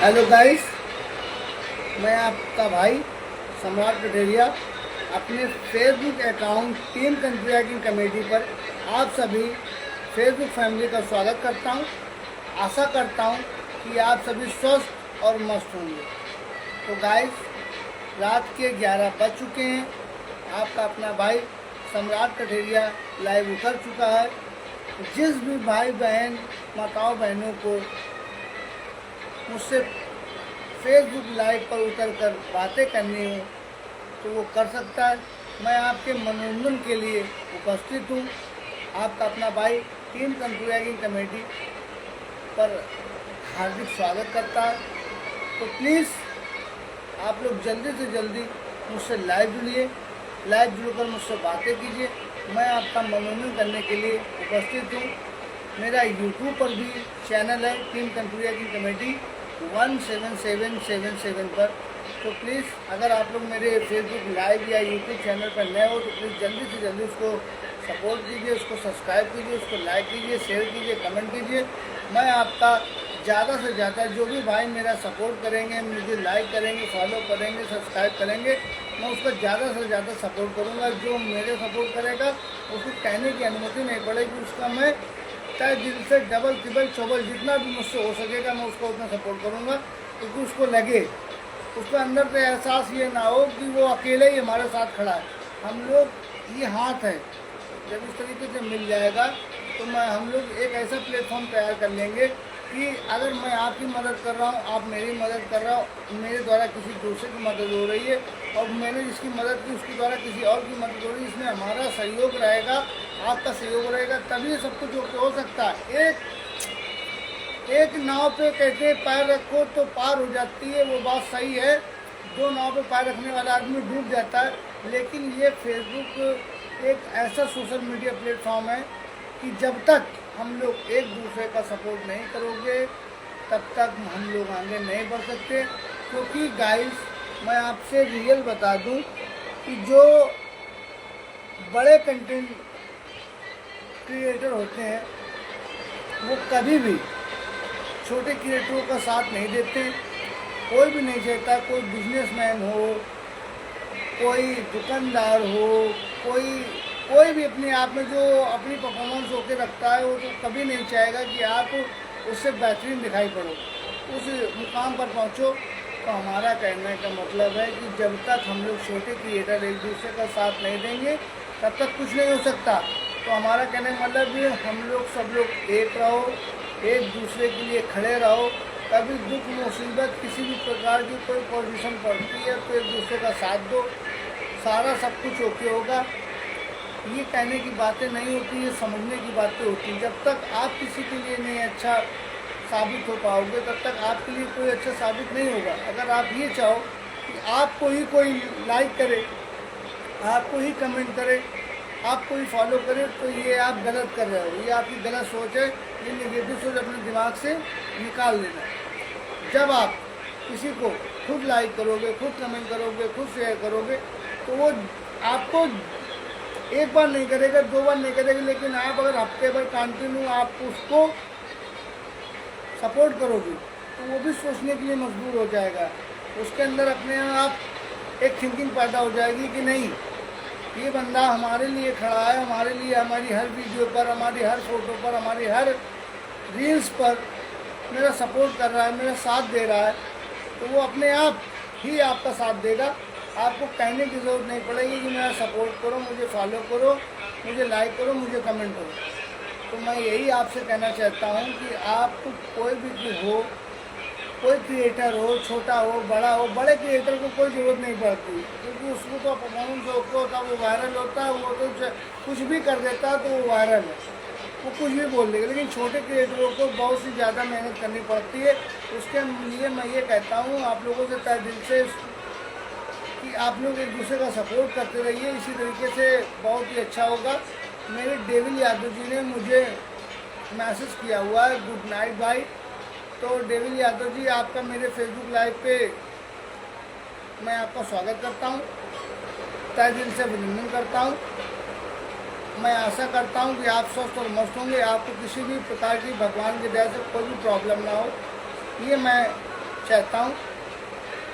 Hello guys, मैं आपका भाई सम्राट कटेरिया अपने Facebook account team country committee पर आप सभी फेसबुक फैमिली का स्वागत करता हूं। आशा करता हूं कि आप सभी स्वस्थ और मस्त होंगे। तो गाइस, रात के 11 बज चुके हैं। आपका अपना भाई सम्राट कटेरिया लाइव उतर चुका है। जिस भी भाई बहन माताओं बहनों को मुझसे फेसबुक लाइव पर उतरकर बातें करनी हो तो वो कर सकता है। मैं आपके मनोरंजन के लिए उपस्थित हूँ। आपका अपना भाई टीम कंट्री कमेटी पर हार्दिक स्वागत करता है। तो प्लीज़ आप लोग जल्दी से जल्दी मुझसे लाइव जुड़िए, लाइव जुड़कर मुझसे बातें कीजिए। मैं आपका मनोरंजन करने के लिए उपस्थित हूँ। मेरा यूट्यूब पर भी चैनल है टीम कंट्री कमेटी 1777 पर। तो प्लीज़ अगर आप लोग मेरे फेसबुक लाइव या यूट्यूब चैनल पर नए हो तो प्लीज़ जल्दी से जल्दी उसको सपोर्ट कीजिए, उसको सब्सक्राइब कीजिए, उसको लाइक कीजिए, शेयर कीजिए, कमेंट कीजिए। मैं आपका ज़्यादा से ज़्यादा जो भी भाई मेरा सपोर्ट करेंगे, मुझे लाइक करेंगे, फॉलो करेंगे, सब्सक्राइब करेंगे, मैं उसका ज़्यादा से ज़्यादा सपोर्ट करूँगा। जो मेरे सपोर्ट करेगा उसको कहने की अनुमति नहीं पड़ेगी, उसका मैं चाहे दिल से डबल ट्रिपल चौबल जितना भी मुझसे हो सकेगा मैं उसको उतना सपोर्ट करूँगा। क्योंकि उसको लगे, उसके अंदर से एहसास ये ना हो कि वो अकेले ही हमारे साथ खड़ा है। हम लोग ये हाथ है, जब इस तरीके से मिल जाएगा तो हम लोग एक ऐसा प्लेटफॉर्म तैयार कर लेंगे कि अगर मैं आपकी मदद कर रहा हूँ, आप मेरी मदद कर रहा हो, मेरे द्वारा किसी दूसरे की मदद हो रही है और मैंने जिसकी मदद की उसके द्वारा किसी और की मदद हो रही है, इसमें हमारा सहयोग रहेगा, आपका सहयोग रहेगा, तभी सब कुछ हो सकता है। एक नाव पे कहते पैर रखो तो पार हो जाती है, वो बात सही है। दो नाव पे पैर रखने वाला आदमी डूब जाता है। लेकिन ये फेसबुक एक ऐसा सोशल मीडिया प्लेटफॉर्म है कि जब तक हम लोग एक दूसरे का सपोर्ट नहीं करोगे तब तक हम लोग आगे नहीं बढ़ सकते। क्योंकि गाइस, मैं आपसे रियल बता दूं कि जो बड़े कंटेंट क्रिएटर होते हैं वो कभी भी छोटे क्रिएटरों का साथ नहीं देते। कोई भी नहीं चाहता, कोई बिजनेसमैन हो, कोई दुकानदार हो, कोई भी अपने आप में जो अपनी परफॉर्मेंस होके रखता है वो तो कभी नहीं चाहेगा कि आप उससे बेहतरीन दिखाई पड़ो, उस मुकाम पर पहुंचो। तो हमारा कहने का मतलब है कि जब तक हम लोग छोटे क्रिएटर एक दूसरे का साथ नहीं देंगे तब तक कुछ नहीं हो सकता। तो हमारा कहने का मतलब ये हम लोग सब लोग एक रहो, एक दूसरे के लिए खड़े रहो। कभी दुख मुसीबत किसी भी प्रकार की कोई पोजीशन पड़ती है तो एक दूसरे का साथ दो, सारा सब कुछ ओके होगा। ये कहने की बातें नहीं होती, ये समझने की बातें होती हैं। जब तक आप किसी के लिए नहीं अच्छा साबित हो पाओगे तब तक आपके लिए कोई अच्छा साबित नहीं होगा। अगर आप ये चाहो कि आपको ही कोई लाइक करे, आपको ही कमेंट करे, आपको ही फॉलो करे, तो ये आप गलत कर रहे हो, ये आपकी गलत सोच है। ये नेगेटिव सोच अपने दिमाग से निकाल देना। जब आप किसी को खुद लाइक करोगे, खुद कमेंट करोगे, खुद शेयर करोगे तो वो आपको एक बार नहीं करेगा, दो बार नहीं करेगा, लेकिन आप अगर हफ्ते भर कंटिन्यू आप उसको सपोर्ट करोगे तो वो भी सोचने के लिए मजबूर हो जाएगा। उसके अंदर अपने आप एक थिंकिंग पैदा हो जाएगी कि नहीं, ये बंदा हमारे लिए खड़ा है, हमारे लिए हमारी हर वीडियो पर, हमारी हर फोटो पर, हमारी हर रील्स पर मेरा सपोर्ट कर रहा है, मेरा साथ दे रहा है। तो वो अपने आप ही आपका साथ देगा। आपको कहने की ज़रूरत नहीं पड़ेगी कि मेरा सपोर्ट करो, मुझे फॉलो करो, मुझे लाइक करो, मुझे कमेंट करो। तो मैं यही आपसे कहना चाहता हूँ कि आप कोई भी हो, कोई क्रिएटर हो, छोटा हो, बड़ा हो, बड़े क्रिएटर को कोई ज़रूरत नहीं पड़ती क्योंकि उसको तो परफॉर्मेंस होता है, वो वायरल होता है, वो तो कुछ भी कर देता है तो वो वायरल है, वो कुछ भी बोल देगा। लेकिन छोटे क्रिएटरों को बहुत सी ज़्यादा मेहनत करनी पड़ती है। उसके लिए मैं ये कहता हूँ आप लोगों से तहे दिल से कि आप लोग एक दूसरे का सपोर्ट करते रहिए। इसी तरीके से बहुत ही अच्छा होगा। मेरे डेविल यादव जी ने मुझे मैसेज किया हुआ है, गुड नाइट भाई। तो डेविल यादव जी, आपका मेरे फेसबुक लाइव पे मैं आपका स्वागत करता हूँ, तहे दिल से अभिनंदन करता हूँ। मैं आशा करता हूँ कि आप स्वस्थ और मस्त होंगे, आपको किसी भी प्रकार की भगवान की दया से कोई भी प्रॉब्लम ना हो। ये मैं चाहता हूँ।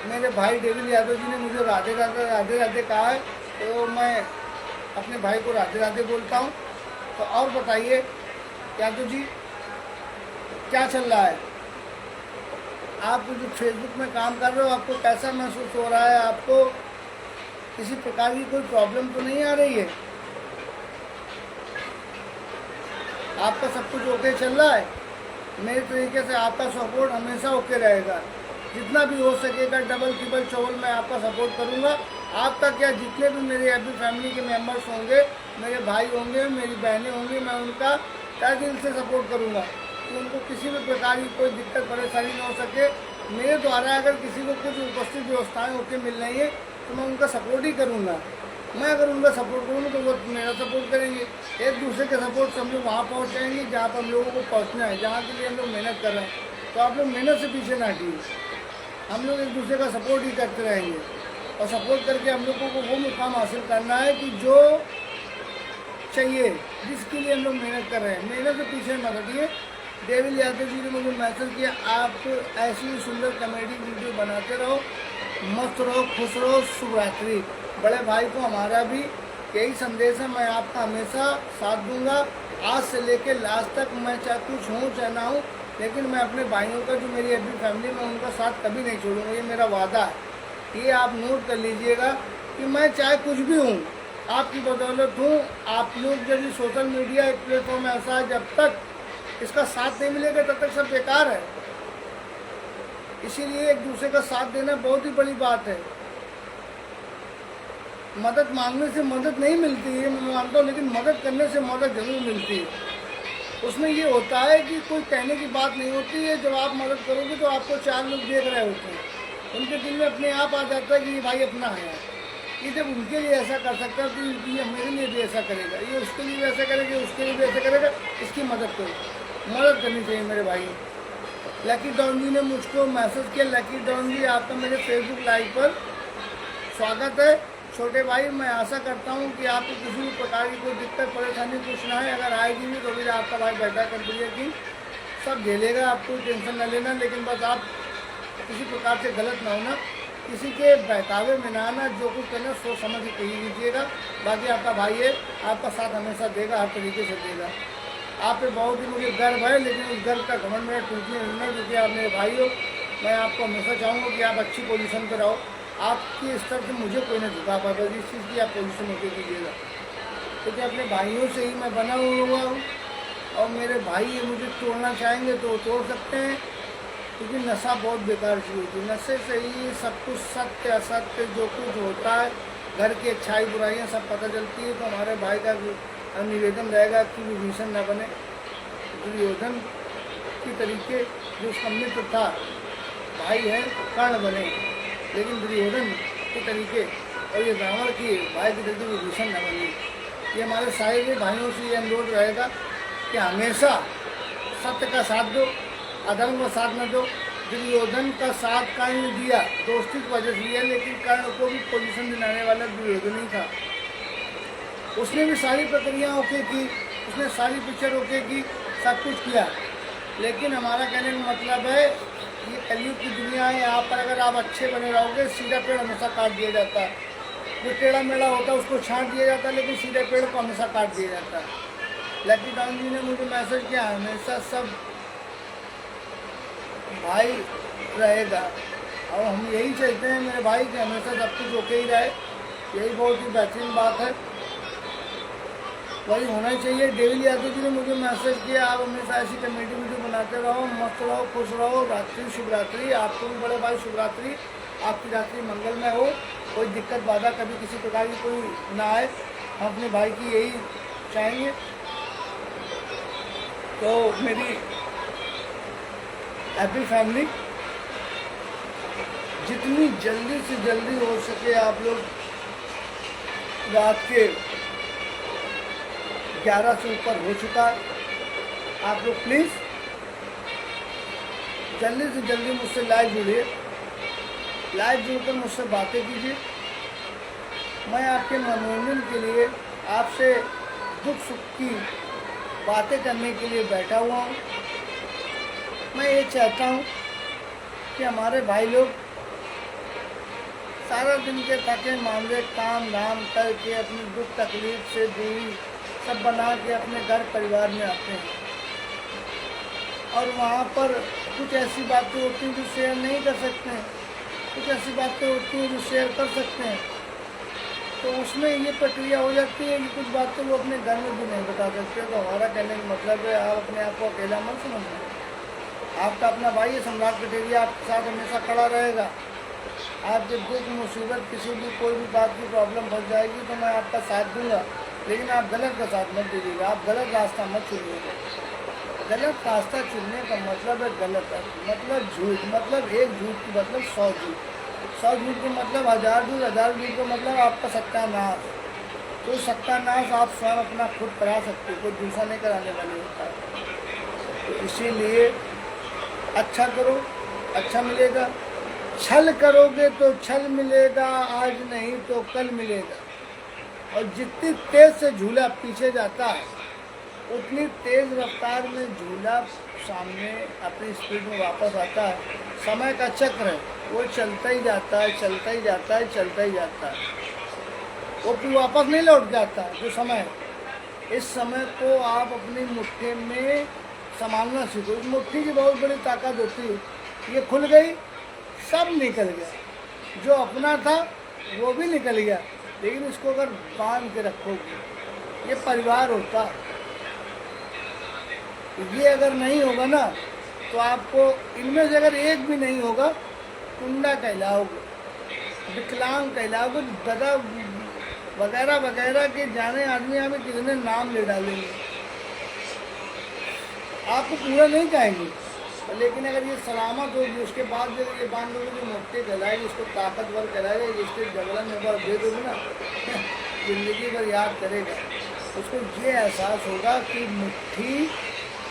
मेरे भाई डेविल यादव जी ने मुझे राधे राधे राधे राधे कहा है, तो मैं अपने भाई को राधे राधे बोलता हूँ। तो और बताइए यादव जी, क्या चल रहा है? आप जो फेसबुक में काम कर रहे हो, आपको कैसा महसूस हो रहा है? आपको किसी प्रकार की कोई प्रॉब्लम तो नहीं आ रही है? आपका सब कुछ ओके चल रहा है? मेरे तरीके से आपका सपोर्ट हमेशा ओके रहेगा। जितना भी हो सकेगा डबल ट्रिपल चौबल मैं आपका सपोर्ट करूंगा। आपका क्या, जितने भी मेरे अभी फैमिली के मेंबर्स होंगे, मेरे भाई होंगे, मेरी बहनें होंगी, मैं उनका तहे दिल से सपोर्ट करूंगा कि उनको किसी भी प्रकार की कोई दिक्कत परेशानी न हो सके। मेरे द्वारा अगर किसी को कुछ उपस्थित व्यवस्थाएँ होकर मिल रही है तो मैं उनका सपोर्ट ही करूँगा। मैं अगर उनका सपोर्ट करूँगा तो वो मेरा सपोर्ट करेंगे। एक दूसरे के सपोर्ट से हम लोग वहाँ पहुँच जाएंगे जहाँ पर हम लोगों को पहुँचना है, जहाँ के लिए हम लोग मेहनत कर रहे हैं। तो आप लोग मेहनत से पीछे ना हटिए, हम लोग एक दूसरे का सपोर्ट ही करते रहेंगे और सपोर्ट करके हम लोगों को वो मुकाम हासिल करना है कि जो चाहिए, जिसके लिए हम लोग मेहनत कर रहे हैं। मेहनत से पीछे मत हटिए। डेविल यादव जी ने मुझे मैसेज किया, आप ऐसी ही सुंदर कॉमेडी वीडियो बनाते रहो, मस्त रहो, खुश रहो, शुभ रात्रि। बड़े भाई को हमारा भी यही संदेश है, मैं आपका हमेशा साथ दूंगा। आज से लेकर लास्ट तक मैं चाहे कुछ हूँ चाहे ना हूँ, लेकिन मैं अपने भाइयों का, जो मेरी अभी फैमिली में, उनका साथ कभी नहीं छोड़ूंगा। ये मेरा वादा है, ये आप नोट कर लीजिएगा कि मैं चाहे कुछ भी हूँ, आपकी बदौलत हूँ। आप लोग जब ये सोशल मीडिया एक प्लेटफॉर्म ऐसा है, जब तक इसका साथ नहीं मिलेगा तब तक सब बेकार है। इसीलिए एक दूसरे का साथ देना बहुत ही बड़ी बात है। मदद मांगने से मदद नहीं मिलती है, मैं मानता हूँ, लेकिन मदद करने से मदद जरूर मिलती है। उसमें ये होता है कि कोई कहने की बात नहीं होती है। जब आप मदद करोगे तो आपको 4 लोग देख रहे होते हैं, उनके दिल में अपने आप आ जाता है कि ये भाई अपना है। ये जब उनके लिए ऐसा कर सकता है तो ये मेरे लिए भी ऐसा करेगा, ये उसके लिए भी ऐसा करेगा, उसके लिए भी ऐसा करेगा। इसकी मदद करो, मदद करनी चाहिए मेरे भाई। लकी डॉन जी ने मुझको मैसेज किया। लकी डॉन जी, आपका मेरे फेसबुक लाइव पर स्वागत है। छोटे भाई, मैं आशा करता हूं कि आपको किसी भी प्रकार की कोई दिक्कत परेशानी कुछ ना है। अगर आएगी भी तो भी आपका भाई बैठा कर दिया कि सब झेलेगा, आप कोई टेंशन न लेना। लेकिन बस आप किसी प्रकार से गलत ना होना, किसी के बहकावे में ना आना। जो कुछ करना सोच समझ के कही लीजिएगा। बाकी आपका भाई है, आपका साथ हमेशा देगा, हर तरीके से देगा। आप पे बहुत ही मुझे गर्व है, लेकिन उस गर्व का घमंड मेरा टूटने नहीं है, क्योंकि आप मेरे भाई हो। मैं आपको हमेशा चाहूँगा कि आप अच्छी पोजीशन पर रहो। आपकी स्तर से मुझे कोई नहीं झुका पाएगा, जिस चीज़ की आप पोजीशन होकर कीजिएगा, क्योंकि अपने भाइयों से ही मैं बना हुआ हूँ। और मेरे भाई ये मुझे तोड़ना चाहेंगे तो तोड़ सकते हैं, क्योंकि नशा बहुत बेकार चीज़ होती है। नशे से ही सब कुछ, सत्य असत्य जो कुछ होता है, घर की अच्छाई बुराइयाँ सब पता चलती है। तो हमारे भाई का निवेदन रहेगा कि विभीषण न बने, दुर्योधन की तरीके जो उसका मित्र था, भाई है, कर्ण बने, लेकिन दुर्योधन के तरीके और ये रावण की भाई की तरीके विभीषण न बने। ये हमारे सारे भाइयों से ये अनुरोध रहेगा कि हमेशा सत्य का साथ दो, अधर्म का साथ न दो। दुर्योधन का साथ कर्ण ने दिया, दोस्ती की वजह से दिया, लेकिन कर्ण को भी पोजीशन दिलाने वाला दुर्योधन ही था। उसने भी सारी प्रक्रिया ओके की, उसने सारी पिक्चर ओके की, सब कुछ किया। लेकिन हमारा कहने का मतलब है, ये कलयुग की दुनिया है। यहाँ पर अगर आप अच्छे बने रहोगे, सीधा पेड़ हमेशा काट दिया जाता है। जो टेढ़ा मेढ़ा होता है उसको छांट दिया जाता है, लेकिन सीधे पेड़ को हमेशा काट दिया जाता है। लकी डॉन जी ने मुझे मैसेज किया, हमेशा सब भाई रहेगा। और हम यही चाहते हैं मेरे भाई कि हमेशा सब कुछ ओके ही रहे। यही बहुत ही बेहतरीन बात है, वही होना चाहिए। डेविल यादव जी ने मुझे मैसेज किया, आप हमेशा ऐसी कॉमेडी वीडियो बनाते रहो, मस्त रहो, खुश रहो, रात्रि शुभ रात्रि। आपको भी बड़े भाई शुभ रात्रि, आपकी रात्रि मंगलमय हो, कोई दिक्कत बाधा कभी किसी प्रकार की कोई ना आए, हम अपने भाई की यही चाहेंगे। तो मेरी हैप्पी फैमिली, जितनी जल्दी से जल्दी हो सके आप लोग रात के 11 से ऊपर हो चुका है, आप लोग प्लीज़ जल्दी से जल्दी मुझसे लाइव जुड़िए, लाइव जुड़कर मुझसे बातें कीजिए। मैं आपके मनोरंजन के लिए, आपसे दुख सुख की बातें करने के लिए बैठा हुआ हूँ। मैं ये चाहता हूँ कि हमारे भाई लोग सारा दिन के थके मामले काम धाम करके अपनी दुख तकलीफ से दूरी सब बना के अपने घर परिवार में आते हैं, और वहाँ पर कुछ ऐसी बातें होती हैं जो शेयर नहीं कर सकते हैं, कुछ ऐसी बातें होती हैं जो शेयर कर सकते हैं। तो उसमें ये प्रक्रिया हो जाती है कि कुछ बातें वो अपने घर में भी नहीं बता सकते। तो हमारा कहने का मतलब है, आप अपने आप को अकेला मत समझना। आपका अपना भाई है सम्राट कटेरिया, आपके साथ हमेशा खड़ा रहेगा। आप जब दुख मुसीबत किसी भी कोई भी बात की प्रॉब्लम फंस जाएगी तो मैं आपका साथ दूंगा, लेकिन आप गलत का साथ मत दीजिएगा, आप गलत रास्ता मत चुनिएगा। गलत रास्ता चुनने का मतलब है गलत है, मतलब झूठ, मतलब एक झूठ की मतलब 100 झूठ, 100 झूठ का मतलब 1000 झूठ, 1000 झूठ का मतलब आपका सत्यानाश। तो सत्यानाश आप स्वयं अपना खुद करा सकते हो, कोई दूसरा नहीं कराने वाले होता है। तो इसीलिए अच्छा करो, अच्छा मिलेगा। छल करोगे तो छल मिलेगा, आज नहीं तो कल मिलेगा। और जितनी तेज से झूला पीछे जाता है उतनी तेज रफ्तार में झूला सामने अपनी स्पीड में वापस आता है। समय का चक्र है, वो चलता ही जाता है, चलता ही जाता है, चलता ही जाता है, वो फिर वापस नहीं लौट जाता है। जो समय है, इस समय को आप अपनी मुट्ठी में संभालना सीखो। इस मुट्ठी की बहुत बड़ी ताकत होती है, ये खुल गई सब निकल गया, जो अपना था वो भी निकल गया, लेकिन इसको अगर बांध के रखोगे, ये परिवार होता, ये अगर नहीं होगा ना तो आपको इनमें से अगर एक भी नहीं होगा, टुंडा कहलाओगे, विकलांग कहलाओगे, गधा वगैरह वगैरह के जाने आदमी यहाँ पे कितने नाम ले डालेंगे, आपको पूरा नहीं कहेंगे। लेकिन अगर ये सलामत होगी उसके बाद जब ये बांध दोगे जो मोटे कहलाएगी, इसको ताकतवर कहलाएगा, जिसके जबरन में बार दे दोगे ना जिंदगी भर याद करेगा। उसको ये एहसास होगा कि मुट्ठी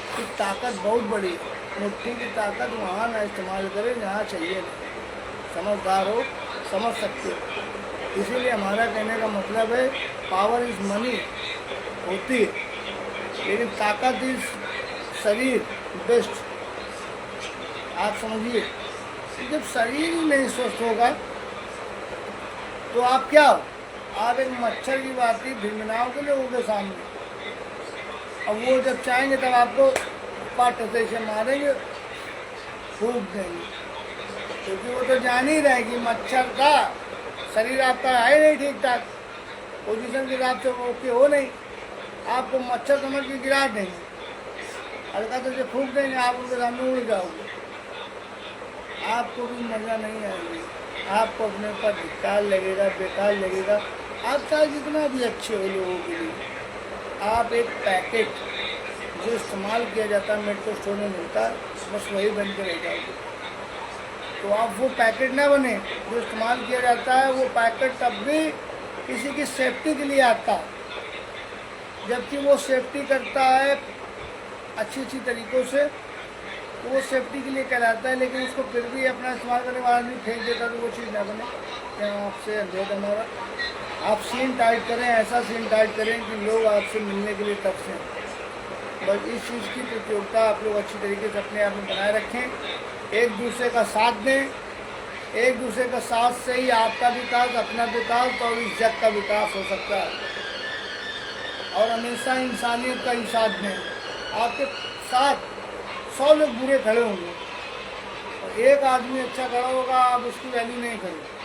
की ताकत बहुत बड़ी है, मुट्ठी की ताकत वहाँ ना इस्तेमाल करें जहाँ चाहिए नहीं। समझदार हो, समझ सकते हो। इसीलिए हमारा कहने का मतलब है पावर इज़ मनी होती है, लेकिन ताकत इज़ शरीर बेस्ट। आप समझिए, जब शरीर ही नहीं स्वस्थ होगा तो आप क्या हो? आप एक मच्छर की बात ही भिनभिनाओगे लोगों के सामने। अब वो जब चाहेंगे तब आपको पाटे से मारेंगे, फूंक देंगे, क्योंकि वो तो जान ही रहे कि मच्छर का शरीर आपका है नहीं ठीक ठाक, पोजीशन के हिसाब से ओके हो नहीं, आपको मच्छर समझ के गिरा देंगे, हल्का से फूंक देंगे, आप उनके सामने उड़ जाओगे, आपको भी मज़ा नहीं आएगा, आपको अपने ऊपर धिक्कार लगेगा, बेकार लगेगा। आप चाहे जितना भी अच्छे हो लोगों के लिए, आप एक पैकेट जो इस्तेमाल किया जाता है मेडिकल स्टोर में मिलता है, बस वही बन के रह जाओगे। तो आप वो पैकेट ना बने जो इस्तेमाल किया जाता है। वो पैकेट तब भी किसी की सेफ्टी के लिए आता है, जबकि वो सेफ्टी करता है अच्छी अच्छी तरीक़ों से, तो वो सेफ्टी के लिए कहलाता है, लेकिन उसको फिर भी अपना इस्तेमाल करने वाला आदमी फेंक देता, तो वो चीज़ ना बने। क्या आपसे अनुरोध हमारा, आप सीन टाइट करें, ऐसा सीन टाइट करें कि लोग आपसे मिलने के लिए तरसें। बस इस चीज़ की प्रतियोगिता आप लोग अच्छी तरीके से अपने आप में बनाए रखें, एक दूसरे का साथ दें। एक दूसरे का साथ से ही आपका विकास, अपना विकास और इस जग का विकास हो सकता है। और हमेशा इंसानियत का ही साथ दें। आपके साथ 100 लोग बुरे खड़े होंगे और एक आदमी अच्छा खड़ा होगा, आप उसकी वैल्यू नहीं करेंगे।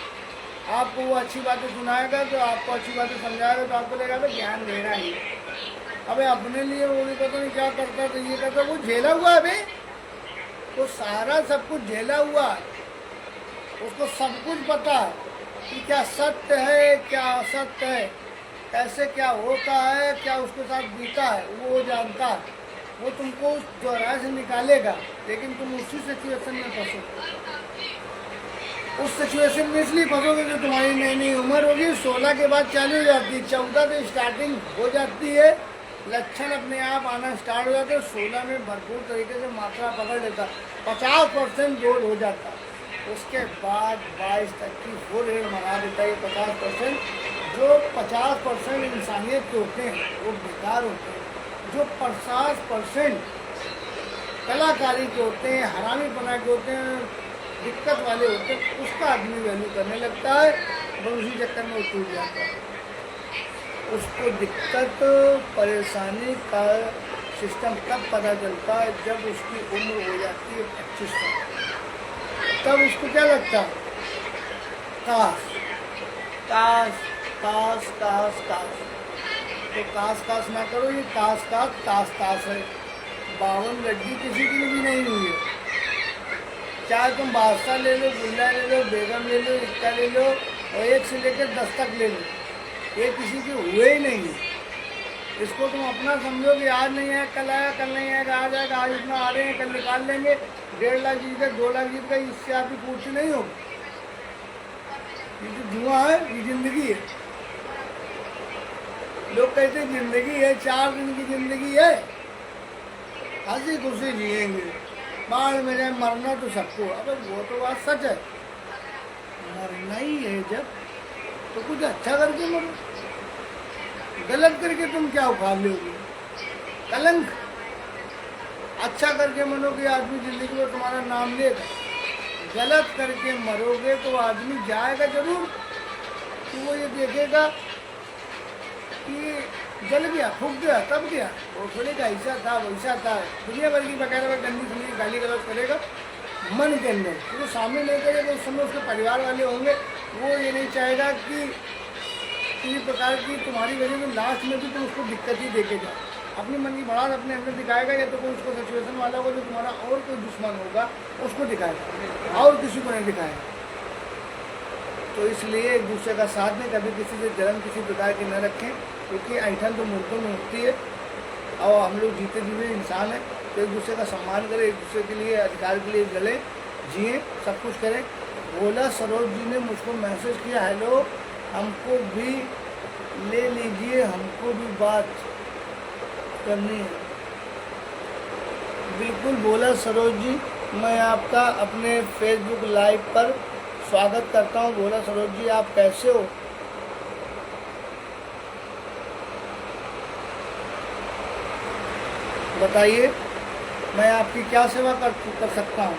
आपको वो अच्छी बातें सुनाएगा, तो आपको अच्छी बातें समझाएगा, तो आपको लगेगा ज्ञान दे रहा ही। अबे अपने लिए वो भी पता नहीं क्या करता, तो ये करता, वो झेला हुआ है, वो सारा सब कुछ झेला हुआ है, उसको सब कुछ पता है कि क्या सत्य है क्या असत्य है, कैसे क्या होता है, क्या उसके साथ बीता है, वो जानता है। वो तुमको उस चौराहे से निकालेगा, लेकिन तुम उसी सिचुएशन में फंसोगे। उस सिचुएशन में इसलिए फंसोगे कि तुम्हारी नई नई उम्र होगी, 16 के बाद चालू हो जाती है, 14 से स्टार्टिंग हो जाती है, लक्षण अपने आप आना स्टार्ट हो जाते हैं, 16 में भरपूर तरीके से मात्रा पकड़ लेता, 50% ग्रोथ हो जाता, उसके बाद 22 तक की फुल रेट मना देता है। 50% जो 50% इंसानियत के होते हैं वो बेकार होते हैं, जो 50% कलाकारी के होते हैं, हरामी बना के होते हैं, दिक्कत वाले होते हैं उसका आदमी वैल्यू करने लगता है और उसी चक्कर में वो टूट जाता है। उसको दिक्कत परेशानी का सिस्टम तब पता चलता है जब उसकी उम्र हो जाती है 25 साल। तब उसको क्या लगता है, काश काश काश काश काश। तो काश ना करो, ये काश ताश है। 52 लड्डी किसी की भी नहीं हुई है। चाहे तुम बादशाह ले लो, गुल्ला ले लो, बेगम ले लो, इक्का ले लो और 1 से लेकर 10 तक ले लो, ये किसी के हुए ही नहीं है। इसको तुम अपना समझो कि आज नहीं है, कल आया, कल नहीं आएगा, आज आएगा, आज इतना आ रहे हैं, कल निकाल लेंगे। 1.5 लाख जीत का, 2 लाख जीत का, इससे आपकी पूर्ति नहीं होगी। ये जो धुआं है ये जिंदगी है। लोग कहते हैं जिंदगी है, 4 दिन की जिंदगी है, हंसी खुशी जिएंगे, बाढ़ में जाए, मरना तो सबको। अबे वो तो बात सच है, मरना ही है जब तो कुछ अच्छा करके मरो। गलत करके तुम क्या उखाड़ लोगे, कलंक। अच्छा करके मरोगे आदमी जिंदगी में तुम्हारा नाम लेगा, गलत करके मरोगे तो आदमी जाएगा जरूर, तो वो ये देखेगा कि जल गया, फूक गया, तब गया, वो बोलेगा ऐसा था वैसा था, दुनिया भर की बकायदा गंदी सुनिए गाली गलौज करेगा मन के अंदर। तो सामने नहीं करेगा, उस समय उसके परिवार वाले होंगे, वो ये नहीं चाहेगा कि किसी प्रकार की तुम्हारी वजह से लास्ट में भी तुम उसको दिक्कत ही देके जाओ। अपनी मन की बढ़ात अपने अंदर दिखाएगा, या तो कोई उसको सिचुएशन वाला होगा जो तुम्हारा और कोई दुश्मन होगा उसको दिखाएगा, और किसी को नहीं दिखाएगा। तो इसलिए एक दूसरे का साथ में कभी किसी से जलन किसी प्रकार की न रखें, क्योंकि ऐठन तो मुल्कों में होती है और हम लोग जीते जीते इंसान हैं। तो एक दूसरे का सम्मान करें, एक दूसरे के लिए अधिकार के लिए लड़ें, जिए, सब कुछ करें। भोला सरोज जी ने मुझको मैसेज किया, हेलो हमको भी ले लीजिए, हमको भी बात करनी है। बिल्कुल भोला सरोज जी, मैं आपका अपने फेसबुक लाइव पर स्वागत करता हूँ। भोला सरोज जी, आप कैसे हो? बताइए, मैं आपकी क्या सेवा कर सकता हूँ?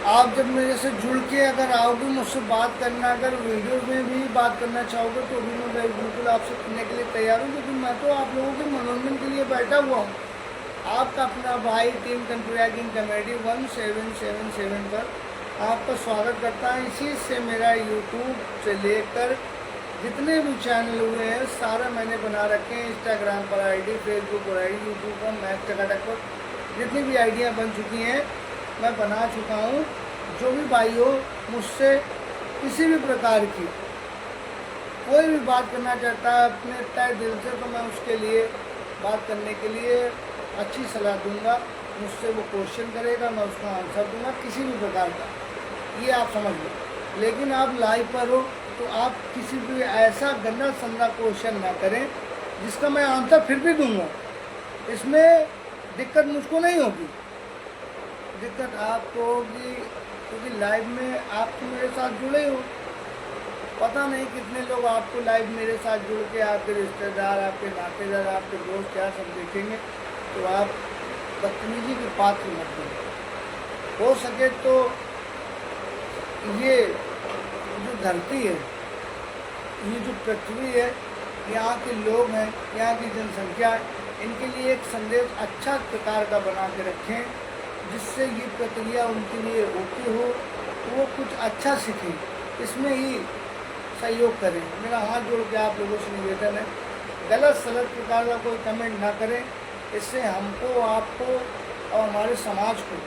आप जब मेरे से जुड़ के अगर आओगे, मुझसे बात करना, अगर वीडियो में भी बात करना चाहोगे तो भी मैं बिल्कुल आपसे करने के लिए तैयार हूँ, क्योंकि मैं तो आप लोगों के मनोरंजन के लिए बैठा हुआ हूँ। आपका अपना भाई टीम कंट्रोलिंग कॉमेडी 1777 पर आपका स्वागत करता है। इसी से मेरा यूट्यूब से लेकर जितने भी चैनल हुए हैं सारा मैंने बना रखे हैं। इंस्टाग्राम पर आईडी, फेसबुक पर आईडी, यूट्यूब पर, मैथ टकाटक पर जितनी भी आइडियाँ बन चुकी हैं मैं बना चुका हूँ। जो भी भाई हो मुझसे किसी भी प्रकार की कोई भी बात करना चाहता है अपने तय दिल से, तो मैं उसके लिए बात करने के लिए अच्छी सलाह दूंगा। मुझसे वो क्वेश्चन करेगा, मैं उसका आंसर दूंगा किसी भी प्रकार का, ये आप समझ लो। लेकिन आप लाइव पर हो तो आप किसी भी ऐसा गंदा संदा क्वेश्चन ना करें जिसका मैं आंसर फिर भी दूंगा। इसमें दिक्कत मुझको नहीं होगी, दिक्कत आपको होगी, क्योंकि लाइव में आप तो मेरे साथ जुड़े हो। पता नहीं कितने लोग आपको लाइव मेरे साथ जुड़ के, आपके रिश्तेदार, आपके नातेदार, आपके दोस्त क्या सब देखेंगे, तो आप बदतमीजी के पात्र मत बनो। हो सके तो ये जो धरती है, ये जो पृथ्वी है, यहाँ के लोग हैं, यहाँ की जनसंख्या है, इनके लिए एक संदेश अच्छा प्रकार का बना के रखें, जिससे ये प्रक्रिया उनके लिए होती हो, वो कुछ अच्छा सीखें, इसमें ही सहयोग करें। मेरा हाथ जोड़ के आप लोगों से निवेदन है, गलत सलत प्रकार का कोई कमेंट ना करें। इससे हमको, आपको और हमारे समाज को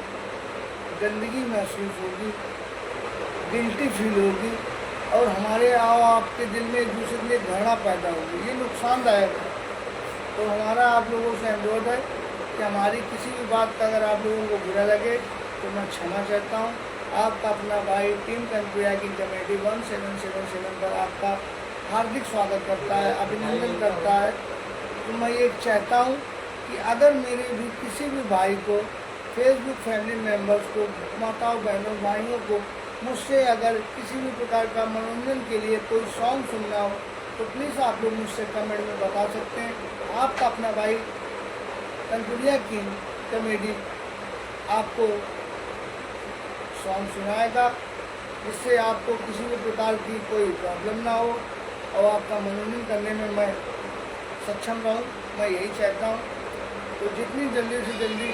गंदगी महसूस होगी, गिल्टी फील होगी, और हमारे आपके दिल में एक दूसरे के लिए घृणा पैदा होगी। ये नुकसानदायक है। तो हमारा आप लोगों से अनुरोध है कि हमारी किसी भी बात का अगर आप लोगों को बुरा लगे तो मैं क्षमा चाहता हूँ। आपका अपना भाई टीम कंट्रोलिंग कॉमेडी 1777 पर आपका हार्दिक स्वागत करता है, अभिनंदन करता है। तो मैं ये चाहता हूँ कि अगर मेरे भी किसी भी भाई को, फेसबुक फैमिली मेम्बर्स को, माताओं बहनों भाइयों को मुझसे अगर किसी भी प्रकार का मनोरंजन के लिए कोई सॉन्ग सुनना हो तो प्लीज़ आप लोग मुझसे कमेंट में बता सकते हैं। आपका अपना भाई कंट्रोलिंग कॉमेडी आपको सॉन्ग सुनाएगा, जिससे आपको किसी भी प्रकार की कोई प्रॉब्लम ना हो और आपका मनोरंजन करने में मैं सक्षम रहूं। मैं यही चाहता हूं। तो जितनी जल्दी से जल्दी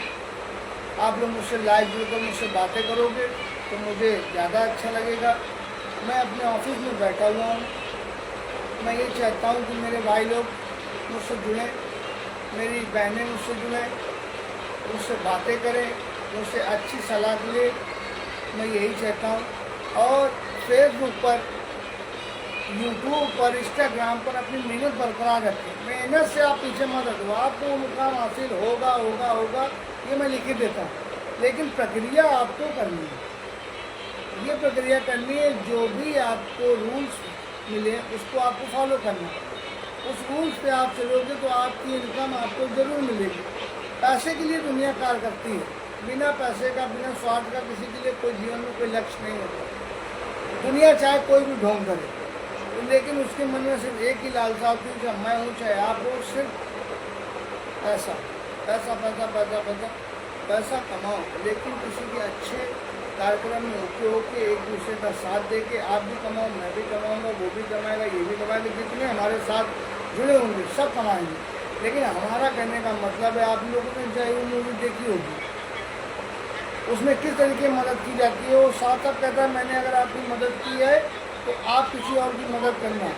आप लोग मुझसे लाइव जुड़कर मुझसे बातें करोगे तो मुझे ज़्यादा अच्छा लगेगा। मैं अपने ऑफिस में बैठा हुआ हूँ। मैं ये चाहता हूँ कि मेरे भाई लोग मुझसे जुड़ें, मेरी बहनें मुझसे जुड़ें, मुझसे बातें करें, मुझसे अच्छी सलाह लें। मैं यही चाहता हूँ। और फेसबुक पर, यूट्यूब पर, इंस्टाग्राम पर अपनी मेहनत बरकरार रखें। मेहनत से आप पीछे मत हटो। आपको वो मुकाम हासिल होगा होगा होगा, ये मैं लिख देता हूँ, लेकिन प्रक्रिया आपको करनी है। ये प्रक्रिया करनी है। जो भी आपको रूल्स मिले उसको आपको फॉलो करना है। उस रूल्स पे आप चलोगे तो आपकी इनकम आपको ज़रूर मिलेगी। पैसे के लिए दुनिया कार्य करती है। बिना पैसे का, बिना स्वार्थ का किसी के लिए कोई जीवन में कोई लक्ष्य नहीं होता। दुनिया चाहे कोई भी ढोंग करे, लेकिन उसके मन में सिर्फ एक ही लालसा होती है, चाहे मैं हूँ चाहे आप हो, सिर्फ पैसा पैसा पैसा पैसा पैसा पैसा कमाओ। लेकिन किसी के अच्छे कार्यक्रम में होके एक दूसरे का साथ दे के आप भी कमाओ, मैं भी कमाऊँगा, वो भी कमाएगा, ये भी कमाएगा। जितने हमारे साथ जुड़े होंगे सब कमाएंगे। लेकिन हमारा कहने का मतलब है, आप लोगों ने जय मूवी देखी होगी, उसमें किस तरीके मदद की जाती है। वो साफ साफ कहता है, मैंने अगर आपकी मदद की है तो आप किसी और की मदद करना।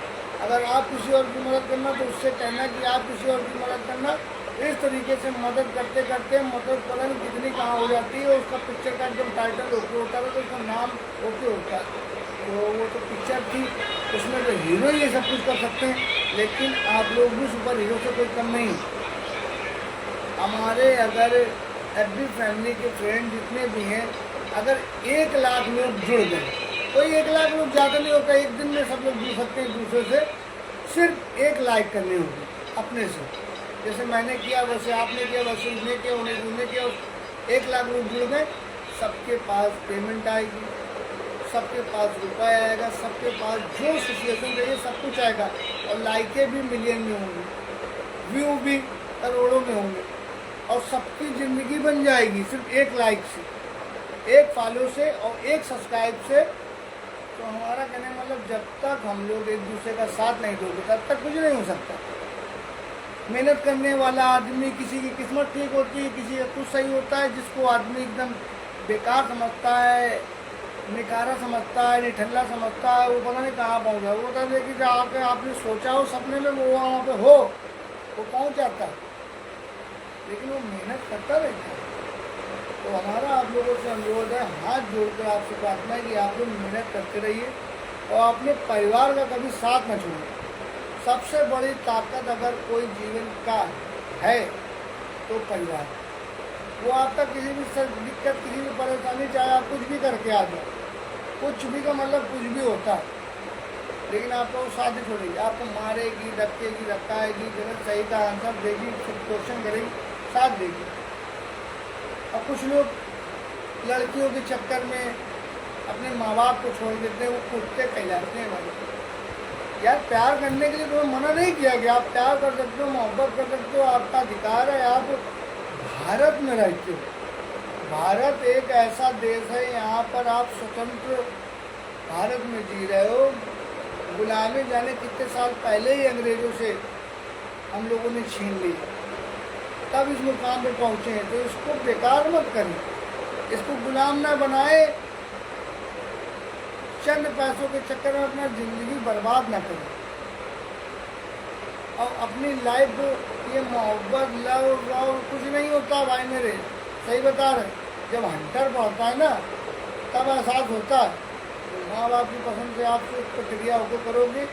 अगर आप किसी और की मदद करना तो उससे कहना कि आप किसी और की मदद करना। इस तरीके से मदद करते करते मदद पता नहीं कितनी कहाँ हो जाती है। उसका पिक्चर का एकदम टाइटल ओके होता है तो उसका नाम ओके होता है। तो वो तो पिक्चर थी, उसमें तो हीरो ये सब कुछ कर सकते हैं, लेकिन आप लोग भी सुपर हीरो से कोई कम नहीं। हमारे अगर एफबी फैमिली के फ्रेंड जितने भी हैं, अगर 1 लाख लोग जुड़ गए, कोई 1 लाख लोग ज़्यादा नहीं होता, एक दिन में सब लोग जुड़ सकते हैं दूसरे से। सिर्फ 1 लाइक करनी होगी अपने से। जैसे मैंने किया वैसे आपने किया, वैसे उसने किया, उन्हें किया। 1 लाख लोग जुड़ गए, सबके पास पेमेंट आएगी, सबके पास रुपया आएगा, सबके पास जो सिचुएशन रही है सब कुछ आएगा। और लाइकें भी मिलियन में होंगी, व्यू भी करोड़ों में होंगे, और सबकी ज़िंदगी बन जाएगी सिर्फ 1 लाइक से, 1 फॉलो से और 1 सब्सक्राइब से। तो हमारा कहने का मतलब, जब तक हम लोग एक दूसरे का साथ नहीं दोगे तब तक कुछ नहीं हो सकता। मेहनत करने वाला आदमी, किसी की किस्मत ठीक होती है, किसी का कुछ सही होता है। जिसको आदमी एकदम बेकार समझता है, निकारा समझता है, निठल्ला समझता है, वो पता नहीं कहाँ पहुँच गया। वो कहते हैं कि जो आपने सोचा हो सपने में वो वहाँ पे हो, वो पहुँच जाता है, लेकिन वो मेहनत करता रहता है। तो हमारा आप लोगों से अनुरोध है, हाथ जोड़कर आपसे प्रार्थना है कि आप लोग मेहनत करते रहिए और अपने परिवार का कभी साथ न छोड़ें। सबसे बड़ी ताकत अगर कोई जीवन का है तो परिवार। वो आपका किसी भी दिक्कत, किसी भी परेशानी, चाहे आप कुछ भी करके आ जाओ, कुछ भी का मतलब कुछ भी होता है, लेकिन आपको वो साथ ही छोड़ेगी। आपको मारेगी, धक्केगी, धक्काएगी, गलत सही का आंसर देगी, क्वेश्चन करेगी, साथ देगी। और कुछ लोग लड़कियों के चक्कर में अपने माँ बाप को छोड़ देते हैं, वो कुत्ते कहलाते हैं भाई। यार प्यार करने के लिए तुम्हें मना नहीं किया गया, आप प्यार कर सकते हो, मोहब्बत कर सकते हो, आपका अधिकार है। आप भारत में रहते हो। भारत एक ऐसा देश है, यहाँ पर आप स्वतंत्र भारत में जी रहे हो। गुलामी जाने कितने साल पहले ही अंग्रेज़ों से हम लोगों ने छीन ली, तब इस मुकाम पे पहुँचे हैं। तो इसको बेकार मत करें, इसको गुलाम ना बनाए, चंद पैसों के चक्कर में अपना ज़िंदगी बर्बाद ना करें। और अपनी लाइफ, ये मोहब्बत, लव कुछ नहीं होता भाई मेरे, सही बता रहे। जब हंटर पढ़ता है ना तब एहसास होता है। माँ बाप की पसंद से आप उस प्रक्रिया होकर करोगे,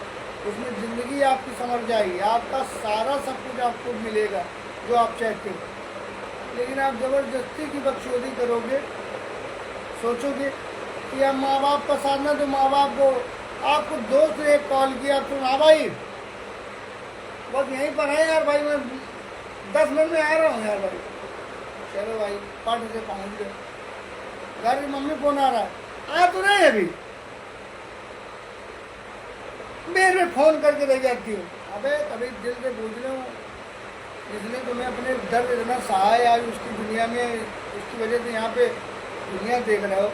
उसमें ज़िंदगी आपकी समझ जाएगी, आपका सारा सब कुछ आपको मिलेगा जो आप चाहते हो। लेकिन आप ज़बरदस्ती की बकचोदी करोगे, सोचोगे कि अब माँ बाप का साथ ना, तो माँ बाप को, आपको दोस्त ने एक कॉल किया, तुम हाँ भाई बस यहीं पर है यार भाई, मैं 10 मिनट में आ रहा हूँ यार भाई। चलो भाई, पार्टी से पहुँच गए, घर की मम्मी फोन आ रहा है, आया तो नहीं अभी, मेरे फोन करके रह जाती हूँ। अबे कभी दिल से पूछ रहा हूँ, इसलिए तुम्हें अपने दर्द इतना सहा है आज उसकी दुनिया में, उसकी वजह से यहाँ पे दुनिया देख रहे हो।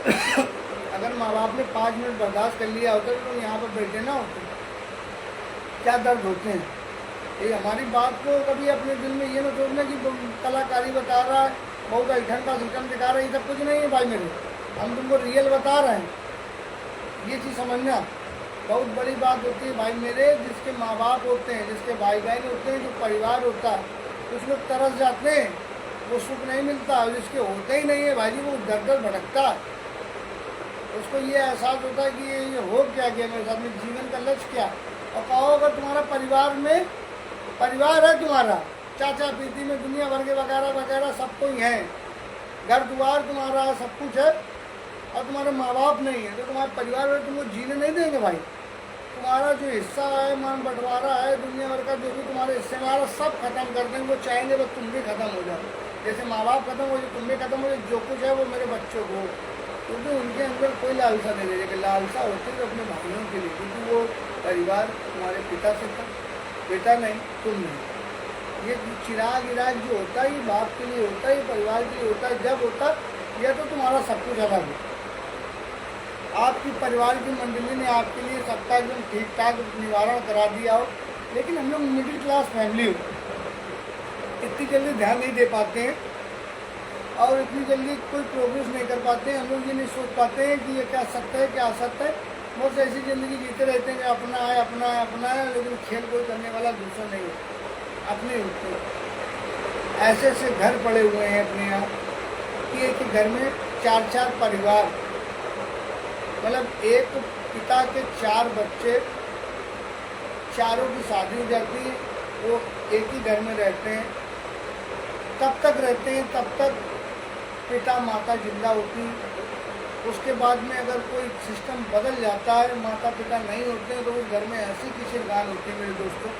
अगर माँ बाप ने 5 मिनट बर्दाश्त कर लिया होता तो तुम यहाँ पर बैठे ना होते। क्या दर्द होते हैं। ये हमारी बात को कभी अपने दिल में ये ना सोचना कि कलाकारी बता रहा है, बहुत ऐठन का सिस्टम दिखा रहा है, ये सब कुछ नहीं है भाई मेरे। हम तुमको रियल बता रहे हैं, ये चीज़ समझना बहुत बड़ी बात होती है भाई मेरे। जिसके माँ बाप होते हैं, जिसके भाई बहन होते हैं, जो परिवार होता है, कुछ लोग तरस जाते हैं, वो सुख नहीं मिलता। जिसके होते ही नहीं है भाई जी, वो दर दर भटकता है। उसको ये एहसास होता है कि ये हो क्या गया मेरे साथ में, जीवन का लक्ष्य क्या। और कहो अगर तुम्हारा परिवार में परिवार है, तुम्हारा चाचा पीती में दुनिया भर के वगैरह वगैरह सब कोई है, घर द्वार तुम्हारा सब कुछ है, और तुम्हारे माँ बाप नहीं है, तो तुम्हारे परिवार में तुमको जीने नहीं देंगे भाई। तुम्हारा जो हिस्सा है, मान बंटवारा है, दुनिया भर का जो भी तुम्हारे हिस्से में सब खत्म कर देंगे। वो चाहेंगे बस तुम भी खत्म हो जाओ, जैसे माँ बाप खत्म हो जाए तुम भी खत्म हो जाए। जो कुछ है वो मेरे बच्चों को, क्योंकि उनके अंदर कोई लालसा नहीं रहेगी। लालसा होती है अपने भाइयों के लिए, क्योंकि वो परिवार तुम्हारे पिता से था, बेटा नहीं तुम नहीं। ये चिराग इराग जो होता है ये बाप के लिए होता है, ये परिवार के लिए होता है। जब होता यह तो तुम्हारा सब कुछ अलग है। आपकी परिवार की मंडली ने आपके लिए सबका एकदम ठीक ठाक निवारण करा दिया हो, लेकिन हम लोग मिडिल क्लास फैमिली हो, इतनी जल्दी ध्यान नहीं दे पाते हैं और इतनी जल्दी कोई प्रोग्रेस नहीं कर पाते हैं। हम लोग ये नहीं सोच पाते हैं कि ये क्या सत्य है क्या असत्य है। बहुत ऐसी ज़िंदगी जीते रहते हैं कि अपना है अपना है अपना है, लेकिन खेल कोई करने वाला दूसरा नहीं होता, अपने होते। ऐसे ऐसे घर पड़े हुए हैं अपने यहाँ कि एक घर में 4-4 परिवार, मतलब एक पिता के 4 बच्चे, चारों की शादी हो जाती है, वो एक ही घर में रहते हैं, तब तक रहते हैं तब तक पिता माता जिंदा होती है। उसके बाद में अगर कोई सिस्टम बदल जाता है, माता पिता नहीं होते हैं, तो उस घर में ऐसी किचन होती है मेरे दोस्तों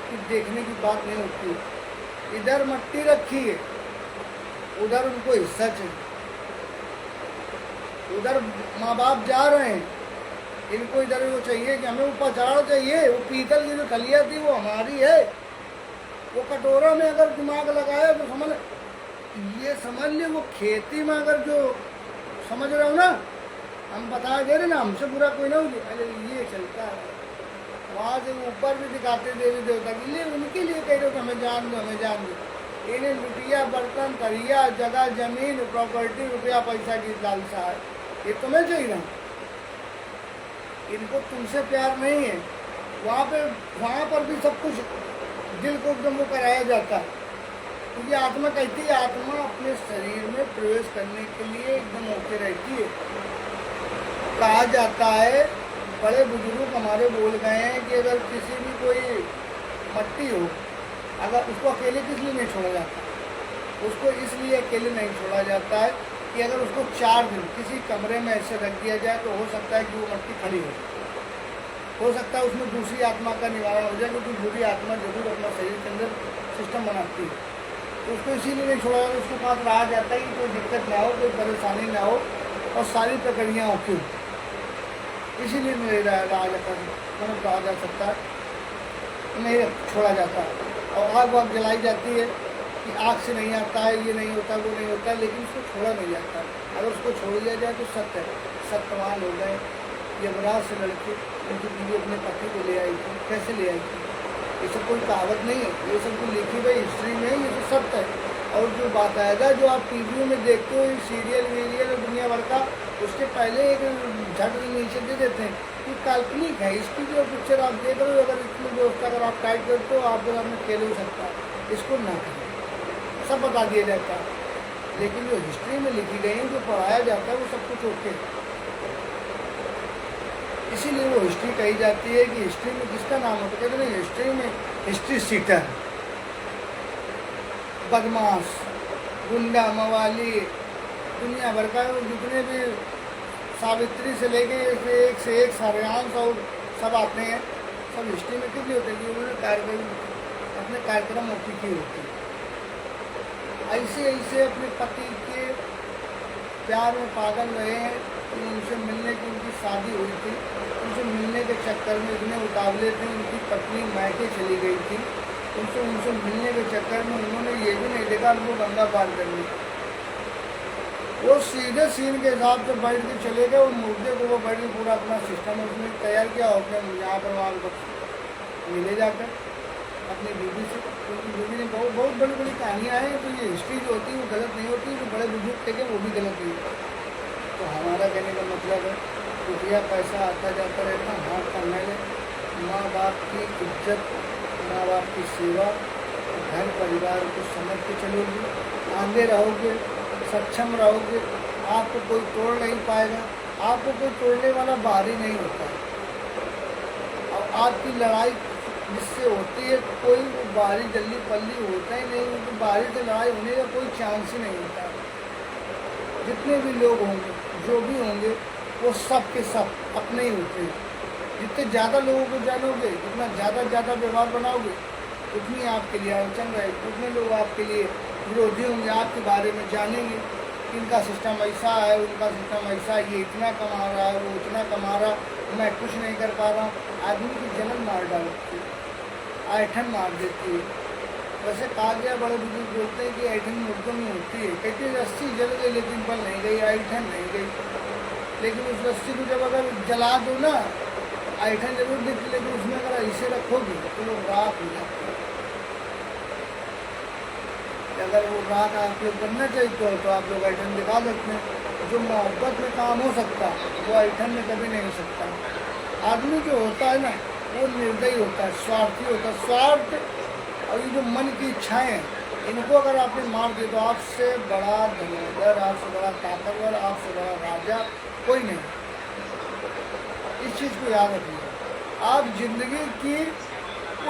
कि देखने की बात नहीं होती। इधर मट्टी रखी है, उधर उनको हिस्सा चाहिए, उधर माँ बाप जा रहे हैं, इनको इधर वो चाहिए कि हमें वो पचाड़ चाहिए। वो पीतल की जो थलिया थी वो हमारी है, वो कटोरा में अगर दिमाग लगाया तो समझ, ये समझ ले वो खेती में अगर जो समझ रहे हो ना, हम बता दे रहे ना, हमसे बुरा कोई ना होगी। अरे ये चलता है, वहाँ से ऊपर भी दिखाते देवी देवता के लिए, उनके लिए कह रहे हो कि हमें जान दो हमें जान दो। इन्हें लुटिया बर्तन करिया जगह जमीन प्रॉपर्टी रुपया पैसा की लालसा है, ये तुम्हें चाहिए ना, इनको तुमसे प्यार नहीं है। वहाँ पर भी सब कुछ दिल को एकदम वो कराया जाता है। तो ये आत्मा कहती है, आत्मा अपने शरीर में प्रवेश करने के लिए एकदम ओके रहती है। कहा जाता है, बड़े बुजुर्ग हमारे बोल गए हैं कि अगर किसी भी कोई मट्टी हो, अगर उसको अकेले किस लिए नहीं छोड़ा जाता, उसको इसलिए अकेले नहीं छोड़ा जाता है कि अगर उसको 4 दिन किसी कमरे में ऐसे रख दिया जाए तो हो सकता है कि वो मट्टी खड़ी हो सकता है उसमें दूसरी आत्मा का निवारण हो जाए, क्योंकि बुरी आत्मा जरूर अपना शरीर के अंदर सिस्टम बनाती है। तो उसको इसीलिए नहीं छोड़ा जाता, उसके पास रहा जाता है कि कोई दिक्कत ना हो, कोई परेशानी ना हो और सारी प्रक्रिया ओके हो, इसीलिए नहीं रहा जाता, मतलब कहा जा सकता है नहीं छोड़ा जाता। और आग वाग जलाई जाती है कि आग से नहीं आता है, ये नहीं होता वो नहीं होता, लेकिन उसको छोड़ा नहीं जाता। अगर उसको छोड़ दिया जाए तो सत्य है। सत्यवान हो गए, यमराज से लड़के उनकी बीवी अपने पति को ले आई थी, कैसे ले आई थी, ये सब कोई कहावत नहीं है, ये सब तो लिखी गई हिस्ट्री में, ये तो सत्य है। और जो बाकायदा जो आप टीवी में देखते हो सीरियल वीरियल दुनिया भर का, उसके पहले एक झट नीचे दे देते हैं कि काल्पनिक है। इसकी जो पिक्चर आप देख रहे हो, अगर इसमें जो अगर आप टाइप करते हो आप में खेल हो सकता है, इसको ना करें, सब बता दिया जाता है। लेकिन जो हिस्ट्री में लिखी गई है, जो पढ़ाया जाता है, वो सब कुछ ओके है। इसीलिए वो हिस्ट्री कही जाती है कि हिस्ट्री में किसका नाम होता है, कहते नहीं हिस्ट्री में हिस्ट्री सीटर, बदमाश, गुंडा, मवाली, दुनिया भर का जितने भी सावित्री से लेके एक से एक सार्यांश और सब आते हैं, सब हिस्ट्री में किस लिए होते हैं कि उन्होंने कार्यक्रम अपने कार्यक्रम ओके की होती है। ऐसे ऐसे अपने पति के प्यार में पागल रहे हैं कि उनसे मिलने की उनकी शादी हुई थी, उनसे मिलने के चक्कर में इतने उतावले थे, उनकी पत्नी मायके चली गई थी, उनसे मिलने के चक्कर में उन्होंने ये भी नहीं देखा उनको गंगा पार करनी। वो सीधे सीन के हिसाब से बैठ के चले गए, और मुर्गे को वो बैठ के पूरा अपना सिस्टम उसने तैयार किया, और अपने यहाँ पर वहाँ पर मिले जाकर अपनी बीवी से, क्योंकि बीवी ने बहुत बहुत बड़ी बड़ी कहानियाँ हैं। तो ये हिस्ट्री जो होती है वो गलत नहीं होती, जो बड़े बुजुर्ग थे वो भी गलत नहीं होता। तो हमारा कहने का मतलब है रुपया पैसा आता जाता रहता, हाथ का मैंने माँ बाप की इज्जत, माँ बाप की सेवा, घर परिवार को समझ के चलोगे, आगे रहोगे, सक्षम रहोगे, आपको कोई तोड़ नहीं पाएगा। आपको कोई तोड़ने वाला बाहरी नहीं होता। और आपकी लड़ाई जिससे होती है, कोई बाहरी जल्दी पल्ली होता ही नहीं, क्योंकि बाहरी से लड़ाई होने का कोई चांस ही नहीं होता। जितने भी लोग होंगे, जो भी होंगे, वो सब के सब अपने ही होते हैं। जितने ज़्यादा लोगों को जानोगे, जितना ज़्यादा व्यवहार बनाओगे, उतनी आपके लिए अड़चन रहेगी। उतने लोग आपके लिए विरोधी होंगे, आपके बारे में जानेंगे, इनका सिस्टम ऐसा है, उनका सिस्टम ऐसा है, ये इतना कमा रहा है, वो इतना कमा रहा, मैं कुछ नहीं कर पा रहा हूँ। आदमी की जलन मार डालती है, ऐठन मार देती है। वैसे कहा गया, बड़े बुजुर्ग बोलते हैं कि ऐठन मुर्गों में होती है। कहते हैं रस्सी जल गई लेकिन बल नहीं गई, ऐठन नहीं गई। लेकिन उस रस्सी को जब अगर जला दो ना, ऐठन जरूर दिखती, लेकिन उसमें अगर ऐसे रखोगे तो वो राख हो जाती है। अगर वो राख आप लोग करना चाहिए तो आप लोग ऐठन दिखा सकते हैं। जो मोहब्बत में काम हो सकता है वो ऐठन में कभी नहीं हो सकता। आदमी जो होता है ना, वो निर्दयी होता है, स्वार्थी होता है। स्वार्थ और ये जो मन की इच्छाएं हैं, इनको अगर आपने मार दिया तो आपसे बड़ा धनुर्धर, आपसे बड़ा ताकतवर, आपसे बड़ा राजा कोई नहीं। इस चीज़ को याद रखिए। आप जिंदगी की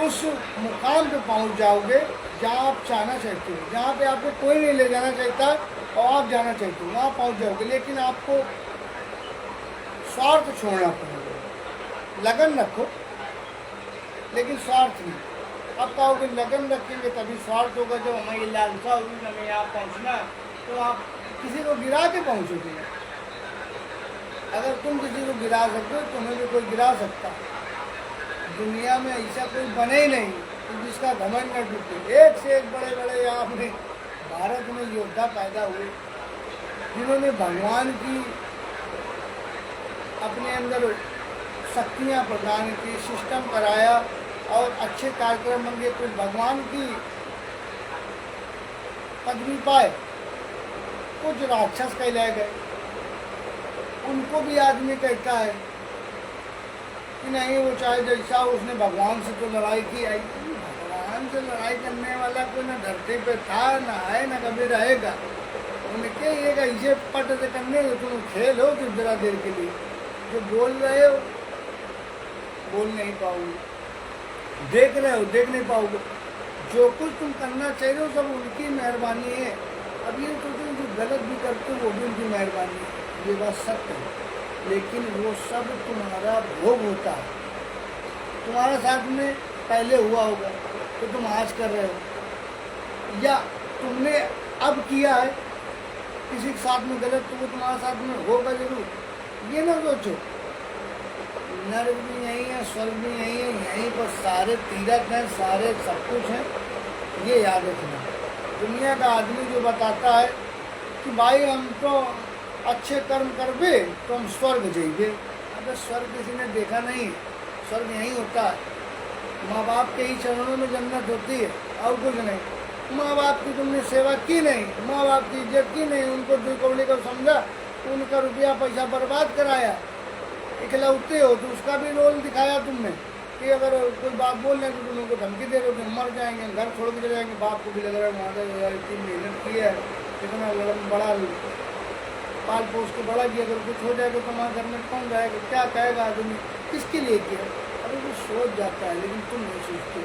उस मुकाम पे पहुंच जाओगे जहाँ आप जाना चाहते हो, जहाँ पे आपको कोई नहीं ले जाना चाहता और आप जाना चाहते हो, वहाँ पहुंच जाओगे। लेकिन आपको स्वार्थ छोड़ना पड़ेगा। लगन रखो लेकिन स्वार्थ नहीं। अब कहोगे लगन रखेंगे तभी स्वार्थ होगा। जब हमारी लालसा होगी ना हमें यहाँ पहुँचना, तो आप किसी को गिरा के पहुँचोगे। अगर तुम किसी को गिरा सकते हो, तुम्हें भी कोई गिरा सकता। दुनिया में ऐसा कोई बने ही नहीं जिसका घमंड न टूटे। एक से एक बड़े बड़े आपने भारत में योद्धा पैदा हुए, जिन्होंने भगवान की अपने अंदर शक्तियाँ प्रदान की, सिस्टम कराया और अच्छे कार्यक्रम बन गए, तो भगवान की पदवी पाए। कुछ राक्षस कहलाए गए, उनको भी आदमी कहता है कि नहीं, वो चाहे जैसा उसने भगवान से तो लड़ाई की। आई भगवान से लड़ाई करने वाला कोई ना धरती पे था, ना है, ना कभी रहेगा। उनके एक ऐसे पट से करने तुम खेल हो तो जरा देर के लिए जो बोल रहे हो बोल नहीं पाओगे, देख रहे हो देख नहीं पाओगे। जो कुछ तुम करना चाह रहे हो सब उनकी मेहरबानी है। अब ये सोचो जो गलत भी करते हो वो भी उनकी मेहरबानी है, ये बात सत्य है। लेकिन वो सब तुम्हारा भोग होता है। तुम्हारे साथ में पहले हुआ होगा तो तुम आज कर रहे हो, या तुमने अब किया है किसी के साथ में गलत, तो वो तुम्हारे साथ में होगा जरूर। ये ना सोचो, नर्क भी यही है, स्वर्ग भी यही है, यहीं पर सारे तीरथ हैं, सारे सब कुछ हैं। ये याद रखना। दुनिया का आदमी जो बताता है कि भाई हम तो अच्छे कर्म करबे तो हम स्वर्ग जाइए, अगर स्वर्ग किसी ने देखा नहीं, स्वर्ग यहीं होता है। माँ बाप के ही चरणों में जन्नत होती है और कुछ नहीं। माँ बाप की तुमने सेवा की नहीं, माँ बाप की इज्जत की नहीं, उनको दो कौड़ी को समझा, उनका रुपया पैसा बर्बाद कराया, इकलौते हो तो उसका भी रोल दिखाया तुमने कि अगर कोई बात बोल रहे तो तुम उनको धमकी दे रहे हो कि मर जाएंगे, घर छोड़ के चले जाएंगे। बाप को भी लग रहा है वहाँ यार इतनी मेहनत की है, इतना बड़ा पाल पोस के बड़ा किया, अगर कुछ हो जाएगा तो हमारे घर में कौन जाएगा, क्या कहेगा आदमी, किसके लिए किया। अरे वो सोच जाता है, लेकिन तुम नहीं सोचते।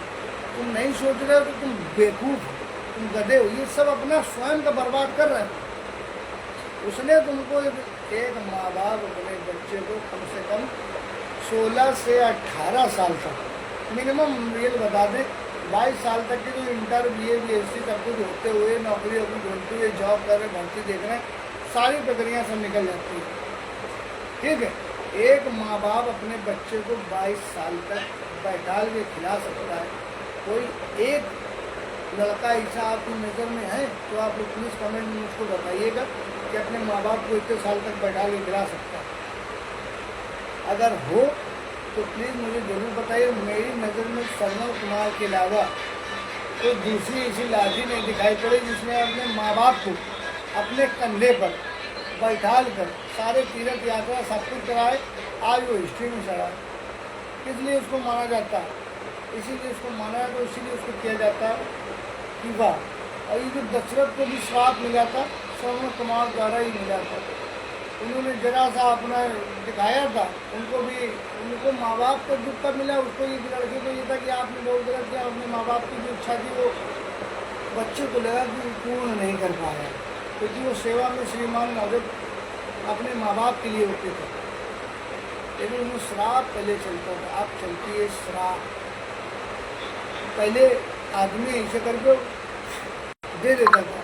तुम नहीं सोच रहे हो तो तुम बेवकूफ़ हो, तुम गधे हो। ये सब अपना स्वयं का बर्बाद कर रहे हो। उसने तुमको एक माँ बाप अपने बच्चे को कम से कम 16 से 18 साल तक मिनिमम रियल बता दें, 22 साल तक की जो इंटर BA सब कुछ होते हुए नौकरी वोकरी ढूंढते हुए जॉब कर रहे, भर्ती देख रहे हैं, सारी प्रक्रिया सब निकल जाती है। ठीक है, एक माँ बाप अपने बच्चे को 22 साल तक बैठाल के खिला सकता है। कोई एक लड़का ऐसा आपकी नज़र में है तो आप प्लीज़ कमेंट में मुझको बताइएगा। कि अपने माँ बाप को इतने साल तक बैठा के गिरा सकता है? अगर हो तो प्लीज़ मुझे ज़रूर बताइए। मेरी नज़र में श्रवण कुमार के अलावा कोई दूसरी ऐसी लाठी नहीं दिखाई पड़ी जिसने अपने माँ बाप को अपने कंधे पर बैठाल कर सारे तीर्थ यात्रा सब कुछ कराए, आज वो हिस्ट्री में चढ़ा है। इसलिए उसको माना जाता है, इसीलिए उसको माना है, तो इसीलिए उसको किया जाता है कि वाह। और ये जो दशरथ को भी श्राप मिला था, श्रवण कुमार द्वारा ही मिला था। उन्होंने जरा सा अपना दिखाया था, उनको माँ बाप को दुख कब मिला, उसको ये लड़के को ये था कि आपने बहुत गलत किया, अपने माँ बाप की जो इच्छा थी वो बच्चे को लगा कि पूर्ण नहीं कर पाया, क्योंकि वो सेवा में श्रीमान मौजूद अपने माँ बाप के लिए होते थे। लेकिन उन्हें श्राप पहले चलता था, अब चलती है श्राप। पहले आदमी ऐसे करके दे देता था,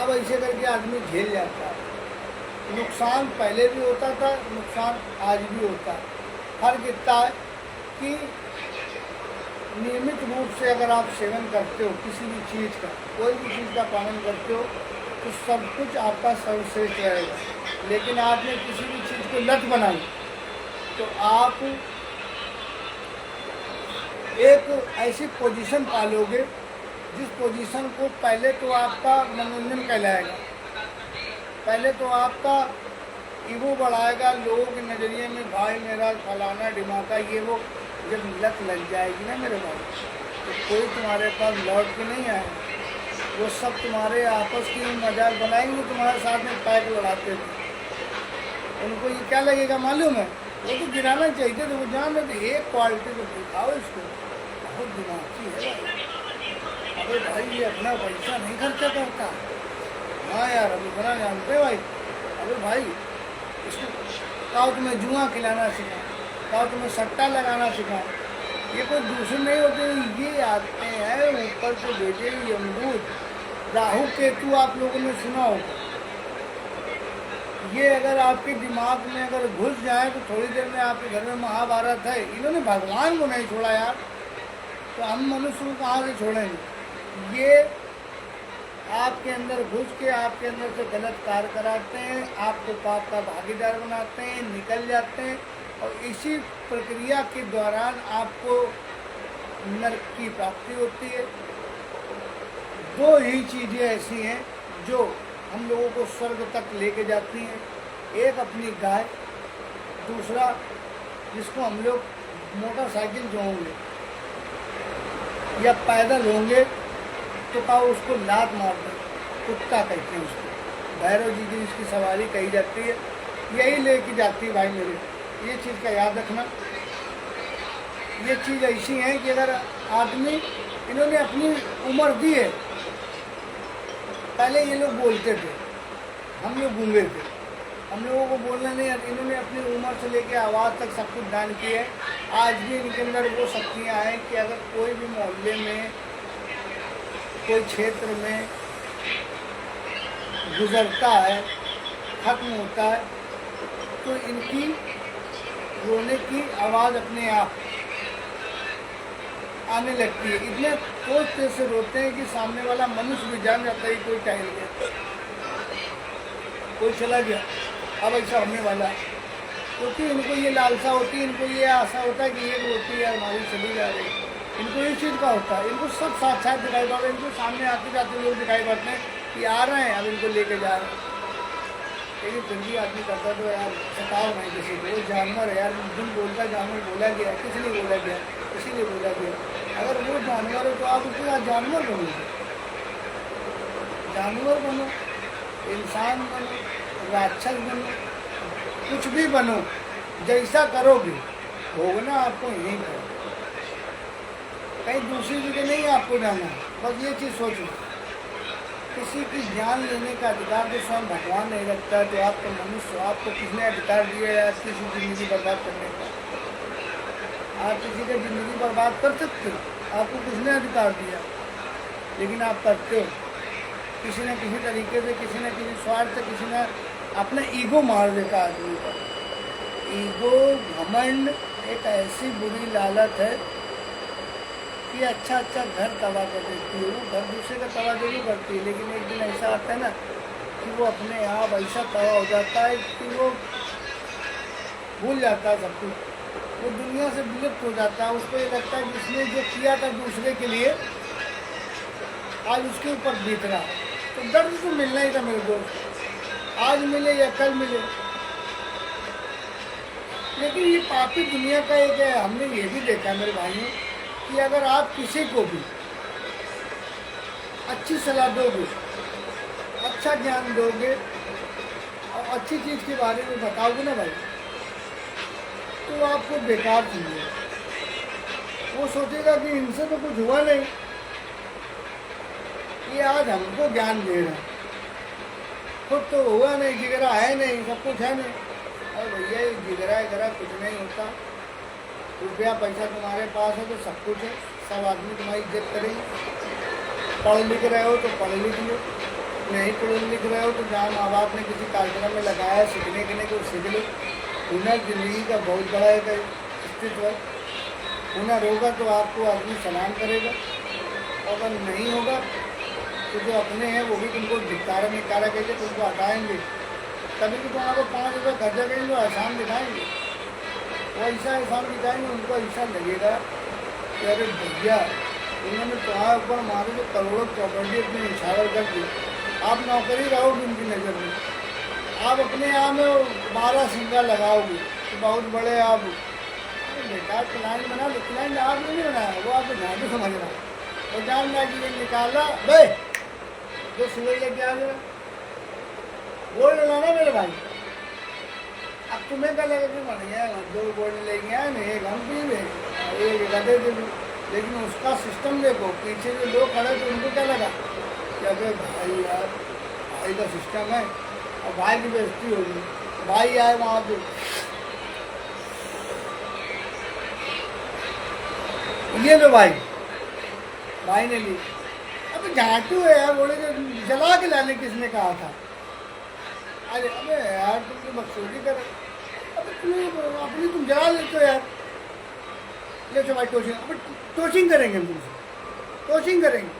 अब ऐसे करके आदमी झेल जाता है। नुकसान पहले भी होता था, नुकसान आज भी होता है। फर्क इतना है कि नियमित रूप से अगर आप सेवन करते हो किसी भी चीज़ का, कोई भी चीज़ का पालन करते हो, तो सब कुछ आपका सर्वश्रेष्ठ रहेगा। लेकिन आपने किसी भी चीज़ को लत बनाई तो आप एक ऐसी पोजीशन पालोगे जिस पोजीशन को पहले तो आपका मनोरंजन कहलाएगा, पहले तो आपका ईगो बढ़ाएगा, लोगों के नज़रिए में भाई मेरा फलाना ढिमाका ये वो। जब लत लग जाएगी ना मेरे भाई, तो कोई तुम्हारे पास लौट के नहीं आएगा। वो सब तुम्हारे आपस की मजाक बनाएंगे, तुम्हारे साथ में पैक लड़ाते थे। उनको ये क्या लगेगा मालूम है, वो तो गिराना चाहिए थे, वो जान रहे थे। एक क्वालिटी को दिखाओ इसको, बहुत दिमागी है भाई। अबे भाई ये अपना पैसा नहीं खर्चा करता। हाँ यार, अभी बना जानते भाई। अबे भाई इसको कहो तुम्हें जुआ खिलाना सिखा, कहो तुम्हें सट्टा लगाना सिखा। ये कोई दूसरे नहीं होते, ये आते हैं ऊपर से भेजे यमदूत। राहु केतु आप लोगों ने सुना होगा। ये अगर आपके दिमाग में अगर घुस जाए तो थोड़ी देर में आपके घर में महाभारत है। इन्होंने भगवान को नहीं छोड़ा यार, तो हम मनुष्य को कहाँ से छोड़ेंगे। ये आपके अंदर घुस के आपके अंदर से गलत कार्य कराते हैं, आपको पाप का भागीदार बनाते हैं, निकल जाते हैं। और इसी प्रक्रिया के दौरान आपको नरक की प्राप्ति होती है। दो ही चीज़ें ऐसी हैं जो हम लोगों को स्वर्ग तक लेके जाती हैं, एक अपनी गाय, दूसरा जिसको हम लोग मोटरसाइकिल जो होंगे या पैदल होंगे तो का उसको लात मार दें, कुत्ता कहते हैं उसको। भैरव जी की इसकी सवारी कही जाती है, यही लेके जाती है भाई मेरे। ये चीज़ का याद रखना। ये चीज़ ऐसी है कि अगर आदमी, इन्होंने अपनी उम्र दी है। पहले ये लोग बोलते थे, हम लोग गूंगे थे, हम लोगों को बोलना नहीं। इन्होंने अपनी उम्र से लेकर आवाज़ तक सब कुछ दान किया है। आज भी इनके अंदर वो शक्तियाँ हैं कि अगर कोई भी मोहल्ले में, कोई क्षेत्र में गुजरता है, खत्म होता है, तो इनकी रोने की आवाज़ अपने आप आने लगती है। इतने तेज से रोते हैं कि सामने वाला मनुष्य भी जान जाता है कोई टहल गया, कोई चला गया, अब ऐसा होने वाला है। क्योंकि इनको ये लालसा होती है, इनको ये आशा होता है कि ये रोटी है हमारी चली जा रही है। इनको इस चीज़ का होता है, इनको सब साक्षात दिखाई पड़ता है। इनको सामने आते जाते लोग दिखाई पड़ते हैं कि आ रहे हैं, अब इनको लेके जा रहे हैं। लेकिन फिर भी आदमी करता तो यार सताव नहीं किसी को। जानवर है यार, जिन बोलता जानवर बोला गया, किस लिए बोला गया, इसीलिए बोला गया। अगर वो जानवर हो तो आप उसके साथ जानवर बनो, जानवर बनो, इंसान बनो, राक्षस बनो, कुछ भी बनो, जैसा करोगे भोगना आपको यहीं करो, कहीं दूसरी जगह नहीं आपको जाना। बस ये चीज़ सोचो, किसी की जान लेने का अधिकार तो स्वयं भगवान नहीं रखता है, तो आपको मनुष्य, आपको किसने अधिकार दिया है किसी ज़िंदगी बर्बाद करने का? आप किसी की ज़िंदगी बर्बाद कर सकते हो, आपको किसने अधिकार दिया? लेकिन आप करते हो, किसी न किसी तरीके से, किसी न किसी स्वार्थ से, किसी ने अपना ईगो मार देता आदमी का। ईगो, घमंड एक ऐसी बुरी लालत है कि अच्छा घर तबाह कर देती है। वो घर दूसरे का तबाह जरूर करती है, लेकिन एक दिन ऐसा आता है ना कि वो अपने आप ऐसा तवा हो जाता है कि वो भूल जाता है सब कुछ, वो दुनिया से विलुप्त हो जाता है। उसको ये लगता है कि इसने जो किया था दूसरे के लिए आज उसके ऊपर बीत रहा है। तो दर्द तो मिलना ही था मेरे दोस्त, आज मिले या कल मिले। लेकिन ये पापी दुनिया का एक है, हमने ये भी देखा है मेरे भाइयों कि अगर आप किसी को भी अच्छी सलाह दोगे, अच्छा ज्ञान दोगे और अच्छी चीज़ के बारे में बताओगे ना भाई, तो आपको बेकार समझेगा। वो सोचेगा कि इनसे तो कुछ हुआ नहीं, ये आज हमको ज्ञान दे रहा है, खुद तो हुआ नहीं, जिगरा है नहीं, सब कुछ है नहीं। और भैया ये जिगरा कुछ नहीं होता। रुपया पैसा तुम्हारे पास है तो सब कुछ है, सब आदमी तुम्हारी इज्जत करेंगे। पढ़ लिख रहे हो तो पढ़ लिख लो, नहीं पढ़ लिख रहे हो तो जहाँ माँ बाप ने किसी कार्यक्रम में लगाया सीखने के लिए, तो सीख लो। हुनर जिंदगी का बहुत बड़ा एक अस्तित्व है। हुनर होगा तो आपको आदमी सलाम करेगा, और अगर नहीं होगा तो जो अपने हैं वो भी तुमको धिक्कारा निकारा कहेंगे, तुमको हटाएंगे। कभी भी तुम्हारे 5 रुपये खर्चा करेंगे तो एहसान दिखाएंगे, वो ऐसा एहसान दिखाएंगे, उनको ऐसा लगेगा कि अरे भैया उन्होंने तुम्हारे ऊपर मारे जो करोड़ों प्रॉपर्टी अपनी निछावर कर दी, आप नौकरी रहोगे उनकी नज़र में, आप अपने यहाँ में 12 सिंगा लगाओगे तो बहुत बड़े आप बेकार क्लाइंट बना लो। क्लाइंट आपने नहीं बनाया, वो आपको झाड़ू समझ रहा है, और जान रहा कि ये निकाला भाई जो सूरज लेके आ गया गोल्ड लाना मेरे भाई। अब तुम्हें क्या लगा कि बढ़िया 2 गोल्ड लेके आए ना, एक हम पी गए, एक गधे दे दूँ। लेकिन उसका सिस्टम देखो, पीछे जो लोग खड़े थे उनको क्या लगा कि अबे भाई यार भाई का सिस्टम है, और भाई की बेइज्जती होगी। भाई आए वहाँ पे ये लो भाई, भाई ने ली। अब झाटू है यार, बोले जला के लाने किसने कहा था? अरे अबे यार तुम तो बकचोदी कर, अबे तुम्हें अपनी तुम जला लेते हो यार। ले चलो भाई टोचिंग, अबे टोचिंग करेंगे हम तुमसे, टोचिंग करेंगे।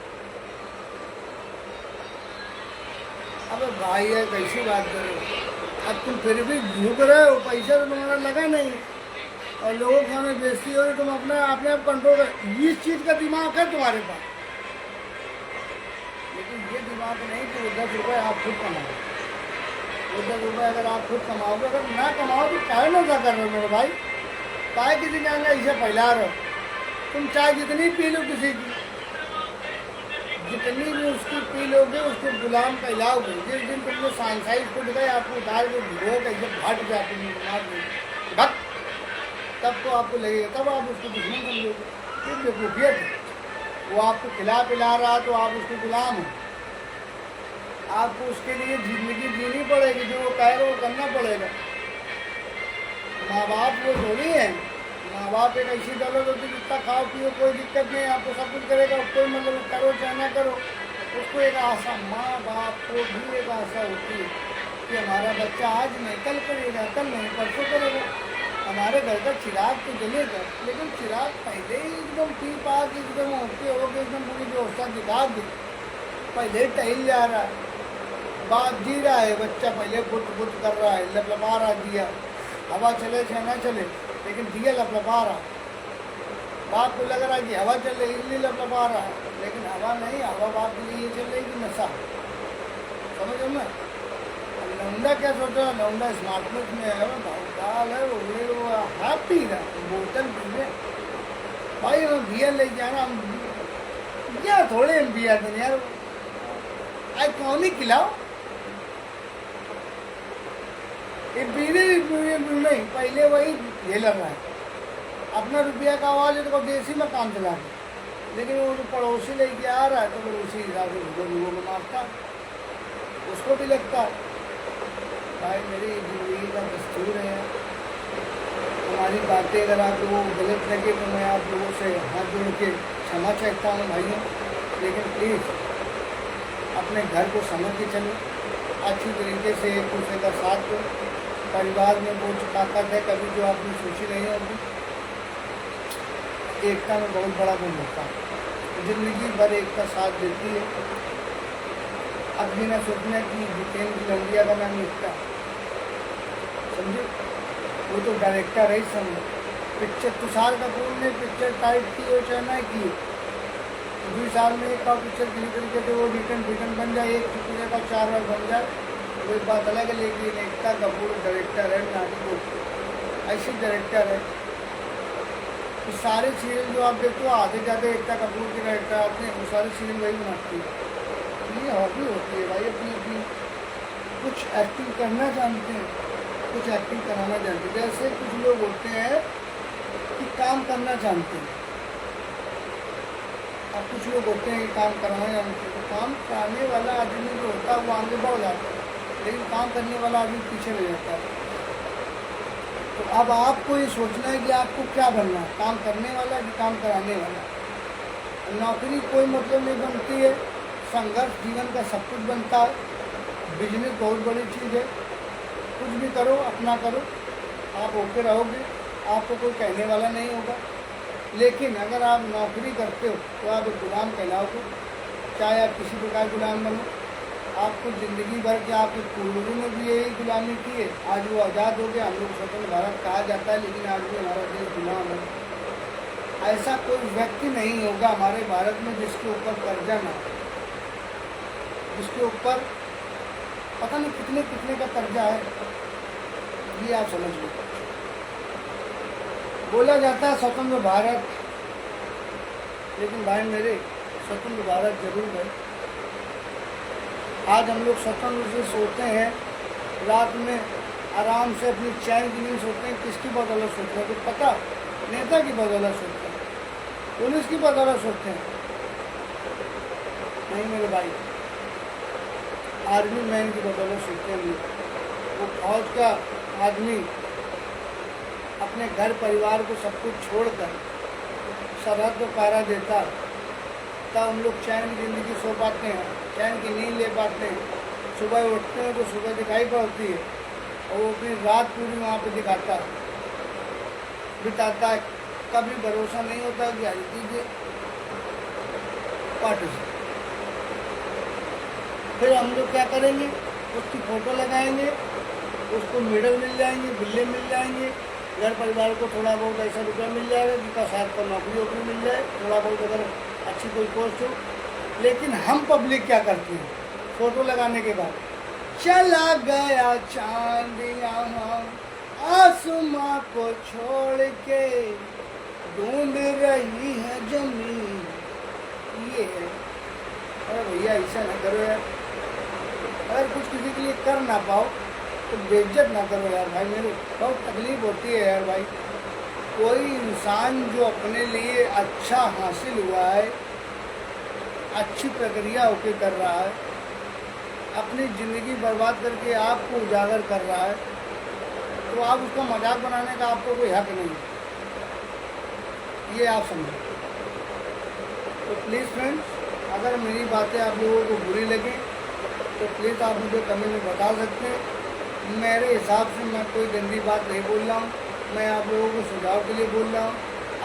अबे भाई यार कैसी बात कर रहे हो? अब तुम फिर भी झुक रहे हो, पैसा तो तुम्हारा लगा नहीं, और लोगों के सामने बेइज्जती हो रही, तुम अपने आप कंट्रोल कर। इस चीज़ का दिमाग है तुम्हारे पास, लेकिन ये दिमाग नहीं कि वो 10 रुपये आप खुद कमाओ। वो 10 रुपये अगर आप खुद कमाओगे, अगर ना कमाओ तो क्या नशा कर रहे हो मेरे भाई? चाय किसी के आगे इसे फैला रहे हो। तुम चाय जितनी पी लो किसी की, जितनी भी उसकी पी लोगे उसके गुलाम कहलाओगे। जिस दिन तुमने सांसाइज को दिखाई, आपको उतार के भिगो कैसे फट जाते हैं, तब तो आपको लगेगा, तब आप उसको दुश्मन समझोगे। फिर बेवकूफियत है, वो आपको खिला पिला रहा तो आप उसके गुलाम हो। आपको उसके लिए जिंदगी जीनी पड़ेगी, जो वो कह रहे वो करना पड़ेगा। माँ बाप वो थोड़ी है, माँ बाप एक ऐसी दौलत होती है जितना खाओ पियो कोई दिक्कत नहीं, आपको सब कुछ करेगा, कोई मतलब करो चाहे ना करो। उसको एक आशा, माँ बाप को भी एक आशा होती है कि हमारा बच्चा आज नहीं कल करेगा, कल नहीं परसों करेगा, हमारे घर का चिराग तो जलेगा। लेकिन चिराग पहले ही एकदम पी पा के एकदम होते हो के एकदम पूरी व्यवस्था दिखा दी, पहले टहल जा रहा है, बात जी रहा है बच्चा, पहले बुत बुत कर रहा है, लपलपा रहा दिया, हवा चले चाहे ना चले लेकिन दिया लपलपा रहा। बाप को लग रहा है कि हवा चल रही इसलिए लपलपा रहा है, लेकिन हवा नहीं, हवा बाप के लिए ये चल रही कि नशा। समझ लो ना। लौंडा क्या सोच रहा है? लौंडा स्मार्टनेस में है, भाव है, वो हैप्पी है, बोतल पीने भाई हम बियर लेके आना, हम क्या थोड़े हम बियर देने यार, आज कौन ही खिलाओ ये पीने नहीं, पहले वही झेल रहा है, अपना रुपया का आवाज है तो देसी में काम चला है, लेकिन वो पड़ोसी लेके आ रहा है तो फिर उसी हिसाब से लोगों को मारता, उसको भी लगता है। भाई मेरी जिंदगी का दस्तूर है, हमारी बातें अगर आप लोगों को गलत लगे तो मैं आप लोगों से हाथ जोड़ के क्षमा चाहता हूँ भाइयों। लेकिन प्लीज़ अपने घर को समझ के चलो, अच्छी तरीके से एक दूसरे का साथ दो। परिवार में वो जो ताकत है कभी जो आपने सोची नहीं होगी, एकता में बहुत बड़ा गुण होता है, ज़िंदगी भर एकता साथ देती है। अब भी ना सोचना कि जितेंद्र की लंबिया का नाम एकता, समझे, वो तो डायरेक्टर है। समझो पिक्चर तुषार कपूर ने पिक्चर टाइप की हो चाहे ना की, 2 साल में एक बार पिक्चर किसी तरीके से वो रिटर्न बन जाए, एक पिक्चर का 4 बार बन जाए, वो एक बात अलग है। लेकिन एकता कपूर डायरेक्टर है, नाटकों ऐसी डायरेक्टर है कि सारे सीरियल जो आप देखो आधे ज़्यादा एकता कपूर के डायरेक्टर आते हैं, वो सारे सीरियल वही बनाती है। ये हॉबी होती है भाई अपनी अपनी। कुछ एक्टिंग करना जानते हैं, कुछ एक्टिंग कराना जानते हैं। जैसे कुछ लोग होते हैं कि काम करना जानते हैं, अब कुछ लोग होते हैं कि काम कराना जानते हैं। तो काम कराने वाला आदमी जो होता है वो आगे बढ़ जाता है, लेकिन काम करने वाला आदमी पीछे रह जाता है। तो अब आपको ये सोचना है कि आपको क्या बनना है, काम करने वाला कि काम कराने वाला। नौकरी कोई मतलब नहीं बनती है, संघर्ष जीवन का सब कुछ बनता है। बिजनेस बहुत बड़ी चीज़ है, कुछ भी करो अपना करो, आप होके रहोगे, आपको कोई कहने वाला नहीं होगा। लेकिन अगर आप नौकरी करते हो तो आप एक गुलाम कहलाओगे, चाहे आप किसी प्रकार गुलाम बनो। आपको ज़िंदगी भर के आपके पूर्वजों ने भी यही गुलामी की है, आज वो आज़ाद हो गया, हम लोग स्वतंत्र भारत कहा जाता है, लेकिन आज भी हमारा देश गुलाम है। ऐसा कोई व्यक्ति नहीं होगा हमारे भारत में जिसके ऊपर कर्जा ना हो, जिसके ऊपर पता नहीं कितने कितने का कर्जा है, ये आप समझ लो। बोला जाता है स्वतंत्र भारत, लेकिन भाई मेरे स्वतंत्र भारत जरूर है। आज हम लोग स्वतंत्र से सोते हैं, रात में आराम से अपनी चैन की नींद सोते हैं। किसकी बदौलत सोते हैं? तो पता, नेता की बदौलत सोते हैं, पुलिस की बदौलत सोते हैं? नहीं मेरे भाई, आर्मी मैन की बदौलत सोते हैं। वो फौज का आदमी अपने घर परिवार को सब कुछ छोड़कर सरहद पर पहरा देता, तब हम लोग चैन की ज़िंदगी सो पाते हैं, चैन की नींद ले पाते हैं। सुबह उठते हैं तो सुबह दिखाई पड़ती है, और वो अपनी रात पूरी वहाँ पे दिखाता है, बिताता है। कभी भरोसा नहीं होता कि आज कीजिए पार्टी से। फिर हम लोग क्या करेंगे, उसकी फ़ोटो लगाएंगे, उसको मेडल मिल जाएंगे, बिल्ले मिल जाएंगे, घर परिवार को थोड़ा बहुत ऐसा रुपया मिल जाएगा जिनका शायद को नौकरी वोकरी मिल जाए, थोड़ा बहुत अगर अच्छी कोई पोस्ट हो। लेकिन हम पब्लिक क्या करती है, फ़ोटो लगाने के बाद चला गया चांद यहाँ आसमां को छोड़ के, ढूंढ रही है जमीन। ये है। अरे भैया ऐसा ना करो यार, अगर कुछ किसी के लिए कर ना पाओ तो बेइज्जत ना करो यार भाई। मेरे बहुत तकलीफ होती है यार भाई। कोई इंसान जो अपने लिए अच्छा हासिल हुआ है, अच्छी प्रक्रिया होके कर रहा है, अपनी ज़िंदगी बर्बाद करके आपको उजागर कर रहा है, तो आप उसका मजाक बनाने का आपको कोई हक नहीं है, ये आप समझो। तो प्लीज़ फ्रेंड्स, अगर मेरी बातें आप लोगों को बुरी लगी तो प्लीज़ आप मुझे कमेंट में बता सकते हैं। मेरे हिसाब से मैं कोई गंदी बात नहीं बोल रहा हूँ, मैं आप लोगों को सुझाव के लिए बोल रहा हूँ,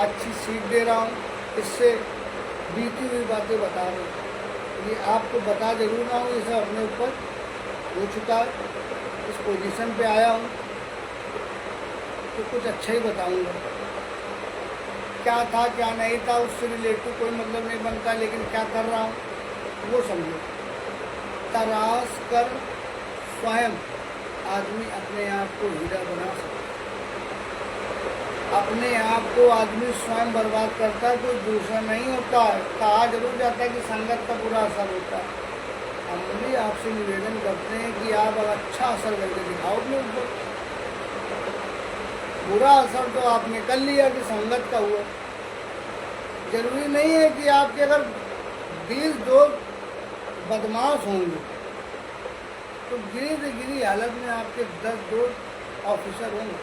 अच्छी सीख दे रहा हूँ, इससे बीती हुई बातें बता रहा हूँ। ये आपको बता जरूर रहा हूँ, ये सब अपने ऊपर हो चुका है, इस पोजीशन पे आया हूँ तो कुछ अच्छा ही बताऊँगा। क्या था क्या नहीं था उससे रिलेटिव कोई मतलब नहीं बनता, लेकिन क्या कर रहा हूँ वो समझो। तराश कर स्वयं आदमी अपने आप को हीरा बना सकता है, अपने आप को आदमी स्वयं बर्बाद करता है, कोई दूसरा नहीं होता है। कहा जरूर जाता है कि संगत का बुरा असर होता है। हम भी आपसे निवेदन करते हैं कि आप अच्छा असर करके दिखाओ अपने ऊपर। बुरा असर तो आपने कर लिया कि संगत का हुआ। जरूरी नहीं है कि आपके अगर 20 दोस्त बदमाश होंगे तो गिरी से गिरी हालत में आपके 10 दोस्त ऑफिसर होंगे।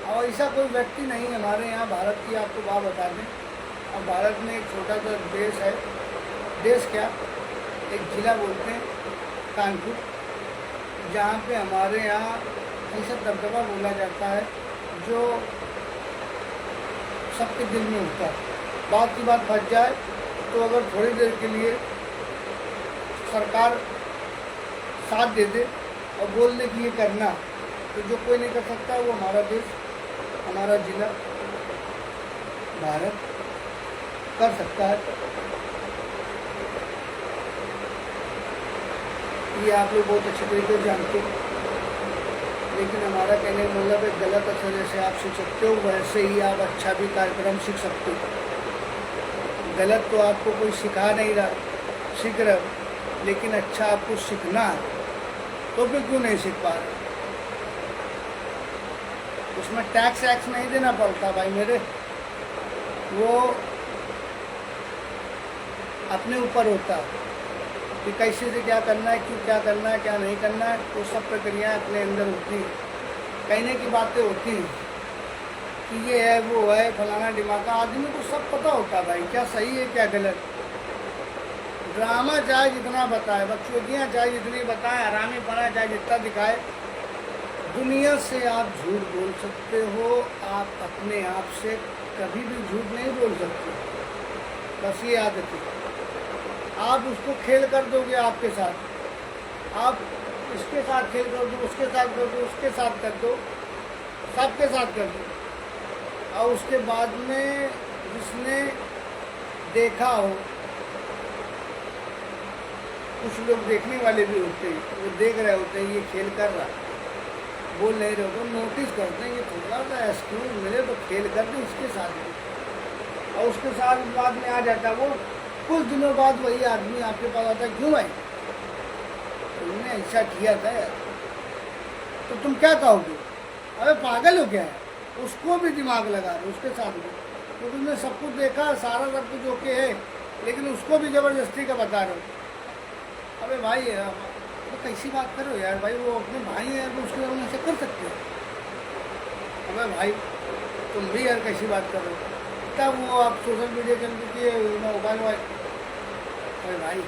और ऐसा कोई व्यक्ति नहीं है हमारे यहाँ भारत की, आपको बात बता दें। और भारत में एक छोटा सा देश है, देश क्या एक जिला बोलते हैं कानपुर, जहाँ पे हमारे यहाँ ऐसा दबदबा बोला जाता है जो सबके दिल में होता है। बात की बात फंस जाए तो अगर थोड़ी देर के लिए सरकार साथ दे दे और बोल दे कि ये करना, तो जो कोई नहीं कर सकता वो हमारा देश, हमारा जिला भारत कर सकता है। ये आप लोग बहुत अच्छे तरीके से जानते हो, लेकिन हमारा कहने का मतलब है गलत असर जैसे आप सीख सकते हो वैसे ही आप अच्छा भी कार्यक्रम सीख सकते हो। गलत तो आपको कोई सिखा नहीं रहा, सीख रहे हो, लेकिन अच्छा आपको सीखना है तो फिर क्यों नहीं सीख पा रहे? उसमें टैक्स वैक्स नहीं देना पड़ता भाई मेरे, वो अपने ऊपर होता है कि कैसे से क्या करना है, क्यों क्या करना है, क्या नहीं करना है, वो सब प्रक्रियाएँ अपने अंदर होती हैं। कहने की बातें होती हैं कि ये है वो है फलाना दिमागा, आदमी को सब पता होता है भाई क्या सही है क्या गलत। ड्रामा चाहे जितना बताए, बकचोदियाँ चाहे जितनी बताएं, हरामी पना चाहे जितना दिखाए, दुनिया से आप झूठ बोल सकते हो, आप अपने आप से कभी भी झूठ नहीं बोल सकते। बस ये याद रखिए, आप उसको खेल कर दोगे आपके साथ, आप इसके साथ खेल कर दो, उसके साथ कर दो, उसके साथ कर दो, सबके साथ कर दो, और उसके बाद में जिसने देखा हो, कुछ लोग देखने वाले भी होते हैं, वो देख रहे होते हैं ये खेल कर रहा, बोल नहीं रहे हो, नोटिस करते हैं कि थोड़ा सा एक्सक्यूज मिले तो खेल कर दे इसके साथ भी, और उसके साथ बाद में आ जाता वो कुछ दिनों बाद वही आदमी आपके पास आता है, क्यों भाई तुमने ऐसा किया था यार, तो तुम क्या कहोगे? अरे पागल हो क्या है? उसको भी दिमाग लगा रहे उसके साथ भी, तो तुमने सब कुछ देखा, सारा सब कुछ ओके है, लेकिन उसको भी ज़बरदस्ती का बता रहे हो। अबे भाई तो कैसी बात करो यार, भाई वो अपने भाई हैं तो उसके बारे में ऐसे कर सकते हो? अबे भाई तुम भी यार कैसी बात कर रहे हो? तब वो आप सोशल मीडिया चल चुकी है, मोबाइल वाइल, अरे भाई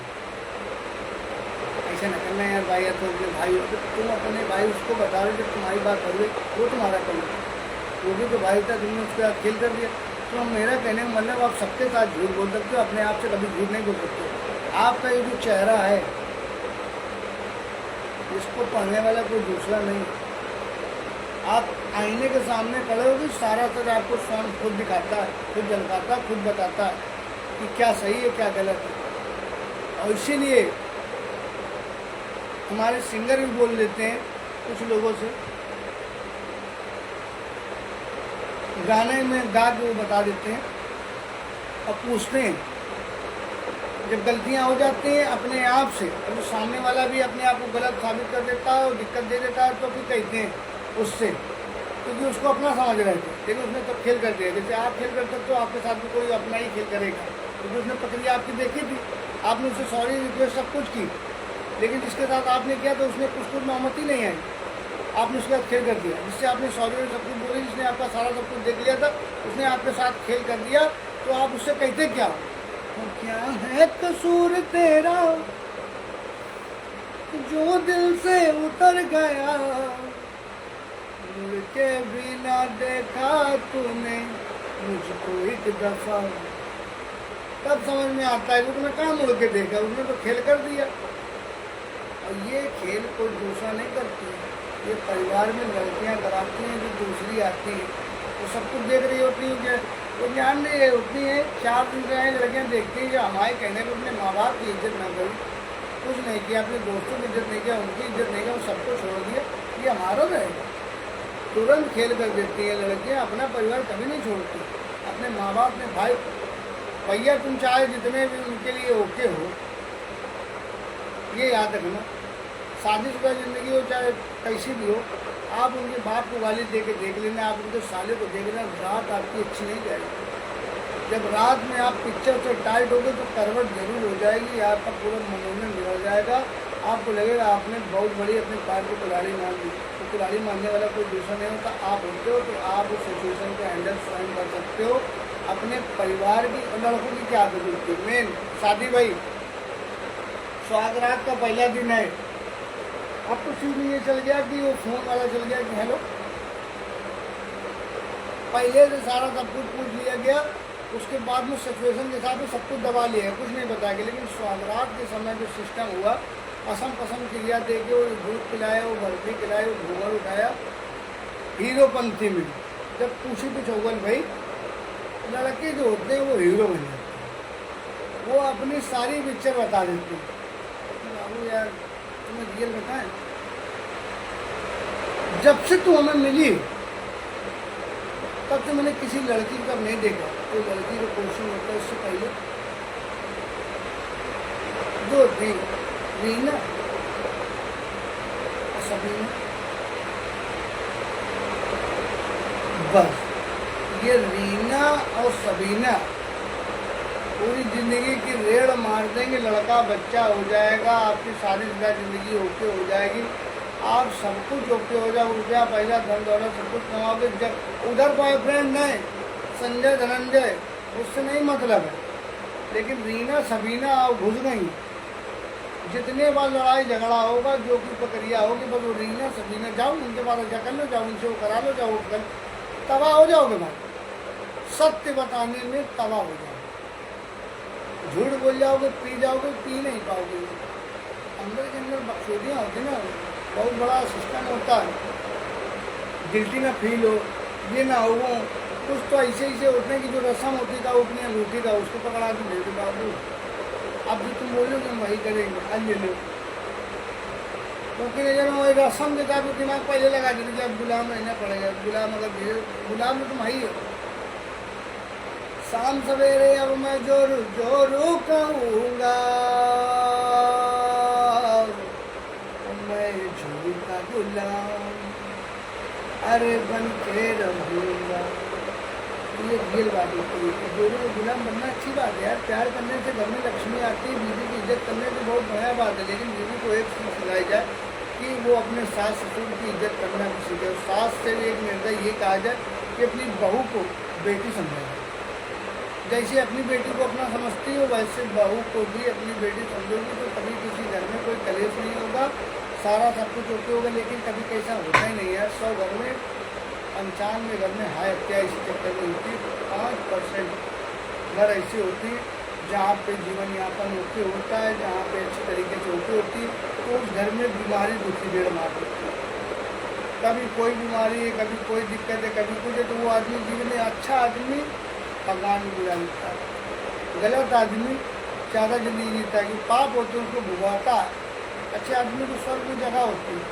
ऐसा न करना यार भाई, या तो अपने भाई तुम अपने भाई उसको बता रहे जब तुम्हारी बात कर रही वो तुम्हारा कर, वो भी तो भाई था, तुमने उसके साथ खेल कर दिया। तो मेरा कहने का मतलब आप सबके साथ झूठ बोल सकते हो, अपने आप से कभी झूठ नहीं बोल सकते। आपका ये जो चेहरा है इसको पढ़ने वाला कोई दूसरा नहीं। आप आईने के सामने खड़े हो तो सारा सच आपको स्वयं खुद दिखाता है, खुद झलकाता है, खुद बताता है कि क्या सही है क्या गलत है। और इसीलिए हमारे सिंगर भी बोल देते हैं कुछ लोगों से, गाने में गा के वो बता देते हैं और पूछते हैं, जब गलतियां हो जाती हैं अपने आप से, और तो सामने वाला भी अपने आप को गलत साबित कर देता है और दिक्कत दे देता है, तो फिर कहते हैं उससे, क्योंकि उसको अपना समझ रहे थे, लेकिन उसने तो खेल कर दिया। जैसे आप खेल कर सकते हो, आपके साथ भी कोई अपना ही खेल करेगा, क्योंकि उसने प्रक्रिया आपकी देखी थी, आपने उससे सॉरी रिक्वेस्ट सब कुछ की, लेकिन जिसके साथ आपने किया तो उसने कुछ मोहम्मती नहीं आई, आपने उसके साथ खेल कर दिया, जिससे आपने सॉरी सब कुछ बोली, जिसने आपका सारा सब कुछ देख लिया था, उसने आपके साथ खेल कर दिया, तो आप उससे कहते क्या हो? तो क्या है कसूर तेरा जो दिल से उतर गया, मुड़ के भी ना देखा तूने मुझको एक दफा। तब समझ में आता है कि तुमने कहाँ मुड़ के देखा, उसने तो खेल कर दिया। और ये खेल कोई दूसरा नहीं करती है, ये परिवार में लड़कियाँ कराती हैं जो दूसरी आती है, वो सब कुछ देख रही होती है, वो ध्यान नहीं होती है। 4 दिन रहे लड़कियाँ देखती हैं जो हमारे कहने पर अपने माँ बाप की इज्जत न करी, कुछ नहीं किया, अपने दोस्तों की इज्जत नहीं किया, उनकी इज्जत नहीं किया, वो सबको छोड़ दिया, ये हमारा रहेगा। तुरंत खेल कर देती है लड़कियाँ, अपना परिवार कभी नहीं छोड़ती, अपने माँ बाप ने भाई भैया तुम चाहे जितने भी उनके लिए ओके हो, ये याद रखना, शादीशुदा ज़िंदगी हो चाहे कैसी भी हो, आप उनके बाप को गाली दे के देख लेना, आप उनके साले को देख लेना, रात आपकी अच्छी नहीं जाएगी। जब रात में आप पिक्चर से टाइट होगे तो करवट जरूर हो जाएगी, आपका पूरा मनोरंजन बिगड़ जाएगा, आपको लगेगा आपने बहुत बड़ी अपने पैर को कुल्हाड़ी मार दी। तो कुल्हाड़ी मारने वाला कोई दूसरा नहीं होता, आप होते हो, तो आप उस सिचुएशन को हैंडल स्वयं कर सकते हो। अपने परिवार की और लड़कों की क्या आदत होती है, मेन शादी भाई स्वागरात का पहला दिन है, अब तो सीधे ये चल गया कि वो फोन वाला चल गया कि हेलो, पहले से सारा सब कुछ पूछ लिया गया उसके बाद में सिचुएशन के हिसाब से सब कुछ दबा लिया है, कुछ नहीं बताया। लेकिन स्वागरात के समय जो सिस्टम हुआ, असम पसंद क्रिया दे के वो दूध पिलाया, वो बर्फी खिलाई, वो घूंघर उठाया हीरोपंथी में। जब पूछी कुछ होगल भाई, लड़के जो होते हैं वो हीरो बन जाते हैं, वो अपनी सारी पिक्चर बता देते हैं। बाबू यार तुम्हें रियल बताएं, जब से तू हमें मिली तब से मैंने किसी लड़की का नहीं देखा। कोई लड़की का क्वेश्चन होता है इससे पहले दो थी, रीना और सबीना, बस ये रीना और सबीना पूरी जिंदगी की रेड़ मार देंगे, लड़का बच्चा हो जाएगा, आपकी सारी जिंदगी ओके हो जाएगी, आप सब कुछ ओके हो जाओ, रुपया पैसा धन दौलत सब कुछ कमाओगे। जब उधर बॉयफ्रेंड है संजय धनंजय, उससे नहीं मतलब है, लेकिन रीना सबीना आप घुस गई। जितने बार लड़ाई झगड़ा होगा, जो की प्रक्रिया होगी, बस वो रीना सबीना जाओ उनके पास ऐसा कर लो, जाओ उनसे वो करा लो, जाओ कर तबाह हो जाओगे भाई। सत्य बताने में तबाह हो जाओगे, झूठ बोल जाओगे, पी जाओगे, पी नहीं पाओगे। अंदर के अंदर बकचोदियाँ होती ना, बहुत बड़ा सिस्टम होता है, गिल्टी ना फील हो, ये ना हो, कुछ तो ऐसे उठने की जो रस्म होती था, उठने अंगूठी था, उसको पकड़ा के दे दो बाबू, अब जो तुम बोलोगे हम वही करेंगे, आज ले लो। क्योंकि नजर में वही रस्म देता तो दिमाग पहले लगा देते कि अब गुलाम रहना पड़ेगा, गुलाम अगर धीरे गुलाम तो तुम ही हो। शाम सवेरे अब मैं जोरू कहूँगा, मैं झूठा गुलाम अरे बन के रहूँगा। ये रियल बात होती है, जोरू का गुलाम बनना अच्छी बात है यार। प्यार करने से घर में लक्ष्मी आती है, बीवी की इज्जत करने से बहुत बढ़िया बात है। लेकिन बीवी को एक चीज़ सिखाई जाए कि वो अपने सास ससुर की इज्जत करना भी सीखे। सास से एक निर्णय ये कहा जाए कि अपनी बहू को बेटी समझाए, जैसे अपनी बेटी को अपना समझती हो वैसे बहू को भी अपनी बेटी समझोगी तो कभी किसी घर में कोई कलेश नहीं होगा, सारा सब कुछ ओके होगा। लेकिन कभी कैसा होता ही नहीं है। 100 घर में 95 घर में हाई हत्या इसी चक्कर में होती है। 5% घर ऐसी होती है जहाँ पे जीवन यापन ओके होता है, जहाँ पे अच्छी तरीके से ओके होती है, तो उस घर में बीमारी दुखी बेड़ मार देती है। कभी कोई बीमारी है, कभी कोई दिक्कत है, कभी कुछ है, तो वो आदमी जीवन में अच्छा आदमी भगवान में बुरा लिखता है, गलत आदमी ज़्यादा जिंदगी जीता है कि पाप होते हैं उसको भुगवाता है। अच्छे आदमी को स्वर्ग में जगह होती है,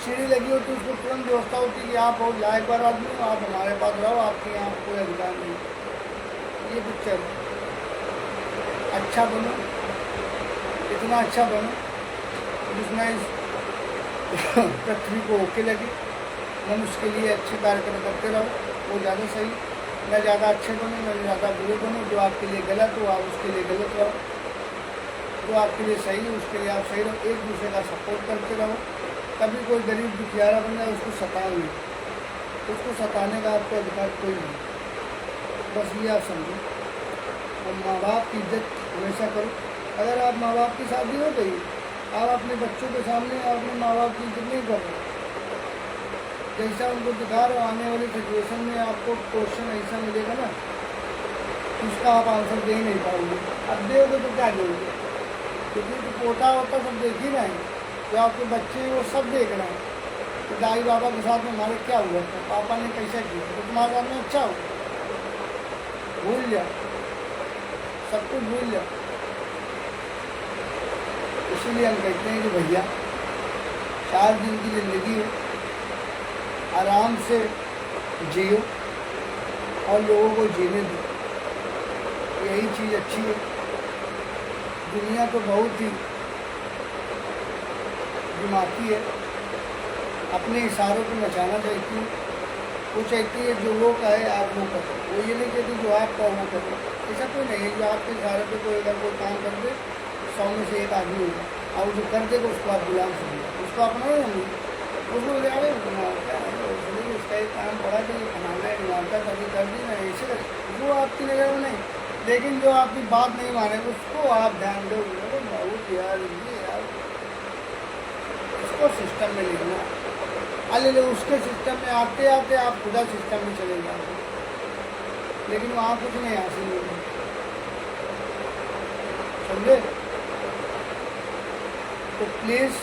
सीढ़ी लगी होती है, उसको तुरंत व्यवस्था होती है कि आप बहुत लायकवार आदमी हो, आप हमारे पास रहो, आपके यहाँ कोई अधिकार नहीं। ये पिक्चर अच्छा बनो, इतना अच्छा बनो जिसमें इस पृथ्वी को ओके लगे, मनुष्य के लिए अच्छे कार्यक्रम करते रहो, वो ज़्यादा सही। न ज़्यादा अच्छे बनो, न ज़्यादा बुरे बनो। जो आपके लिए गलत हो आप उसके लिए गलत रहो, जो आपके लिए सही हो उसके लिए आप सही रहो। एक दूसरे का सपोर्ट करते रहो। कभी कोई गरीब दुखियारा बन जाए उसको सताओ नहीं, उसको सताने का आपको अधिकार कोई नहीं, बस ये आप समझो। और माँ बाप की इज्जत हमेशा करो। अगर आप माँ बाप की शादी हो गई, आप अपने बच्चों के सामने अपने माँ बाप की इज्जत नहीं कर रहे, जैसा उनको दिखा रहे हो, आने वाली सिचुएशन में आपको क्वेश्चन ऐसा मिलेगा ना उसका आप आंसर दे ही नहीं पाओगे। अब दोगे तो क्या दोगे, क्योंकि तो पोता होता सब देख ही रहे हैं, जो आपके बच्चे हैं वो सब देख रहे हैं। तो दाई बाबा के साथ में हमारे क्या हुआ था, पापा ने कैसा किया, तो तुम्हारे साथ में अच्छा हो, भूल जाओ, सब कुछ भूल जाओ। इसीलिए हम कहते हैं कि भैया 4 दिन की ज़िंदगी है, आराम से जियो और लोगों को जीने दो, यही चीज़ अच्छी है। दुनिया तो बहुत ही दिमागी है, अपने इशारों को नचाना चाहती है। वो चाहती है जो वो कहे आप वो करो, वो ये नहीं कहती जो आप कहो वो करो। ऐसा कोई नहीं है जो आपके इशारे पे कोई अगर कोई काम कर दे 100 में से 1 आदमी होगा, और जो कर देगा उसको आप गुलाम समझो, उसको अपना ही होंगे, उसको अरे इसका एक काम पड़ा कि बनाना है मानता कभी कर दी ना ऐसे कर, वो आपकी नज़र में नहीं। लेकिन जो आपकी बात नहीं माने उसको आप ध्यान दो, बहुत यार ये यार उसको सिस्टम में लिखना, अरे उसके सिस्टम में आते आते आप खुदा सिस्टम में चले जाओगे। लेकिन वहाँ कुछ नहीं हासिल होगा, समझे। तो प्लीज़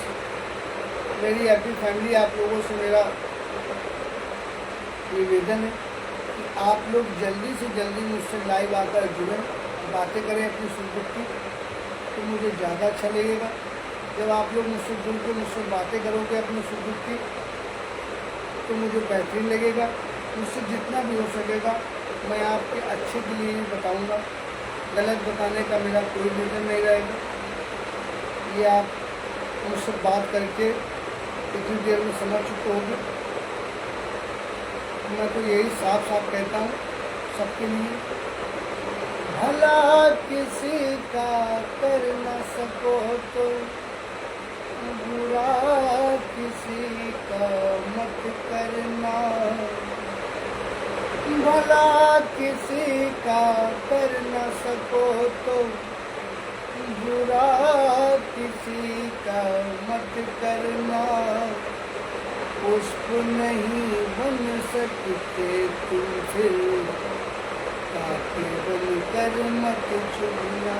मेरी हैप्पी फैमिली, आप लोगों से मेरा निवेदन है कि आप लोग जल्दी से जल्दी मुझसे लाइव आकर जुड़ें, बातें करें अपनी सुख दुख की, तो मुझे ज़्यादा अच्छा लगेगा। जब आप लोग मुझसे जुड़ के मुझसे बातें करोगे अपने सुख दुख की, तो मुझे बेहतरीन लगेगा। मुझसे जितना भी हो सकेगा मैं आपके अच्छे के लिए ही बताऊँगा, गलत बताने का मेरा कोई रीज़न नहीं रहेगा। ये आप मुझसे बात करके इतनी देर में समझ चुके होंगे। मैं तो यही साफ साफ कहता हूँ सबके लिए, भला किसी का कर न सको तो बुरा किसी का मत करना, भला किसी का कर न सको तो बुरा किसी का मत करना, पुष्प नहीं बन सकते तुम फिर कांटे बनकर मत चुभना।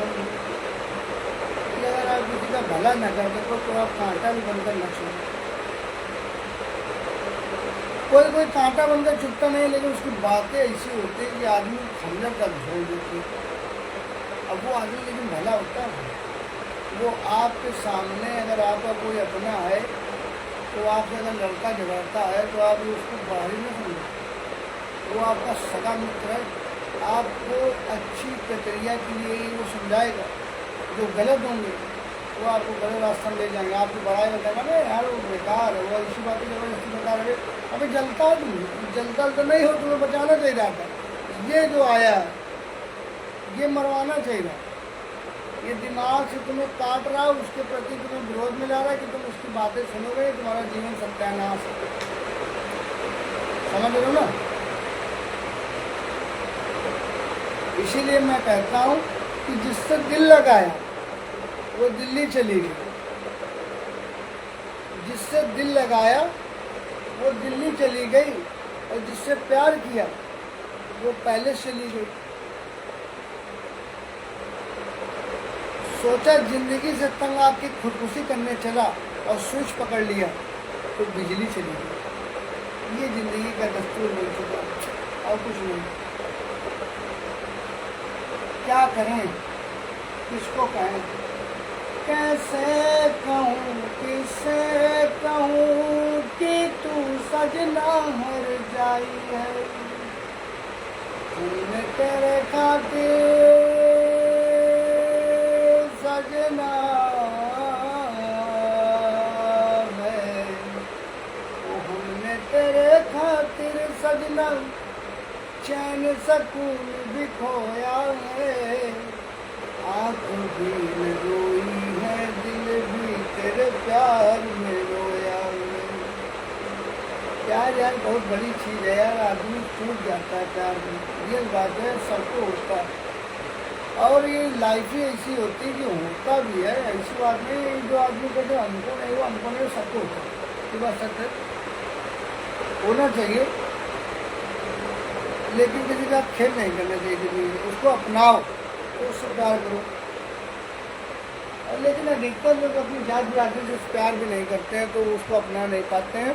अगर आप किसी का भला न कर सको तो आप कांटा भी बनकर न चुभो। कोई कांटा बनकर चुभता नहीं, लेकिन उसकी बातें ऐसी होती है कि आदमी खंजर तक झोल देती है। अब वो आदमी लेकिन भला होता है, वो आपके सामने अगर आपका कोई अपना है तो आपसे अगर लड़का झगड़ता है तो आप उसको बाहरी न समझो, वो आपका सगा मित्र है। आपको अच्छी प्रक्रिया के लिए ही वो समझाएगा, जो गलत होंगे वो आपको गलत रास्ता में ले जाएंगे, आपको बड़ाई बताएगा अरे यार वो बेकार है, वो ऐसी बातें ज़बरदस्ती बता रहे। अभी जलता है तुम, जलता तो नहीं हो, तुम्हें बचाना चाहिए था। ये जो आया ये मरवाना चाहिए, ये दिमाग से तुम्हें काट रहा है, उसके प्रति तुम्हें विरोध में ला रहा है कि तुम उसकी बातें सुनोगे, तुम्हारा जीवन सत्यानाश है। समझ रहे हो ना। इसीलिए मैं कहता हूँ कि जिससे दिल लगाया वो दिल्ली चली गई, जिससे दिल लगाया वो दिल्ली चली गई, और जिससे प्यार किया वो पैलेस चली गई। सोचा जिंदगी से तंग आके खुदकुशी करने चला और स्विच पकड़ लिया तो बिजली चली गई। ये जिंदगी का दस्तूर बन चुका, और कुछ नहीं। क्या करें, किसको कहें, कैसे कहूँ, किससे कहूँ कि तू सजना हर जाई है, मैं तेरे खातिर सजना है, वो हमने तेरे खातिर सजना चैन सकून भी खोया है, आँख भी न रोई है, दिल भी तेरे प्यार में रोया है। प्यार यार बहुत बड़ी चीज़ है यार, आदमी टूट जाता है प्यार में, ये बात है, सबको होता है। और ये लाइफ ही ऐसी होती है कि होता भी है, ऐसी बात नहीं जो आदमी कहते हमको नहीं वो हमको नहीं, सबको होता है। ये बात सच है, होना चाहिए, लेकिन किसी का खेल नहीं करना चाहिए किसी, उसको अपनाओ तो उससे प्यार करो। लेकिन अधिकतर लोग अपनी जात बिरादरी से प्यार भी नहीं करते हैं तो उसको अपना नहीं पाते हैं।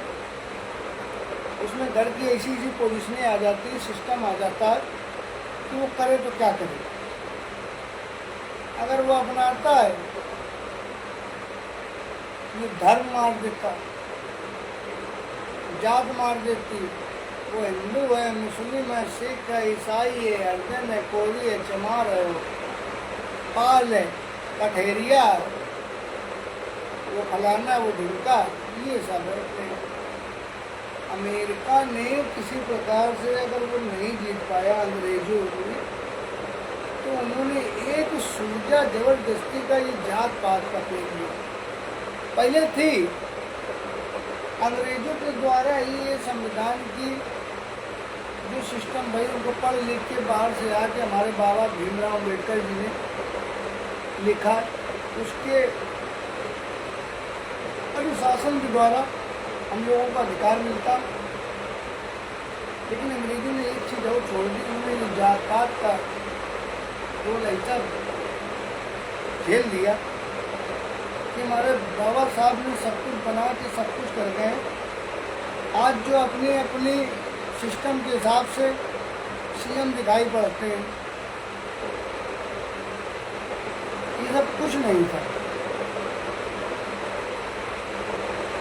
उसमें घर की ऐसी ऐसी पोजीशनें आ जाती है, सिस्टम आ जाता है कि वो करे तो क्या करे। अगर वो अपनाता है ये धर्म मार देता, जात मार देती, वो हिंदू है, मुस्लिम है, सिख है, ईसाई है, अर्जन है, कोरी है, चमार है, पाल है, कठेरिया है, वो फलाना, वो ढिमका, ये सब है। अमेरिका ने किसी प्रकार से अगर वो नहीं जीत पाया अंग्रेजों को, तो उन्होंने एक सूझा जबरदस्ती का ये जात पात का पेड़ लिया। पहले थी अंग्रेजों के द्वारा ही ये संविधान की जो सिस्टम भाई उनको पढ़ लिख के बाहर से आके हमारे बाबा भीमराव अम्बेडकर जी ने लिखा, उसके अनुशासन के द्वारा हम लोगों को अधिकार मिलता। लेकिन अंग्रेजों ने एक चीज़ जो छोड़ दी उन्होंने जात पात का रोल ऐसा खेल दिया कि हमारे बाबा साहब ने सब कुछ बना के सब कुछ कर गए हैं। आज जो अपनी अपनी सिस्टम के हिसाब से सीएम दिखाई पड़ते हैं, ये सब कुछ नहीं था।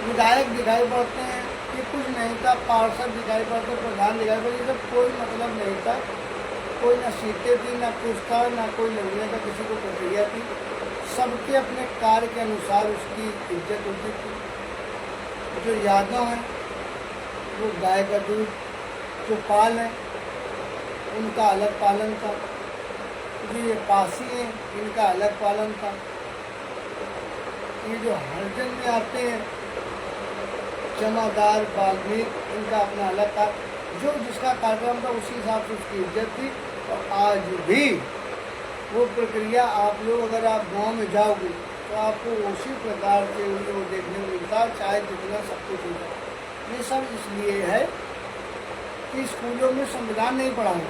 विधायक दिखाई पड़ते हैं, ये कुछ नहीं था। पार्षद दिखाई पड़ते, प्रधान दिखाई पड़ते, ये सब कोई मतलब नहीं था। कोई ना सीटें थी, ना कुछ था, ना कोई लड़ने का किसी को प्रक्रिया थी। सबके अपने कार्य के अनुसार उसकी इज्जत होती थी। जो यादव हैं वो गाय का दूध, जो पाल हैं उनका अलग पालन था, जो ये पासी हैं इनका अलग पालन था। ये जो हरजन में आते हैं जमादार बाल्मीक, इनका अपना अलग था। जो जिसका कार्यक्रम था उसी हिसाब से उसकी इज्जत थी। और आज भी वो प्रक्रिया आप लोग अगर आप गांव में जाओगे तो आपको उसी प्रकार से वो देखने को मिलता है, चाहे जितना सब कुछ हो जाए। ये सब इसलिए है कि स्कूलों में संविधान नहीं पढ़ाया।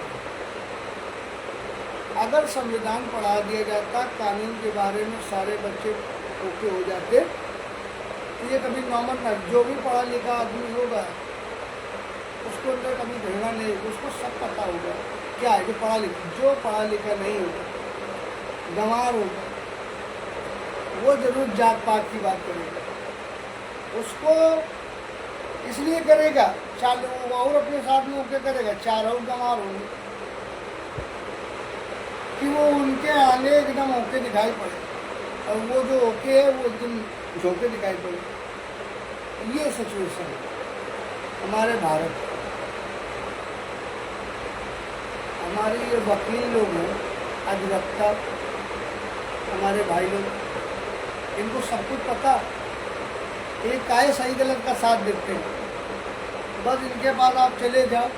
अगर संविधान पढ़ा दिया जाता, कानून के बारे में सारे बच्चे ओके हो जाते, तो ये कभी नॉर्मल ना, जो भी पढ़ा लिखा आदमी होगा उसको अंदर कभी घृणा नहीं होगी, उसको सब पता होगा क्या है। जो पढ़ा लिखा, जो पढ़ा लिखा नहीं होगा, गंवार होगा, वो जरूर जात पात की बात करेगा। उसको इसलिए करेगा, चार लोग और अपने साथ में होकर करेगा, चार और गंवार होंगे कि वो उनके आगे एकदम ओके दिखाई पड़े, और वो जो ओके है वो एकदम झोंके दिखाई पड़े। ये सिचुएशन है हमारे भारत। हमारे ये वकील लोग हैं, अधिवक्ता, हमारे भाई लोग, इनको सब कुछ पता। एक काय सही गलत का साथ देते हैं। बस इनके पास आप चले जाओ,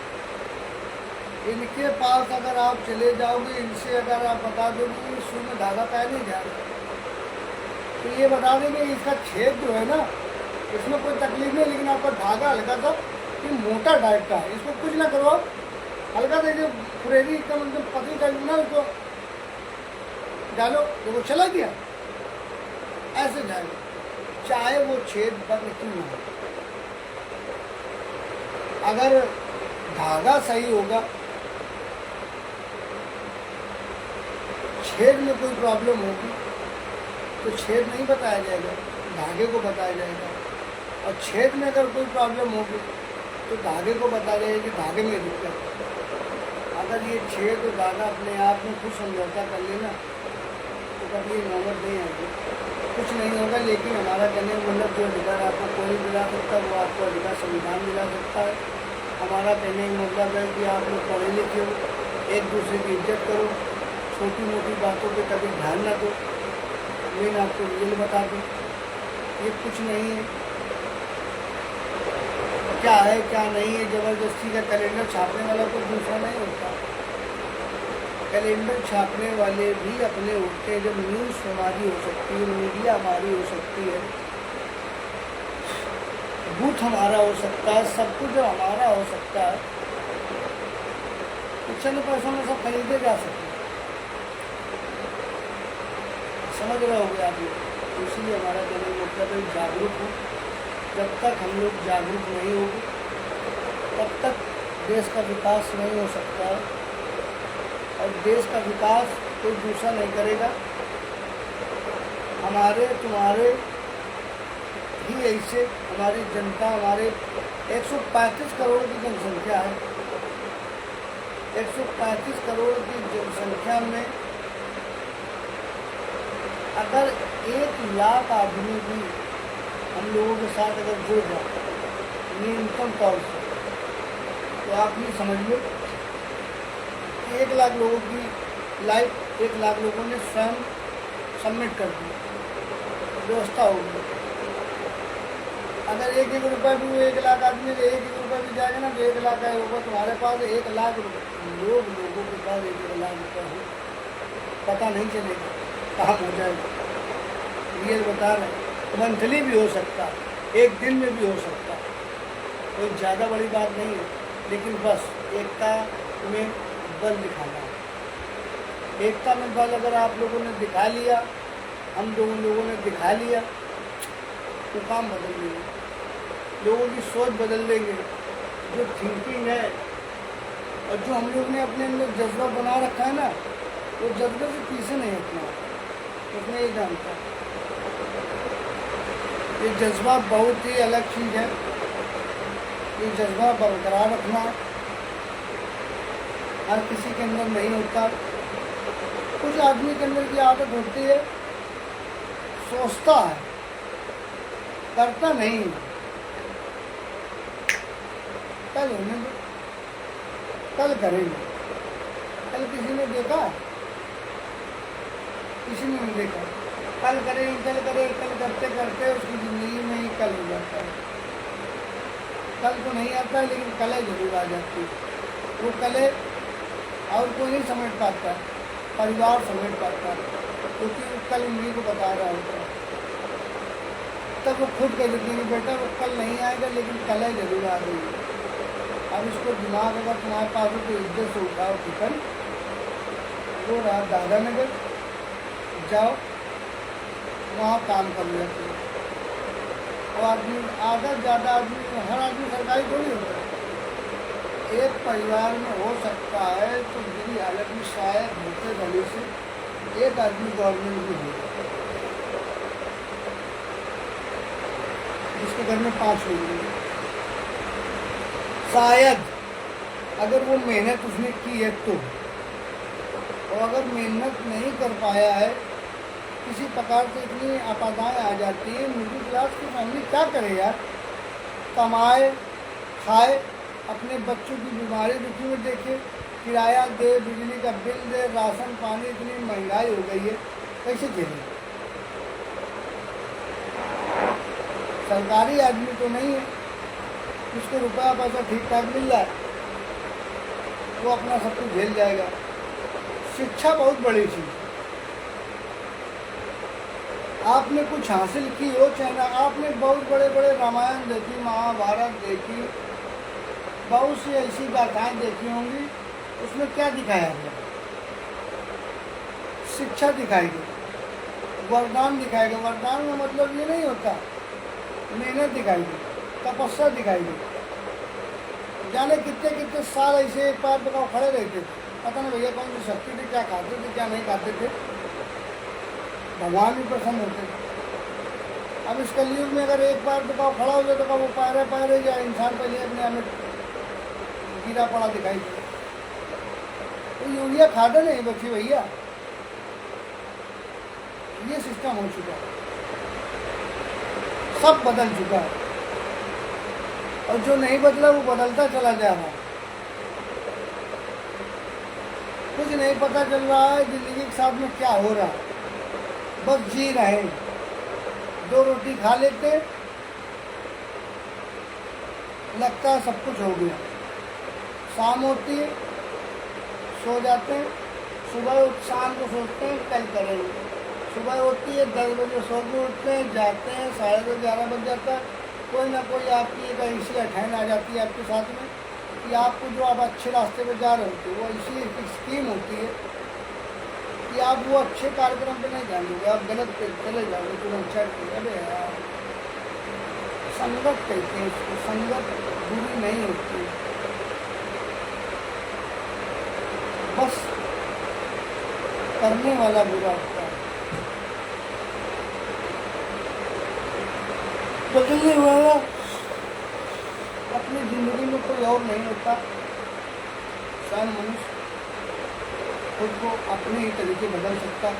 इनके पास अगर आप चले जाओगे, इनसे अगर आप बता दोगे कि सुई में धागा पाया नहीं जा रहा, तो ये बता देंगे इसका छेद जो है ना, इसमें कोई तकलीफ नहीं, लेकिन आपका धागा हल्का सा कि मोटा टाइप का है, इसको कुछ ना करो, हल्का सा जो फुरेरी एकदम पतली टाइप ना उसको डालो, देखो चला गया, ऐसे जाएगा, चाहे वो छेद बंद क्यों ना हो। अगर धागा सही होगा, छेद में कोई प्रॉब्लम होगी तो छेद नहीं बताया जाएगा, धागे को बताया जाएगा। और छेद में अगर कोई प्रॉब्लम होगी तो धागे को बताया जाएगा कि धागे में दिक्कत है। अगर ये छेद और धागा अपने आप में कुछ समझौता कर लेना तो कभी ये नौबत नहीं आएगी, कुछ नहीं होगा। लेकिन हमारा कहने का मतलब जो अधिकार आपको कोई नहीं दिला सकता, वो आपको अधिकार संविधान दिला सकता है। हमारा कहने का मतलब है कि आप लोग पढ़े लिखे हो, एक दूसरे की इज्जत करो, छोटी मोटी बातों पे कभी ध्यान ना दो। मैं आपको रियल बता दूँ, ये कुछ नहीं है, क्या है क्या नहीं है। ज़बरदस्ती का कैलेंडर छापने वाला कोई दूसरा नहीं होता। कैलेंडर छापने वाले भी अपने होते हैं। जब न्यूज़ हमारी हो सकती है, मीडिया हमारी हो सकती है, बूथ हमारा हो सकता है, सब कुछ जो हमारा हो सकता है, तो चंद पैसों में सब खरीदे जा सकते हैं। समझ रहे होगे आप लोग। तो इसलिए हमारा कहने का मतलब है जागरूक हो। जब तक हम लोग जागरूक नहीं होंगे तब तक देश का विकास नहीं हो सकता है। और देश का विकास कोई दूसरा नहीं करेगा, हमारे तुम्हारे ही ऐसे हमारी जनता, हमारे 135 करोड़ की जनसंख्या है। 135 करोड़ की जनसंख्या में अगर 1 लाख आदमी भी हम लोगों के साथ अगर जुड़ जाए न्यूनतम तौर से, तो आप ये समझिए कि 1 लाख लोगों की लाइफ 1 लाख लोगों ने स्वयं सबमिट कर दी, व्यवस्था होगी। अगर 1-1 रुपये भी वो 1 लाख आदमी 1-1 रुपये भी जाएगा ना, तो 1 लाख का होगा। तुम्हारे पास 1 लाख लोगों के पास 1 लाख रुपये हो, पता नहीं चलेगा कहाँ हो जाएगा। रियल बता रहे, मंथली भी हो सकता है, 1 दिन में भी हो सकता है, कोई ज़्यादा बड़ी बात नहीं है। लेकिन बस एकता में बल दिखाना है। एकता में बल अगर आप लोगों ने दिखा लिया, हम लोगों ने दिखा लिया, तो काम बदल देंगे, लोगों की सोच बदल देंगे। जो थिंकिंग है और जो हम लोग ने अपने अंदर जज्बा बना रखा है ना, वो जज्बे से पीछे नहीं हटना, उसमें ये जानता है। ये जज्बा बहुत ही अलग चीज़ है। ये जज्बा बरकरार रखना हर किसी के अंदर नहीं होता। कुछ आदमी के अंदर की आदत होती है, सोचता है, करता नहीं। कल होने दो, कल करेंगे। कल किसी ने देखा? किसी ने नहीं देखा। कल करेंगे, कल करेंगे, कल करते करते उसकी ज़िंदगी में ही कल हो जाता है। कल तो नहीं आता, लेकिन कल जरूर आ जाती है। वो कल और कोई नहीं समझ पाता, परिवार समझ पाता, क्योंकि वो कल उन्हीं को बता रहा होता है। तब वो खुद कह देती है बेटा वो कल नहीं आएगा, लेकिन कल जरूर आ गई है। अब इसको दिमाग अगर तुम्हारे पास हो तो इज्जत से उठाओ टिकन, वो रहा दादा नगर, जाओ वहाँ काम कर लिया करो। और आदमी आधा ज़्यादा आदमी, हर आदमी सरकारी थोड़ी होता है। एक परिवार में हो सकता है तो मेरी हालत में शायद होते भले से एक आदमी गवर्नमेंट भी होगा, जिसके घर में 5 लोग हैं। शायद अगर वो मेहनत उसने की है तो, और अगर मेहनत नहीं कर पाया है, किसी प्रकार से इतनी आपदाएं आ जाती है, मिडिल क्लास की फैमिली क्या करे यार? कमाए, खाए, अपने बच्चों की बीमारी दुखी में देखे, किराया दे, बिजली का बिल दे, राशन पानी, इतनी महंगाई हो गई है, कैसे झेले? सरकारी आदमी तो नहीं है, उसको रुपया पैसा ठीक ठाक मिल जाए, वो अपना सब कुछ झेल जाएगा। शिक्षा बहुत बड़ी चीज़। आपने कुछ हासिल की हो, चाहे ना, आपने बहुत बड़े बड़े रामायण देखी, महाभारत देखी, बहुत सी ऐसी गाथाएं देखी होंगी, उसमें क्या दिखाया गया? शिक्षा दिखाई गई, वरदान दिखाई गया। वरदान का मतलब ये नहीं होता, मेहनत दिखाई गई, तपस्या दिखाई गई। जाने कितने कितने साल ऐसे एक पैर पे खड़े रहते थे, पता नहीं भैया कौन सी शक्ति थी, क्या खाते थे क्या नहीं खाते थे, भगवान भी प्रसन्न होते थे। अब इस कलयुग में अगर एक पैर पे खड़ा हो जाए तो वो पैर या इंसान पहले अपने आप में गिरा पड़ा दिखाई दे। तो यूरिया खादा नहीं बच्ची भैया, ये सिस्टम हो चुका है, सब बदल चुका है, और जो नहीं बदला वो बदलता चला जा रहा है। कुछ नहीं पता चल रहा है जिंदगी के साथ में क्या हो रहा है, बस जी रहे हैं। 2 रोटी खा लेते, लगता है सब कुछ हो गया। शाम होती है, सो जाते हैं, सुबह शाम को सोचते हैं कल करेंगे। सुबह होती है 10 बजे सो के उठते हैं, जाते हैं, 11:30 11 बज जाता है। कोई ना कोई आपकी एक ऐसी अठैन आ जाती है आपके साथ में कि आपको जो आप अच्छे रास्ते पर जा रहे होते, वो ऐसी स्कीम होती है कि आप वो अच्छे कार्यक्रम पे नहीं ध्यान दोगे, आप गलत पे चले जाओगे तुरंत चढ़। अरे यार, संगत कहते हैं इसको, संगत बुरी नहीं होती, बस करने वाला बुरा होता है, बदलने वाला अपनी जिंदगी में कोई और नहीं होता। स्वयं मनुष्य खुद को अपने ही तरीके बदल सकता।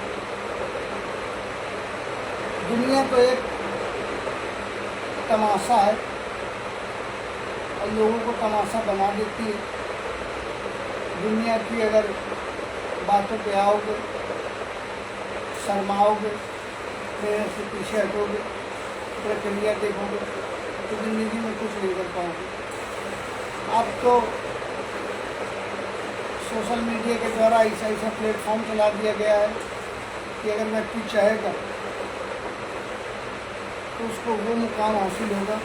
दुनिया तो एक तमाशा है और लोगों को तमाशा बना देती है। दुनिया की अगर बातों पे आओगे, शर्माओगे, मेरे से पीछे हटोगे, प्रक्रिया देखोगे तो जिंदगी में कुछ नहीं कर पाओगे। अब तो सोशल मीडिया के द्वारा ऐसा प्लेटफॉर्म चला दिया गया है कि अगर व्यक्ति चाहेगा तो उसको वो मुकाम हासिल होगा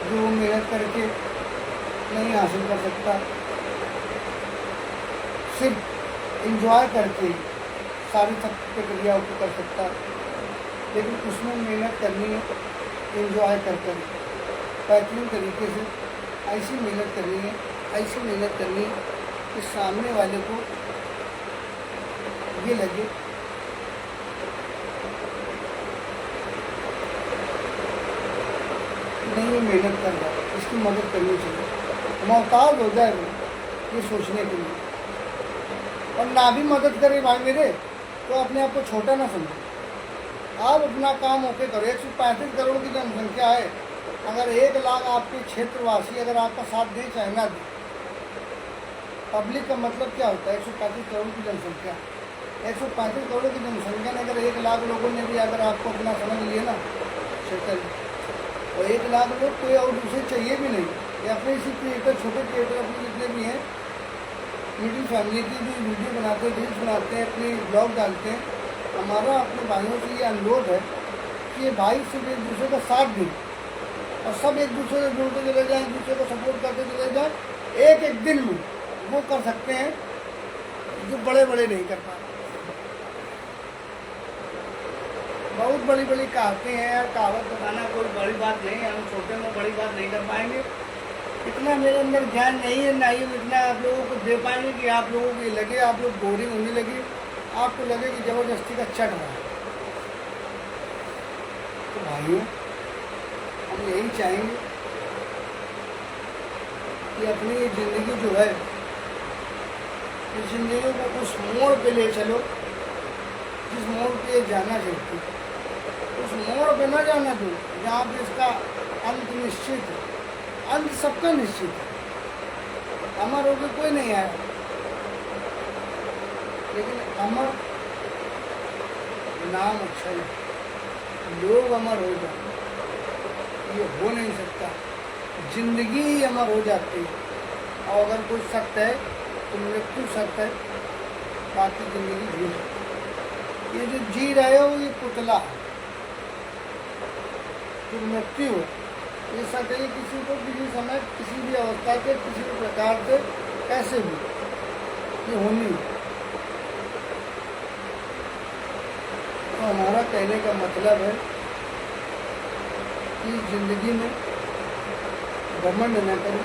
जो वो मेहनत करके नहीं हासिल कर सकता। सिर्फ एंजॉय करके सारी सब प्रक्रियाओं को कर सकता, लेकिन उसमें मेहनत करनी है, एंजॉय कर कर बेहतरीन तरीके से ऐसी मेहनत करनी है, ऐसी मेहनत करनी है कि सामने वाले को ये लगे नहीं ये मेहनत कर रहा है, इसकी मदद करनी चाहिए। मोहताज हो जाए वो ये सोचने के लिए, और ना भी मदद करे भाई मेरे तो अपने आप को छोटा ना समझो। आप अपना काम होके करो। 135 करोड़ की जनसंख्या है, अगर 1 लाख आपके क्षेत्रवासी अगर आपका साथ दे चाहे ना दे, पब्लिक का मतलब क्या होता है? 135 करोड़ की जनसंख्या, 135 करोड़ की जनसंख्या ने अगर 1 लाख लोगों ने भी अगर आपको अपना समझ लिए ना सेटल, और 1 लाख लोग कोई और दूसरे चाहिए भी नहीं, या अपने इसी क्रिएटर, छोटे क्रिएटर अपने जितने भी हैं, मिडिल फैमिली की भी वीडियो बनाते हैं, रील्स बनाते हैं, अपने ब्लॉग डालते हैं। हमारा अपने भाइयों से ये अनुरोध है कि ये भाई सिर्फ एक दूसरे का साथ दें और सब एक दूसरे से जुड़ते चले जाएं, एक दूसरे को सपोर्ट करते चले जाएं। एक एक दिन में वो कर सकते हैं जो बड़े बड़े नहीं कर पाते। बहुत बड़ी बड़ी कहावतें हैं यार, कहावत बताना कोई बड़ी बात नहीं है, हम छोटे में बड़ी बात नहीं कर पाएंगे। इतना मेरे अंदर ज्ञान नहीं है, ना ही इतना आप लोगों को दे पाएंगे कि आप लोगों को लगे, आप लोग बोरिंग होने लगे, आपको लगे कि ज़बरदस्ती का चट रहा है। तो भाइयों हम यही चाहेंगे कि अपनी ये ज़िंदगी जो है, इस ज़िंदगी को उस मोड़ पे ले चलो जिस मोड़ पे जाना चाहती, उस मोड़ पे ना जाना दो जहाँ पे इसका अंत निश्चित है। अंत सबका निश्चित है, अमर होकर कोई नहीं आया, लेकिन अमर नाम अच्छा है, लोग अमर हो जाते, ये हो नहीं सकता। जिंदगी ही अमर हो जाती है, और अगर कोई सत्य है तो मृत्यु सत्य है, बाकी जिंदगी झूठ। ये जो जी रहे हो ये पुतला है, जो मृत्यु है ये सत्य है। किसी को किसी समय किसी भी अवस्था के किसी भी प्रकार से कैसे भी ये होनी है। तो हमारा कहने का मतलब है कि ज़िंदगी में घमंड न करें,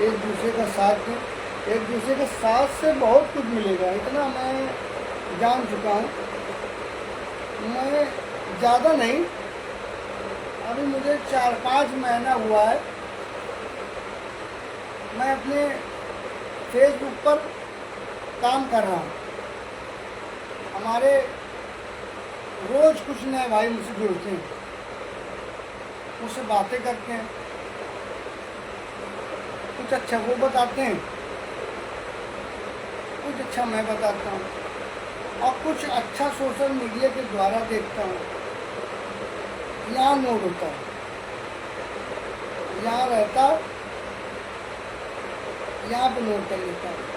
एक दूसरे का साथ दें। एक दूसरे के साथ से बहुत कुछ मिलेगा, इतना मैं जान चुका हूँ। मैं ज़्यादा नहीं, अभी मुझे 4-5 महीना हुआ है, मैं अपने फेसबुक पर काम कर रहा हूँ। हमारे रोज़ कुछ नए भाई मुझसे जुड़ते हैं, मुझसे बातें करते हैं, कुछ अच्छा वो बताते हैं, कुछ अच्छा मैं बताता हूँ, और कुछ अच्छा सोशल मीडिया के द्वारा देखता हूँ। यहाँ नोट होता है, यहाँ रहता, यहाँ पे नोट कर लेता हूँ।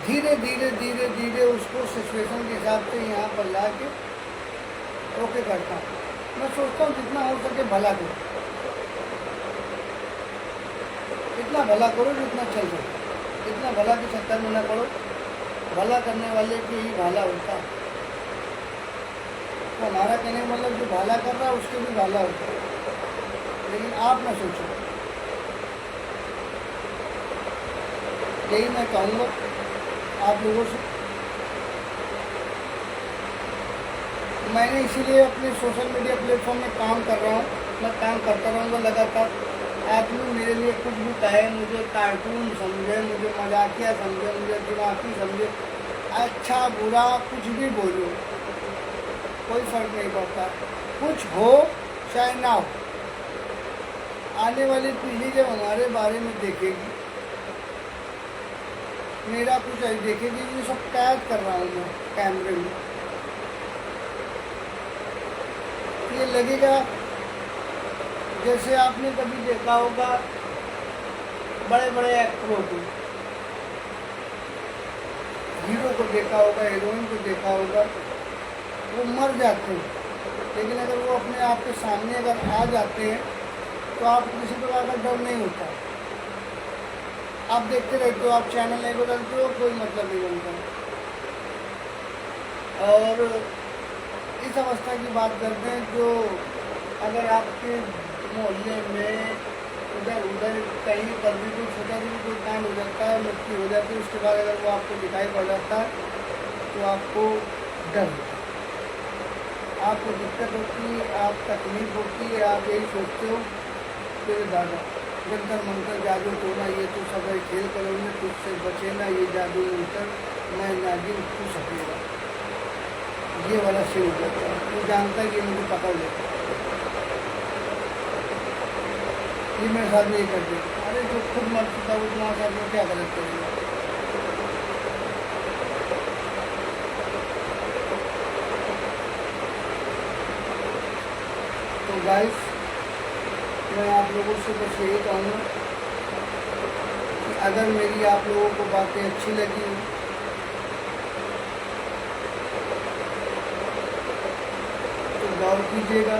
धीरे धीरे धीरे धीरे उसको सिचुएशन के हिसाब से यहाँ पर ला के ओके करता हूँ। मैं सोचता हूँ जितना हो सके भला करो, इतना भला करो जितना चल सके, इतना भला के चक्कर में न पड़ो। भला करने वाले की ही भला होता है। तो हमारा कहने का मतलब जो भला कर रहा है उसके भी भला होता है, लेकिन आप ना सोचो। यही मैं कहूँगा आप लोगों से। मैंने इसीलिए अपने सोशल मीडिया प्लेटफॉर्म में काम कर रहा हूँ, मैं काम करता रहूँगा लगातार। आप लोग मेरे लिए कुछ भी कहे, मुझे कार्टून समझे, मुझे मजाकिया समझे, मुझे दिमागी समझे, अच्छा बुरा कुछ भी बोलो, कोई फर्क नहीं पड़ता। कुछ हो चाहे ना हो, आने वाली पीढ़ी जब हमारे बारे में देखेगी, मेरा कुछ ऐसे देखेगी, ये सब कैद कर रहा हूँ मैं कैमरे में, ये लगेगा जैसे आपने कभी देखा होगा बड़े बड़े एक्टरों को, हीरो को देखा होगा, हीरोइन को देखा होगा, वो मर जाते हैं, लेकिन अगर वो अपने आप के सामने अगर आ जाते हैं तो आपको किसी प्रकार का डर नहीं होता। आप देखते रहते हो, आप चैनल नहीं बदलते हो, कोई मतलब नहीं बनता। और इस अवस्था की बात करते हैं जो अगर आपके मोहल्ले में उधर उधर कहीं पर भी कोई छोटा भी कोई कांड हो जाता है, मृत्यु हो जाती है, उसके बाद अगर वो आपको दिखाई पड़ जाता है तो आपको डर होता है, आपको दिक्कत होती है, आप तकलीफ होती है, आप यही सोचते हो कि दादा जंतर मंतर जादू टोना ये तो सब खेल करोगे, तुझसे बचे ना ये जादू मंतर, मैं नागिन तू सकेगा, ये वाला सीन हो जाता है। तू जानता है कि मुझे पकड़ लेता, ये मेरे साथ नहीं करते। अरे जो खुद मर चुका वो तुम्हारे साथ में क्या गलत करेगा। तो गाइस, मैं आप लोगों से बस यही कहूँगा कि अगर मेरी आप लोगों को बातें अच्छी लगी तो गौर कीजिएगा,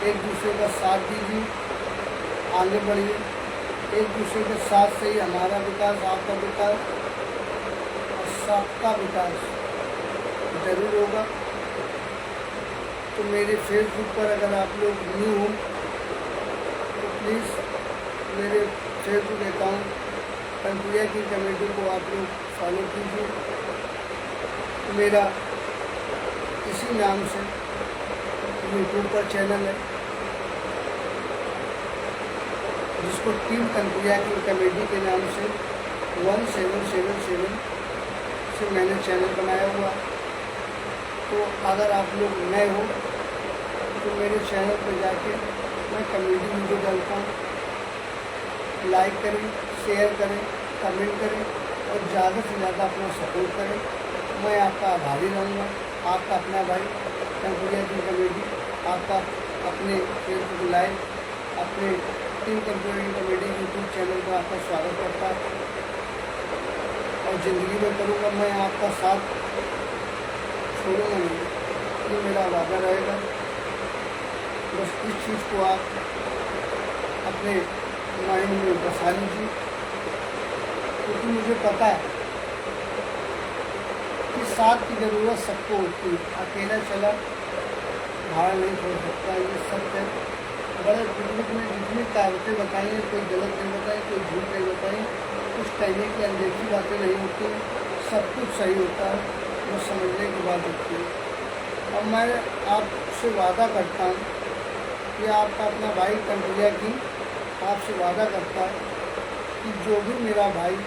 एक दूसरे का साथ दीजिए, आगे बढ़िए। एक दूसरे के साथ से ही हमारा विकास, आपका विकास और सबका विकास जरूर होगा। तो मेरे फेसबुक पर अगर आप लोग न्यू हो तो प्लीज़ मेरे फेसबुक अकाउंट कंट्रिया की कमेटी को आप लोग फॉलो कीजिए। मेरा इसी नाम से यूट्यूब पर चैनल है जिसको टीम कंट्रिया की कमेटी के नाम से 1777 से मैंने चैनल बनाया हुआ। तो अगर आप लोग नए हो तो मेरे चैनल पर जाके मैं कमेडी वीडियो डालता हूँ, लाइक करें, शेयर करें, कमेंट करें और ज़्यादा से ज़्यादा अपना सपोर्ट करें। मैं आपका आभारी रहूँगा, आपका अपना भाई कंट्रिया की कमेटी, आपका अपने फेसबुक लाइव, अपने टीम कंट्रिया की कमेटी यूट्यूब चैनल पर आपका स्वागत करता है और ज़िंदगी में करूँगा। मैं आपका साथ छोड़ूंगा नहीं, ये मेरा वादा रहेगा। बस इस चीज़ को आप अपने माइंड में बसा लीजिए, क्योंकि मुझे पता है कि साथ की ज़रूरत सबको होती है। अकेला चला भाड़ नहीं छोड़ सकता, ये सत्य है। बड़े बुजुर्ग ने जितनी कहावतें बताई हैं, कोई गलत नहीं बताई, कोई झूठ नहीं बताई, कुछ कहने की अनदेखी बातें नहीं होती, सब कुछ सही होता है, वो समझने की बात होती है। और मैं आपसे वादा करता हूँ कि आपका अपना भाई कंट्रिया की आपसे वादा करता है कि जो भी मेरा भाई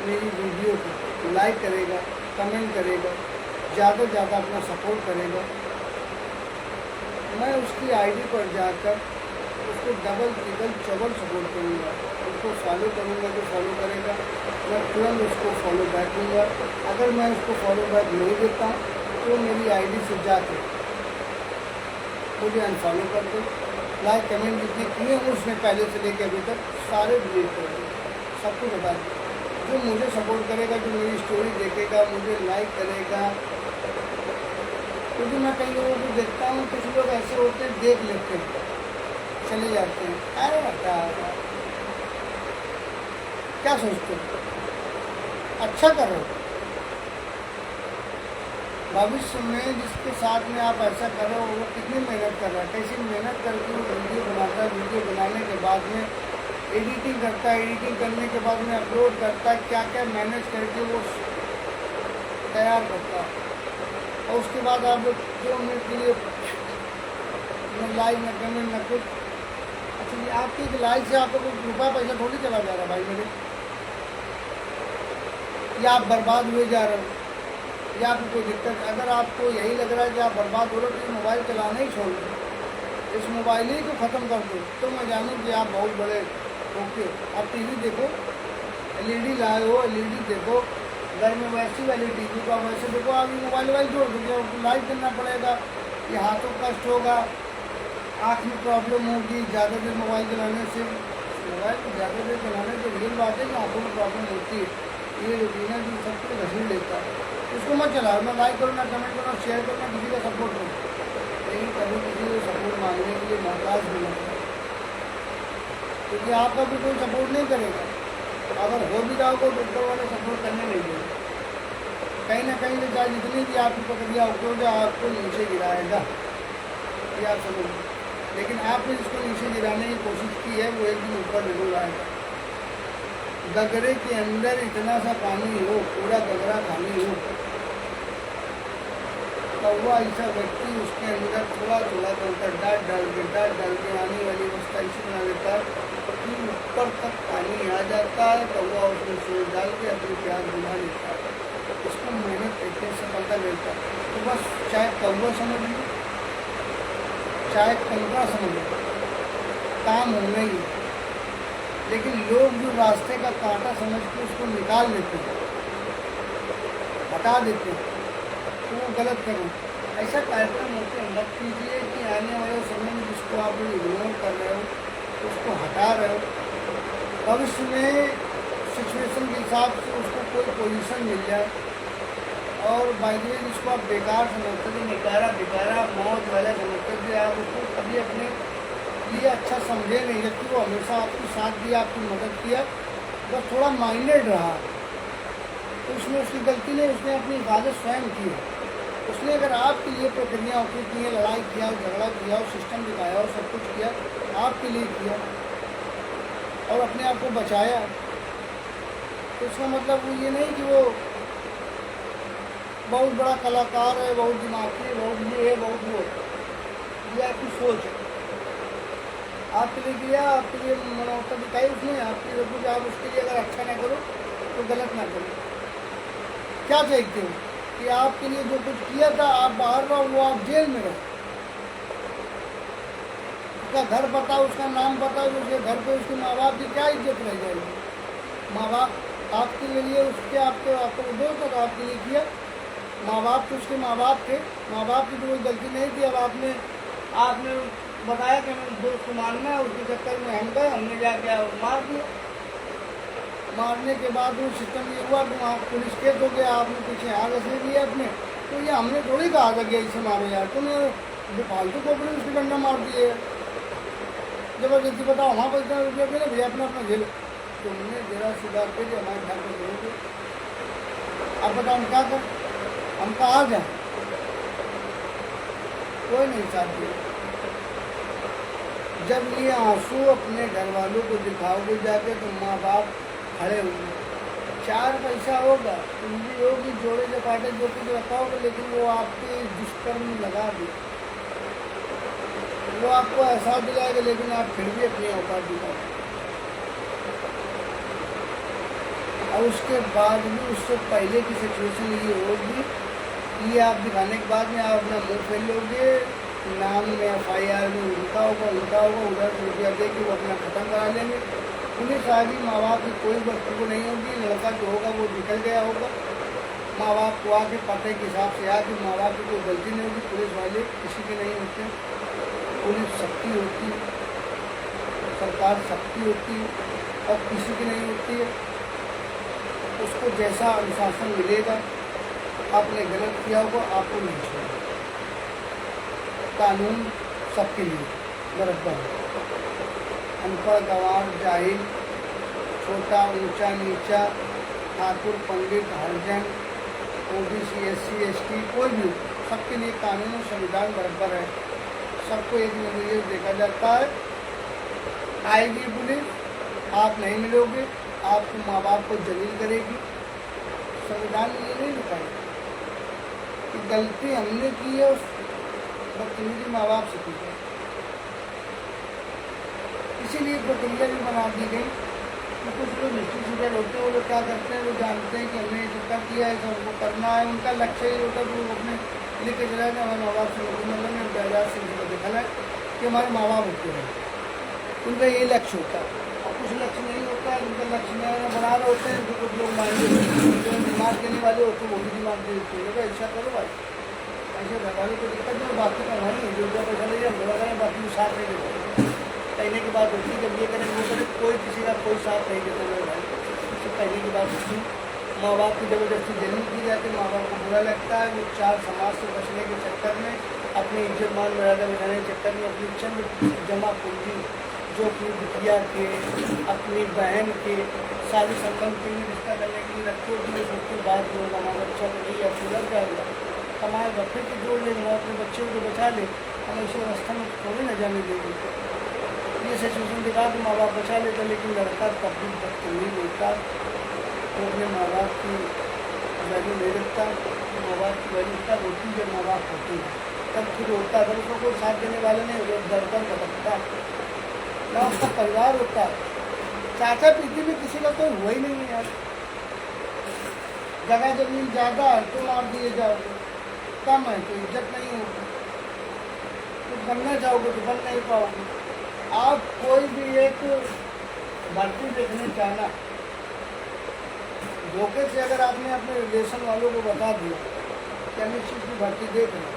मेरी वीडियो को लाइक करेगा, कमेंट करेगा, ज़्यादा से ज़्यादा अपना सपोर्ट करेगा, मैं उसकी आईडी पर जाकर उसको डबल ट्रिपल चौबल सपोर्ट करूँगा। उसको फॉलो करूँगा तो फॉलो करेगा, मैं तुरंत उसको फॉलो बैक दूँगा। अगर मैं उसको फॉलो बैक नहीं देता तो मेरी आईडी से जाकर मुझे अनफॉलो कर दो। लाइक कमेंट जितने किए हैं उसने पहले से लेकर अभी तक सारे डिलीट कर दो, सब कुछ बता दो। जो मुझे सपोर्ट करेगा, जो मेरी स्टोरी देखेगा, मुझे लाइक करेगा, क्योंकि मैं कई लोगों को देखता हूँ, कुछ लोग ऐसे होते हैं देख लेते हैं चले जाते हैं। अरे हटा, क्या सोचते हो, अच्छा करो। भविष्य में जिसके साथ में आप ऐसा करो वो कितनी मेहनत कर रहा है, कैसी मेहनत करके वो वीडियो बनाता है, वीडियो बनाने के बाद में एडिटिंग करता है, एडिटिंग करने के बाद में अपलोड करता है, क्या क्या मैनेज करके वो तैयार करता है। और उसके बाद आप 2 मिनट के लिए न लाइक न कमेंट न कुछ। अच्छा, ये आपकी एक लाइक से आपको कुछ रुपया पैसा थोड़ी चला जा रहा भाई मेरे, या आप बर्बाद हुए जा रहे हो, या आपको कोई दिक्कत। अगर आपको यही लग रहा है कि आप बर्बाद हो रहे हो तो मोबाइल चलाना ही छोड़ दो, इस मोबाइल ही को ख़त्म कर दो, तो मैं जानूँ कि आप बहुत बड़े ओके। आप टीवी देखो, एलईडी लाए हो, एलईडी देखो, घर में वैसी वाली टीवी को वैसे देखो। आप मोबाइल जोड़ दीजिए, आपको लाइट करना पड़ेगा, ये हाथों कष्ट होगा, आँख में प्रॉब्लम होगी ज़्यादा देर मोबाइल चलाने से। मोबाइल को ज़्यादा देर चलाने से रियल बात है कि आँखों में प्रॉब्लम होती है, ये रूटीन जो सब कुछ घसीट लेता है। उसको मत चलाओ, ना लाइक करो, ना कमेंट करो, ना शेयर करो, ना किसी का सपोर्ट करो। लेकिन कभी किसी को सपोर्ट मांगने के लिए मोहताज भी नहीं है। क्योंकि आपका भी कोई सपोर्ट नहीं करेगा। अगर हो भी जाओगे तो ऊपर वाले सपोर्ट करने नहीं देंगे। कहीं ना कहीं से चाहे जितनी भी आपकी प्रक्रिया होगी आपको नीचे गिराएगा, ये आप समझिए। लेकिन आपने जिसको नीचे गिराने की कोशिश की है वो एक दिन ऊपर जरूर आएगा। गगरे के अंदर इतना सा पानी हो, पूरा गगरा खाली हो, कौवा ऐसा व्यक्ति उसके अंदर थोड़ा थोड़ा कर डाल डाल के आने वाली अवस्था ऐसी बना देता है कि ऊपर तक पानी आ जाता है। कौवा उसमें सूर्य डाल के अपनी प्यास बुझा लेता है। इसको मेहनत करके सफलता मिलता है। तो बस चाहे कौवा समझ लो, चाहे कंकड़ा समझ लो, काम होना ही। लेकिन लोग जो रास्ते का कांटा समझ के उसको निकाल देते हैं, हटा देते हैं, तो वो गलत करो। ऐसा कार्यक्रम होते हैं मत कीजिए कि आने वाले समय में जिसको आप इग्नोर कर रहे हो उसको हटा रहे हो, भविष्य में सिचुएशन के हिसाब से उसको कोई पोजीशन मिल जाए। और बाई द वे जिसको आप बेकार समझते थे, बेकारा मौत वाला समझते थे, आप उसको कभी अपने लिए अच्छा समझे नहीं, जबकि वो हमेशा आपकी साथ दिया, आपकी मदद किया, बस थोड़ा माइंडेड रहा। तो उसमें उसकी गलती नहीं, उसने अपनी हिफाजत स्वयं की है। उसने अगर आपके लिए प्रक्रिया की है, लड़ाई किया, झगड़ा किया, सिस्टम दिखाया और सब कुछ किया, आपके लिए किया और अपने आप को बचाया, तो इसका मतलब वो ये नहीं कि वो बहुत बड़ा कलाकार है, बहुत दिमागी है, बहुत ये है, बहुत वो। ये आपकी सोच है। आपके लिए किया, आपके लिए मनौता दिखाई उसने, आपके लिए कुछ, आप उसके लिए अगर अच्छा ना करो तो गलत ना करो। क्या चाहते हो कि आपके लिए जो कुछ किया था आप बाहर रहो, वो आप जेल में रहो। उसका घर पता, उसका नाम पता, उसके घर पे उसके माँ बाप की क्या इज्जत रह जाएगी। माँ बाप आपके लिए उसके आपको दोस्त था, आपके लिए किया। माँ बाप तो उसके माँ बाप थे, माँ बाप की तो कोई गलती नहीं थी। अब आपने बताया कि हमें दोस्त को मारना है, उसके चक्कर में हम गए, हमने जाके मार दिया। मारने के बाद वो सिस्टम ये हुआ कि वहाँ पुलिस केस हो गया, आपने पीछे आग घसीट दिया अपने। तो ये हमने थोड़ी कहा था कि ऐसे मारो यार, तुमने फालतू को अपने उसके डंडा मार दिए, जबरदस्ती बताओ वहाँ पर इतना रुपया मिले भैया अपना झेलो। तुमने जरा सुधार के हमारे घर पर झेलोगे, अब बताओ हम क्या करें, हम कहाँ जाए, कोई नहीं चाहती। जब ये आंसू अपने घर वालों को दिखाओगे जाके तो माँ बाप खड़े होंगे, 4 पैसा होगा, पूंजी होगी, जोड़े जपाटे जो कुछ रखाओगे, लेकिन वो आपके दुष्कर्म में लगा दे, वो आपको एहसास दिलाएगा, लेकिन आप फिर भी अपनी औकात दिखाओगे। और उसके बाद भी उससे पहले की सिचुएशन ये होगी, ये आप दिखाने के बाद में आप अपना मुँह फेर लोगे, नाम में FIR में उनका होगा, उधर रुपया दे के वो अपना ख़त्म करा लेंगे। पुलिस आएगी, माँ बाप की कोई वस्तु को नहीं होगी, लड़का जो होगा वो निकल गया होगा, माँ बाप को आके पते के हिसाब से आके, माँ बाप की कोई गलती नहीं होगी, पुलिस वाले किसी के नहीं होते, पुलिस सबकी होती है, सरकार सबकी होती है और किसी की नहीं होती है। उसको जैसा अनुशासन मिलेगा, आपने गलत किया होगा आपको नहीं छोड़ेगा। कानून सबके लिए बराबर है, अनपढ़ गंवार जाहिल, छोटा ऊंचा नीचा, ठाकुर पंडित हरिजन, OBC SC ST कोई भी, सबके लिए कानून और संविधान बराबर है। सबको एक नजरिए देखा जाता है। आएगी पुलिस, आप नहीं मिलोगे, आपको माँ बाप को जलील करेगी। संविधान में ये नहीं लिखा है कि गलती हमने की है, बदतमीजी माँ बाप से की है। इसीलिए प्रक्रिया भी बना दी गई कि कुछ लोग हिस्ट्री सीटर होते हैं, वो लोग क्या करते हैं, वो जानते हैं कि हमने ये चक्कर किया है, तो हमको करना है, उनका लक्ष्य ये होता है कि वो अपने लेके चला जाए, हमारे माँ बाप से मतलब में प्यार से उनको देखा है कि हमारे माँ बाप होते हैं, उनका ये लक्ष्य होता है। और कुछ लक्ष्य नहीं होता है, उनका लक्ष्य नहीं बना रहे होते हैं, जो कुछ लोग माइंड जो दिमाग देने वाले होते हैं वो भी दिमाग दे देते हैं, ऐसा करो भाई, ऐसे घर वालों को दिक्कत नहीं, बाकी का हमारी जो पैसा ले जाए हम लगाए, बाकी वो साथ नहीं देते। कहने की बात होती है जब ये करें वो करें, कोई किसी का कोई साथ नहीं देता मेरे भाई। इससे कहने की बात होती माँ बाप की ज़बरदस्ती जन्म की जाती है, माँ बाप को बुरा लगता है, वो 4 समाज से बचने के चक्कर में, अपनी इज्जत मान मर्यादा बिठाने के चक्कर में, अपनी चंद जमा पूंजी जो अपनी बिटिया के, अपनी बहन के शादी संबंध के लिए रिश्ता करने के लिए रखते हो कि उसके बाद जो हमारा बच्चा तो नहीं ऐसे लग जाएगा, कमाएगा, फिर तो जोड़ लेंगे, अपने बच्चे को बचा ले, हम इसी अवस्था में थोड़ी न जाने देंगे। ये सिचुएशन दिखा तो माँ बाप बचा लेता, लेकिन लड़का तब भी बदतमीज होता, वो अपने माँ बाप की वैल्यू नहीं रखता, माँ बाप की वैल्यू तब होती जब माँ बाप होते हैं, तब खुद होता, अगर उसको कोई साथ देने वाले नहीं होते, डर कर भटकता ना, उसका परिवार होता है। चाचा पीती में किसी का कोई हुआ ही नहीं है यार, जगह जमीन ज़्यादा है तो मार दिए जाओगे, कम है तो इज्जत नहीं होगी, कुछ बनना चाहोगे तो बन नहीं पाओगे। आप कोई भी एक भर्ती देखने जाना, धोखे से अगर आपने अपने रिलेशन वालों को बता दिया कि हम इस चीज़ की भर्ती देख रहे हैं,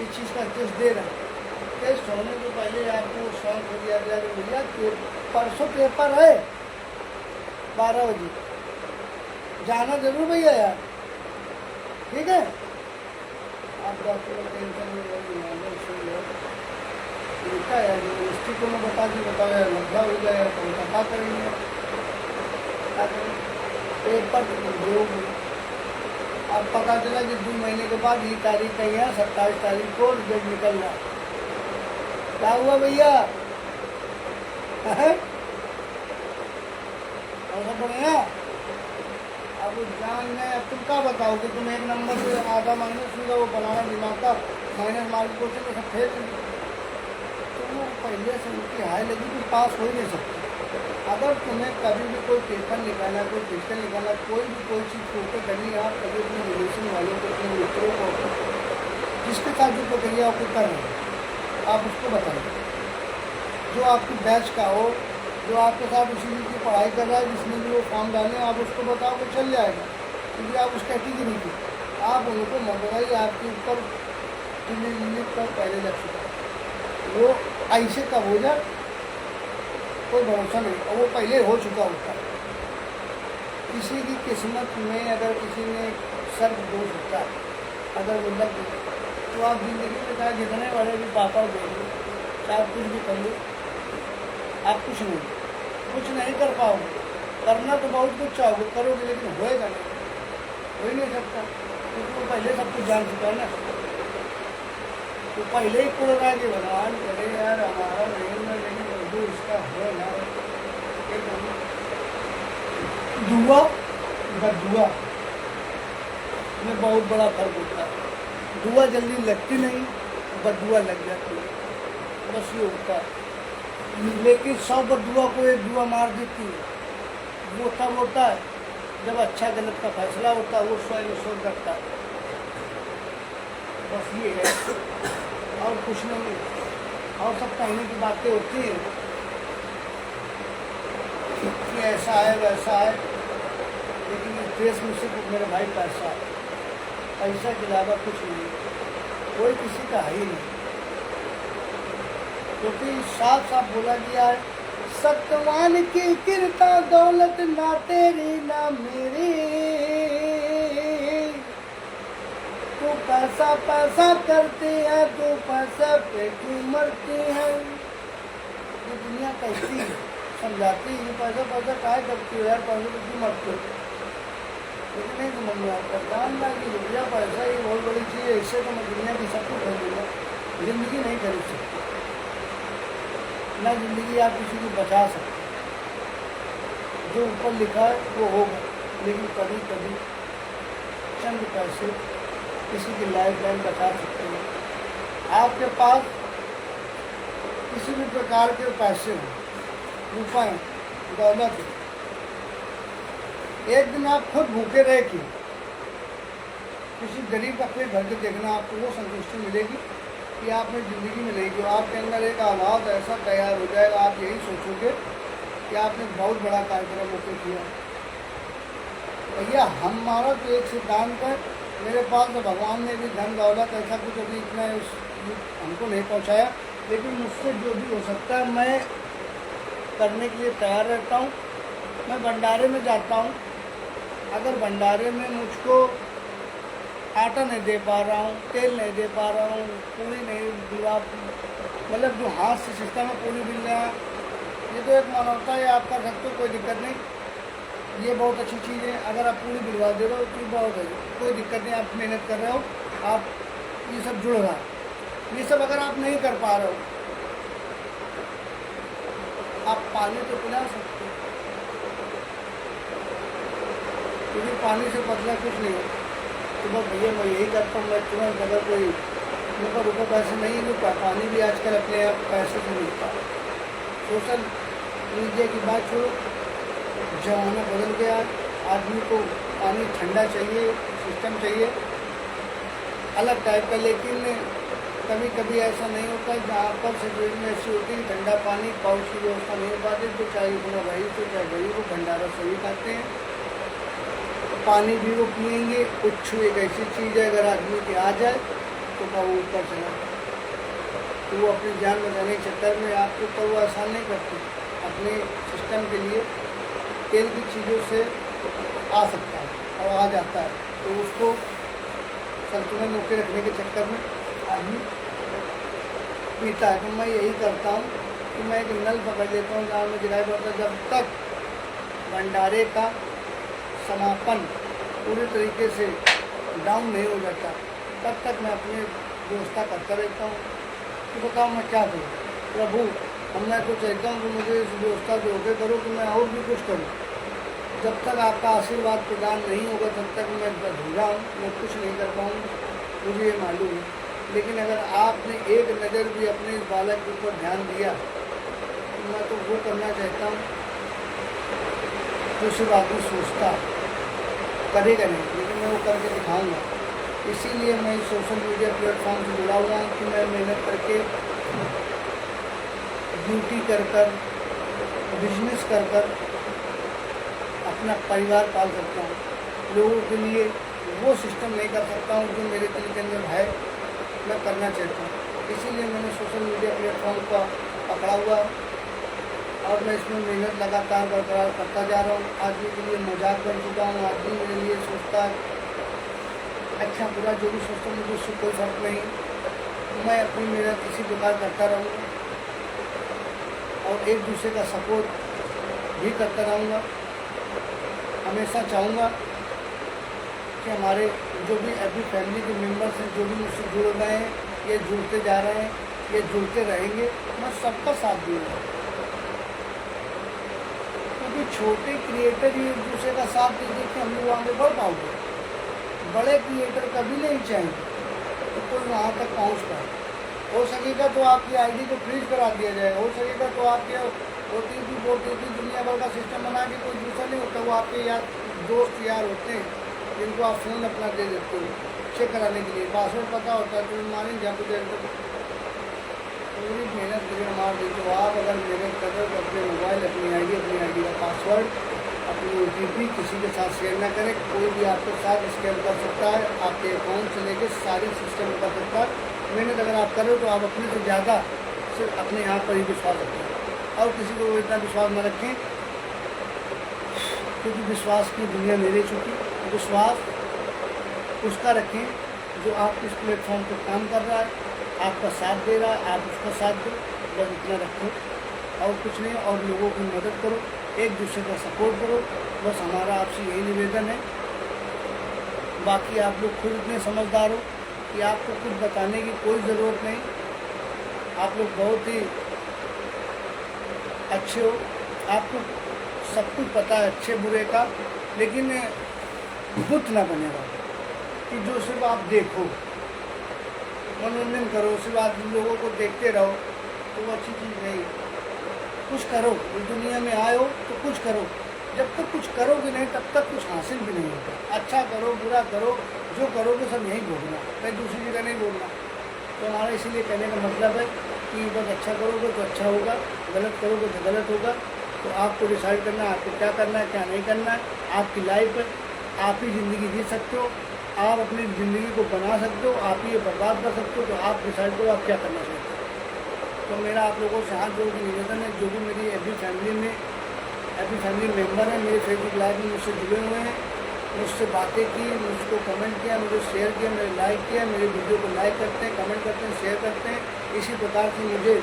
इस चीज़ का टेस्ट दे रहे हैं, टेस्ट होने के पहले आपको शौक हो दिया गया कि भैया परसों पेपर है 12 बजे, जाना जरूर भैया यार, ठीक है। आप डॉक्टर टेंशन में सुन लो, है यार यूनिवर्सिटी को मैं बता दी, बताओ यार लंबा हो जाएगा तो क्या करेंगे, क्या करेंगे, पेपर दोगे। अब पता चला कि 2 महीने के बाद ये तारीख का यहाँ 27 तारीख को रिजल्ट निकल रहा, क्या हुआ भैया, ऐसा बढ़िया। अब जान में अब तुम क्या बताओ कि तुम एक नंबर से आधा माइनस होगा, वो बनाना दिमाग का माइनस मार्क को से सब फेल, तो वो पहले से उनकी हाई लगी कि पास हो ही नहीं सकती। अगर तुम्हें कभी भी कोई पेपर निकालना, कोई फिजिकल निकालना, कोई भी कोई चीज़ फोटो करनी है, आप कभी अपने रिलेशन वालों को, अपने मित्रों को, जिसके साथ जो प्रक्रिया आपको कर रहे हैं, आप उसको बताइए, जो आपकी बैच का हो, जो आपके साथ उसी की पढ़ाई कर रहा है, जिसने भी वो फॉर्म डाले, आप उसको बताओ कि चल जाएगा, क्योंकि आप उस कैटेगरी की, आप उनको मत बताइए आपके ऊपर पर पहले लग चुका है, वो ऐसे कब हो जाए कोई भरोसा नहीं, और वो पहले हो चुका होता है। किसी की किस्मत में अगर किसी ने सर्व दोष होता है, अगर वो लग गए, तो आप जिंदगी में चाहे जितने बड़े भी पापा दे लो, चाहे कुछ भी कर लो, आप कुछ नहीं कर पाओगे। करना तो बहुत कुछ चाहोगे, करोगे, लेकिन होएगा नहीं, हो ही नहीं सकता, क्योंकि वो पहले सब कुछ जान चुका है ना। तो पहले ही कोड़ रहा है कि भगवान करे यार हमारा नहीं है, लेकिन जो इसका हो ना, एक दुआ बदुआ में बहुत बड़ा फर्क होता है। दुआ जल्दी लगती नहीं, बदुआ लग जाती है, बस ये होता है। लेकिन 100 बदुआ को एक दुआ मार देती है। वो तब होता है जब अच्छा गलत का फैसला होता है, वो स्वयं करता है, बस ये है, और कुछ नहीं। और सब कहने की बातें होती हैं कि ऐसा है वैसा है, लेकिन इस देश में सिर्फ मेरे भाई पैसा है, पैसा के अलावा कुछ नहीं, कोई किसी का है ही नहीं। क्योंकि साफ साफ बोला गया है, सत्यवान की किरता दौलत ना तेरी ना मेरी, तो पैसा पैसा करते हैं, तो पैसा पे क्यों मरते हैं। ये दुनिया कैसी है समझाती है, पैसा पैसा काय करती है यार, पैसे पे क्यों मरते हो, लेकिन नहीं समझ में आता। जानना कि रुपया पैसा ये बहुत बड़ी चीज़ है, इससे तो मैं दुनिया की सब कुछ खरीदूँगा, जिंदगी नहीं खरीद सकती ना, जिंदगी आप किसी को बचा सकते, जो ऊपर लिखा है वो होगा, लेकिन कभी कभी चंद पैसे किसी की लाइफ लाइन बचा सकते हैं। आपके पास किसी भी प्रकार के पैसे हैं, रुपये, दौलत, एक दिन आप खुद भूखे रहे कि किसी गरीब का पेट भर के देखना, आपको वो संतुष्टि मिलेगी कि आपने ज़िंदगी में नहीं किया। आपके अंदर एक आवाज़ ऐसा तैयार हो जाएगा, आप यही सोचोगे कि आपने बहुत बड़ा कार्यक्रम होकर किया। भैया हमारा तो एक सिद्धांत है, मेरे पास तो भगवान ने भी धन दौलत ऐसा कुछ अभी इतना हमको नहीं पहुंचाया, लेकिन मुझसे जो भी हो सकता है मैं करने के लिए तैयार रहता हूं। मैं भंडारे में जाता हूं, अगर भंडारे में मुझको आटा नहीं दे पा रहा हूँ, तेल नहीं दे पा रहा हूँ, पूरी नहीं दिला, मतलब जो हाथ से सिस्टम में पूरी मिल रहा है, ये तो एक मानवता है, आप कर सकते हो, कोई दिक्कत नहीं। ये बहुत अच्छी चीज़ है। अगर आप पूरी दिलवा दे रहे हो तो बहुत है, कोई दिक्कत नहीं। आप मेहनत कर रहे हो, आप ये सब जुड़ रहा है। ये सब अगर आप नहीं कर पा रहे हो, आप पानी तो पिला सकते हो, क्योंकि पानी से पतला कुछ नहीं है। तो बस भैया मैं यही करता हूँ। मैं तुरंत अगर कोई मेरे पास रुपये पैसे नहीं है तो पानी भी आजकल अपने आप पैसे से मिलता है। सोशल मीडिया की बात छोड़ो, जमाना बदल गया। आदमी को पानी ठंडा चाहिए, सिस्टम चाहिए अलग टाइप का। लेकिन कभी कभी ऐसा नहीं होता है, जहाँ पर सिचुएशन ऐसी होती है ठंडा पानी पाउच की व्यवस्था नहीं हो पाती, तो चाहे इतना भाई तो चाहे गरीब को भंडारा सभी खाते हैं। पानी भी वो पिएंगे। उच्छू एक ऐसी चीज़ है, अगर आदमी की आ जाए तो वो ऊपर चला, तो वो अपनी जान बचाने के चक्कर में आपके ऊपर वो आसान नहीं करते। अपने सिस्टम के लिए तेल की चीज़ों से आ सकता है और आ जाता है, तो उसको संतुलन रोके रखने के चक्कर में आदमी पीता है। तो मैं यही करता हूँ कि मैं एक नल पकड़ लेता हूँ जहाँ में दिखाई पड़ता है। जब तक भंडारे का समापन पूरी तरीके से डाउन नहीं हो जाता, तब तक मैं अपनी व्यवस्था करता रहता हूँ कि बताओ मैं क्या करूँ प्रभु। अब मैं तो चाहता हूँ कि मुझे इस व्यवस्था को ओके करो कि मैं और भी कुछ करूँ। जब तक आपका आशीर्वाद प्रदान नहीं होगा तब तक मैं अधूरा हूँ, मैं कुछ नहीं कर पाऊँगा, मुझे ये मालूम है। लेकिन अगर आपने एक नज़र भी अपने इस बालक के ऊपर ध्यान दिया तो मैं तो वो करना चाहता हूँ जो सिर्फ आदमी सोचता करेगा नहीं, लेकिन मैं वो करके दिखाऊंगा। इसीलिए मैं इस सोशल मीडिया प्लेटफॉर्म से जुड़ा हुआ हूँ कि मैं मेहनत करके ड्यूटी कर कर बिजनेस कर कर अपना परिवार पाल सकता हूँ। लोगों के लिए वो सिस्टम नहीं कर सकता हूँ जो मेरे दिल के अंदर है, मैं करना चाहता हूँ। इसीलिए मैंने सोशल मीडिया प्लेटफॉर्म का पकड़ा हुआ और मैं इसमें मेहनत लगातार बरकरार करता जा रहा हूँ। आदमी के लिए मजाक बन चुका हूँ। आदमी मेरे लिए सोचता है अच्छा बुरा जो भी सोचता हूँ, मुझे उससे कोई फर्क नहीं। मैं अपनी मेहनत इसी प्रकार करता रहूँगा और एक दूसरे का सपोर्ट भी करता रहूँगा। हमेशा चाहूँगा कि हमारे जो भी अभी फैमिली के मेंबर्स हैं, जो भी मुझसे जुड़ रहे हैं, ये जुड़ते जा रहे हैं, ये जुड़ते रहेंगे। मैं सबका साथ दूँगा, क्योंकि छोटे क्रिएटर ही एक दूसरे का साथ दे के हम लोग आगे बढ़ पाओगे। बड़े क्रिएटर कभी नहीं चाहेंगे तो कोई वहाँ तक पहुँच पाए। हो सकेगा तो आपकी आईडी को फ्रीज करा दिया जाएगा, हो सकेगा तो आपके OTP दुनिया भर का सिस्टम बना के कोई दूसरा नहीं होता। वो आपके यार दोस्त यार होते हैं जिनको आप फ़ोन अपना दे देते हो चेक कराने के लिए, पासवर्ड पता होता है तो मारें जहाँ पे देर तक पूरी मेहनत करके मार देते हो। आप अगर मेहनत कर रहे हो तो अपने मोबाइल, अपनी आईडी का पासवर्ड, अपनी OTP किसी के साथ शेयर ना करें। कोई भी आपके साथ स्कैम कर सकता है, आपके अकाउंट से लेकर सारी सिस्टम कर सकता है। मेहनत अगर आप करो तो आप अपने से ज़्यादा सिर्फ अपने यहाँ पर ही विश्वास रखें और किसी को इतना विश्वास न रखें, क्योंकि विश्वास की दुनिया नहीं रह चुकी। विश्वास उसका रखें जो आप इस प्लेटफॉर्म पर काम कर रहा है, आपका साथ दे रहा है, आप उसका साथ दो, बस इतना रखें और कुछ नहीं। और लोगों की मदद करो, एक दूसरे का सपोर्ट करो, बस हमारा आपसे यही निवेदन है। बाकी आप लोग खुद इतने समझदार हो कि आपको कुछ बताने की कोई ज़रूरत नहीं। आप लोग बहुत ही अच्छे हो, आपको सब कुछ पता है अच्छे बुरे का, लेकिन बुत ना बनेगा कि जो सिर्फ आप देखो, मनोरंजन करो, सिर्फ आप लोगों को देखते रहो, तो वो अच्छी चीज़ नहीं है। कुछ करो, इस दुनिया में आए हो तो कुछ करो। जब तक कुछ करोगे नहीं तब तक कुछ हासिल भी नहीं होगा। अच्छा करो, बुरा करो, जो करोगे सब यहीं भोगना, मैं दूसरी जगह नहीं बोलना। तो हमारा इसीलिए कहने का मतलब है कि बस अच्छा करोगे तो अच्छा होगा, गलत करोगे तो गलत होगा। तो आपको डिसाइड करना है आपको क्या करना है, क्या नहीं करना है। आपकी लाइफ है, आप ही ज़िंदगी जी सकते हो, आप अपनी ज़िंदगी को बना सकते हो, आप ही ये बर्बाद कर सकते हो। तो आप डिसाइड करो आप क्या करना चाहते हो। तो मेरा आप लोगों से हाथ जोड़ के निवेदन है, जो भी मेरी एफबी फैमिली मेम्बर हैं, मेरे फेसबुक लाइव में मुझसे जुड़े हुए हैं, मुझसे बातें की, मुझको कमेंट किया, मुझे शेयर किया, मेरे लाइक किया, मेरे वीडियो को लाइक करते हैं, कमेंट करते हैं, शेयर करते हैं। इसी प्रकार से मुझे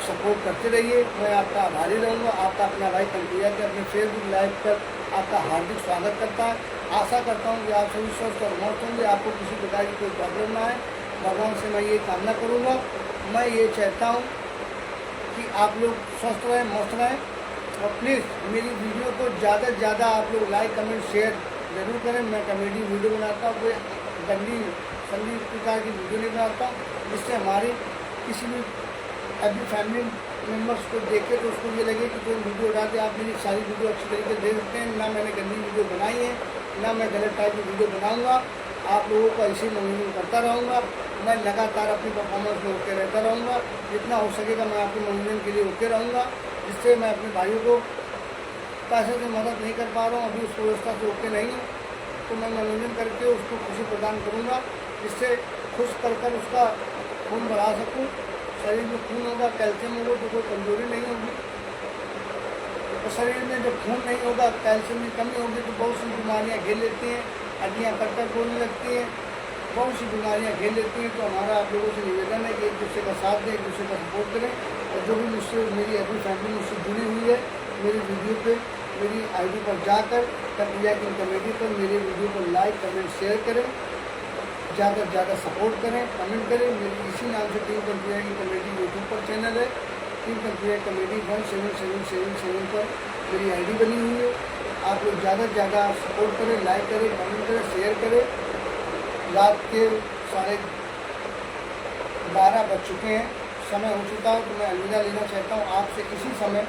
सपोर्ट करते रहिए। मैं आपका आभारी रहूँगा। आपका अपना भाई कन्हैया के अपने फेसबुक लाइव पर आपका हार्दिक स्वागत करता है। आशा करता हूँ कि आप सभी स्वस्थ और मस्त होंगे, आपको किसी प्रकार की कोई प्रॉब्लम ना आए। भगवान से मैं ये कामना करूँगा। मैं ये चाहता हूँ कि आप लोग स्वस्थ रहें, मस्त रहें, और प्लीज़ मेरी वीडियो को ज़्यादा से ज़्यादा आप लोग लाइक कमेंट शेयर ज़रूर करें। मैं कॉमेडी वीडियो बनाता हूँ, कोई गंदी संगीत प्रकार की वीडियो नहीं बनाता हूँ, जिससे हमारी किसी भी अपनी फैमिली मेम्बर्स को देखे तो उसको ये लगे कि कोई वीडियो डालते आप मेरी सारी वीडियो अच्छी तरीके से देख सकते हैं। ना मैंने गंदी वीडियो बनाई है, ना मैं गलत टाइप की वीडियो बनाऊँगा। आप लोगों को ऐसे ही मनोरंजन करता रहूँगा। मैं लगातार अपनी परफॉर्मेंस में होते रहता रहूँगा। जितना हो सकेगा मैं आपके मनोरंजन के लिए होते रहूँगा, जिससे मैं अपने भाइयों को पैसे से मदद नहीं कर पा रहा हूँ, अभी उस व्यवस्था से होते नहीं हूँ, तो मैं मनोरंजन करके उसको खुशी प्रदान करूँगा, जिससे खुश कर उसका खून बढ़ा सकूँ। शरीर में खून होगा, कैल्शियम होगा तो कोई कमजोरी नहीं होगी। तो शरीर में जब खून नहीं होगा, कैल्शियम की कमी होगी तो बहुत सी बीमारियाँ घेर लेती हैं, हड्डियाँ कटकर बोलने लगती हैं, बहुत सी बीमारियाँ घेर लेती हैं। तो हमारा आप लोगों से निवेदन है कि एक दूसरे का साथ दें, एक दूसरे का सपोर्ट करें। और जो भी मुझसे मेरी अपनी फैमिली मुझसे जुड़ी हुई है, मेरी वीडियो पे मेरी आईडी पर जाकर कन्हैया की कॉमेडी पर मेरे वीडियो को लाइक कमेंट शेयर करें, ज़्यादा से ज़्यादा सपोर्ट करें, कमेंट करें। मेरी इसी नाम से टीम कन्हैया की कॉमेडी यूट्यूब पर चैनल है। टीम कन्हैया कॉमेडी 17777 पर मेरी आईडी बनी हुई है। आप लोग ज़्यादा से ज़्यादा सपोर्ट करें, लाइक करें, कमेंट करें, शेयर करें। रात के 12:30 बज चुके हैं, समय हो चुका है, तो मैं अलविदा लेना चाहता हूँ आपसे। इसी समय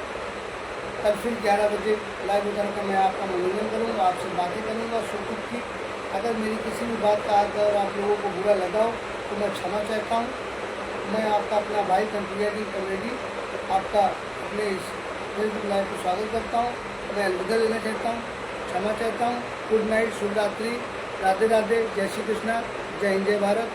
कल फिर 11 बजे लाइव उतर कर मैं आपका मनोरंजन करूँगा, आपसे बातें करूँगा सुख दुख की। अगर मेरी किसी भी बात का अगर आप लोगों को बुरा लगा हो तो मैं क्षमा चाहता हूँ। मैं आपका अपना भाई कन्हैया की कॉमेडी आपका अपने इस फेसबुक लाइव को स्वागत करता हूँ। मैं अलविदा लेना चाहता हूँ, क्षमा चाहता हूँ। गुड नाइट, शुभ रात्रि, राधे राधे, जय श्री कृष्णा, जय हिंद, जय भारत।